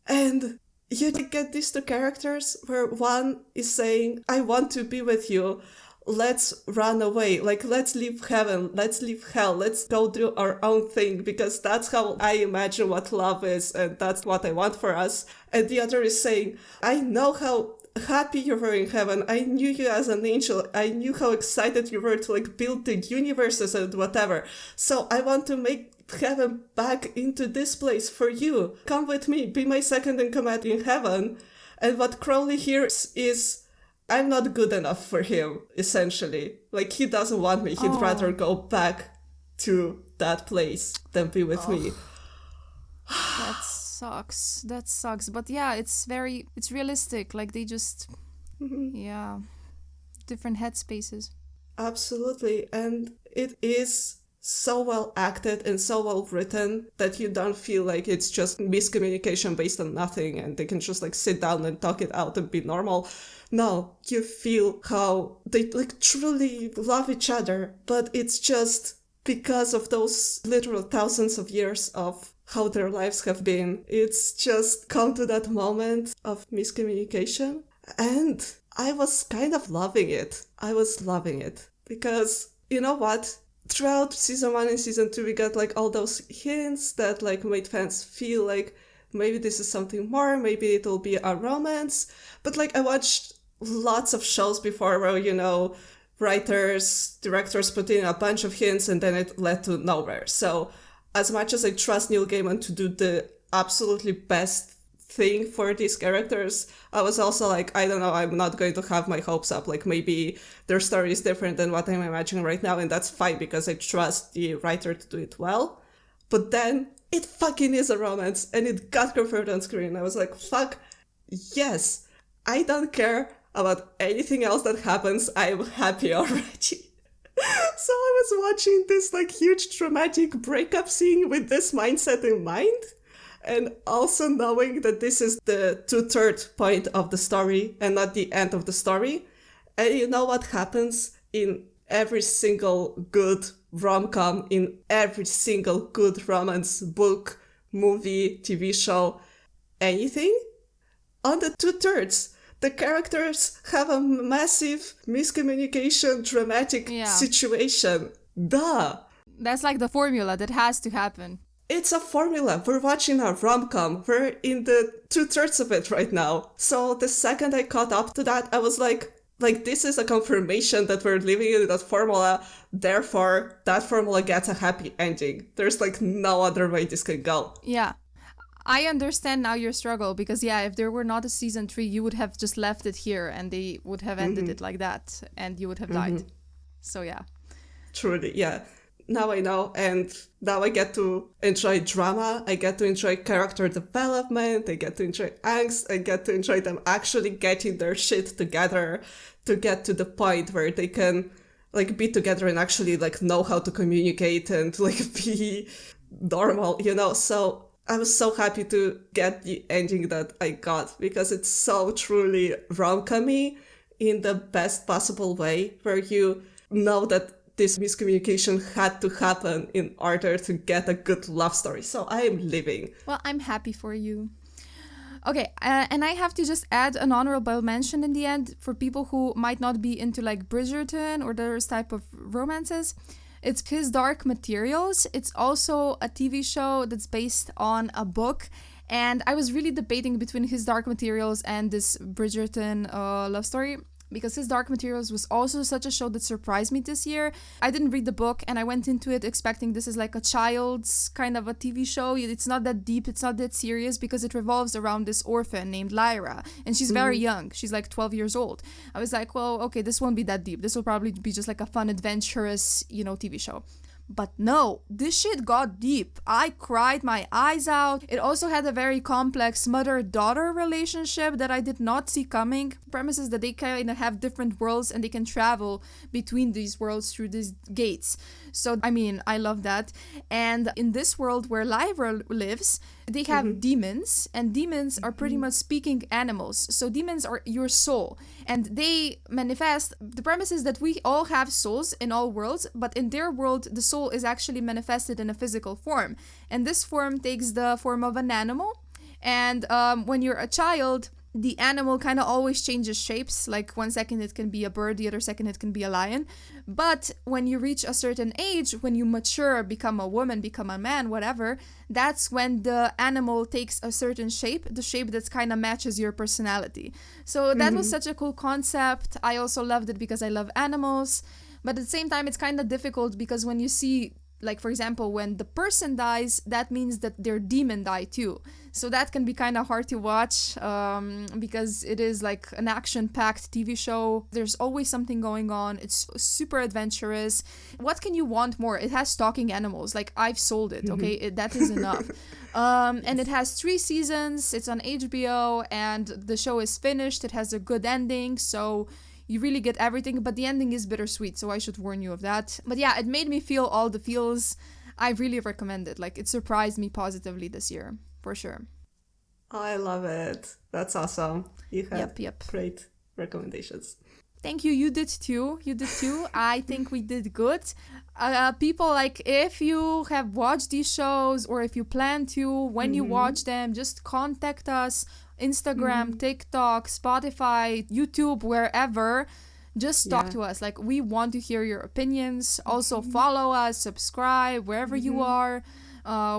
And you get these two characters where one is saying, I want to be with you. Let's run away. Like, let's leave heaven. Let's leave hell. Let's go do our own thing because that's how I imagine what love is and that's what I want for us. And the other is saying, I know how happy you were in heaven. I knew you as an angel. I knew how excited you were to like build the universes and whatever. So I want to make heaven back into this place for you. Come with me. Be my second in command in heaven. And what Crowley hears is, I'm not good enough for him, essentially. Like, he doesn't want me. He'd rather go back to that place than be with me. That sucks. That sucks. But yeah, it's realistic. Like, they just, yeah, different headspaces. Absolutely. And it is so well acted and so well written that you don't feel like it's just miscommunication based on nothing and they can just like sit down and talk it out and be normal. No, you feel how they like truly love each other, but it's just because of those literal thousands of years of how their lives have been. It's just come to that moment of miscommunication. And I was kind of loving it. I was loving it because, you know what? Throughout season 1 and season 2, we got like all those hints that like made fans feel like maybe this is something more, maybe it'll be a romance. But like I watched lots of shows before where, you know, writers, directors put in a bunch of hints and then it led to nowhere. So as much as I trust Neil Gaiman to do the absolutely best thing for these characters, I was also like, I don't know, I'm not going to have my hopes up. Like maybe their story is different than what I'm imagining right now, and that's fine because I trust the writer to do it well. But then it fucking is a romance and it got confirmed on screen. I was like, fuck, yes, I don't care about anything else that happens. I'm happy already. So I was watching this like huge traumatic breakup scene with this mindset in mind. And also knowing that this is the 2/3 point of the story and not the end of the story. And you know what happens in every single good rom-com, in every single good romance book, movie, TV show, anything? On the 2/3, the characters have a massive miscommunication, dramatic situation. Duh! That's like the formula that has to happen. It's a formula. We're watching a rom-com. We're in the 2/3 of it right now. So the second I caught up to that, I was like, this is a confirmation that we're living in that formula. Therefore, that formula gets a happy ending. There's like no other way this can go. Yeah. I understand now your struggle because, yeah, if there were not a season 3, you would have just left it here and they would have ended it like that and you would have died. So, yeah. Truly, yeah. Now I know, and now I get to enjoy drama, I get to enjoy character development, I get to enjoy angst, I get to enjoy them actually getting their shit together to get to the point where they can like be together and actually like know how to communicate and like be normal, you know? So I was so happy to get the ending that I got because it's so truly rom-com-y in the best possible way, where you know that this miscommunication had to happen in order to get a good love story. So I am living. Well, I'm happy for you. Okay, and I have to just add an honorable mention in the end for people who might not be into like Bridgerton or those type of romances. It's His Dark Materials. It's also a TV show that's based on a book. And I was really debating between His Dark Materials and this Bridgerton love story, because His Dark Materials was also such a show that surprised me this year. I didn't read the book and I went into it expecting this is like a child's kind of a TV show. It's not that deep, it's not that serious, because it revolves around this orphan named Lyra. And she's very young. She's like 12 years old. I was like, well, okay, this won't be that deep. This will probably be just like a fun, adventurous, TV show. But no, this shit got deep. I cried my eyes out. It also had a very complex mother-daughter relationship that I did not see coming. Premises that they kind of have different worlds and they can travel between these worlds through these gates. So, I mean, I love that. And in this world where Lyra lives, they have demons, and demons are pretty much speaking animals. So demons are your soul, and they manifest. The premise is that we all have souls in all worlds, but in their world, the soul is actually manifested in a physical form. And this form takes the form of an animal, And when you're a child, the animal kind of always changes shapes. Like 1 second it can be a bird, the other second it can be a lion. But when you reach a certain age, when you mature, become a woman, become a man, whatever, that's when the animal takes a certain shape, the shape that kind of matches your personality. So that was such a cool concept. I also loved it because I love animals. But at the same time, it's kind of difficult because when you see, like, for example, when the person dies, that means that their demon died too. So that can be kind of hard to watch because it is like an action-packed TV show. There's always something going on. It's super adventurous. What can you want more? It has talking animals. Like, I've sold it, okay? That is enough. And it has 3 seasons. It's on HBO, and the show is finished. It has a good ending, so you really get everything, but the ending is bittersweet, so I should warn you of that. But yeah, it made me feel all the feels. I really recommend it. Like, it surprised me positively this year, for sure. I love it. That's awesome. You have Yep. great recommendations. Thank you. You did too. I think we did good. People, like, if you have watched these shows or if you plan to, when you watch them, just contact us. Instagram, TikTok, Spotify, YouTube, wherever. Just talk to us. Like, we want to hear your opinions. Also, follow us, subscribe, wherever you are.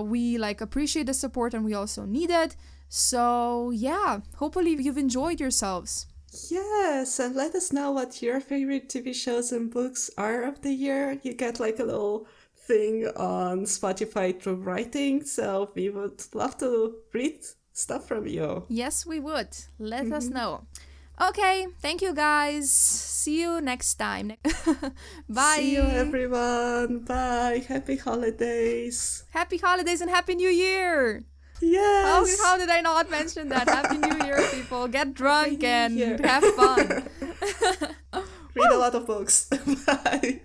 We, like, appreciate the support and we also need it. So, yeah, hopefully you've enjoyed yourselves. Yes, and let us know what your favorite TV shows and books are of the year. You get like a little thing on Spotify through writing, so we would love to read stuff from you. Yes, we would. Let us know. Okay, thank you guys. See you next time. Bye. See you everyone. Bye. Happy holidays. Happy holidays and Happy New Year. Yes. How did I not mention that? Happy New Year, people. Get drunk and Year. have fun. Read a lot of books. Bye.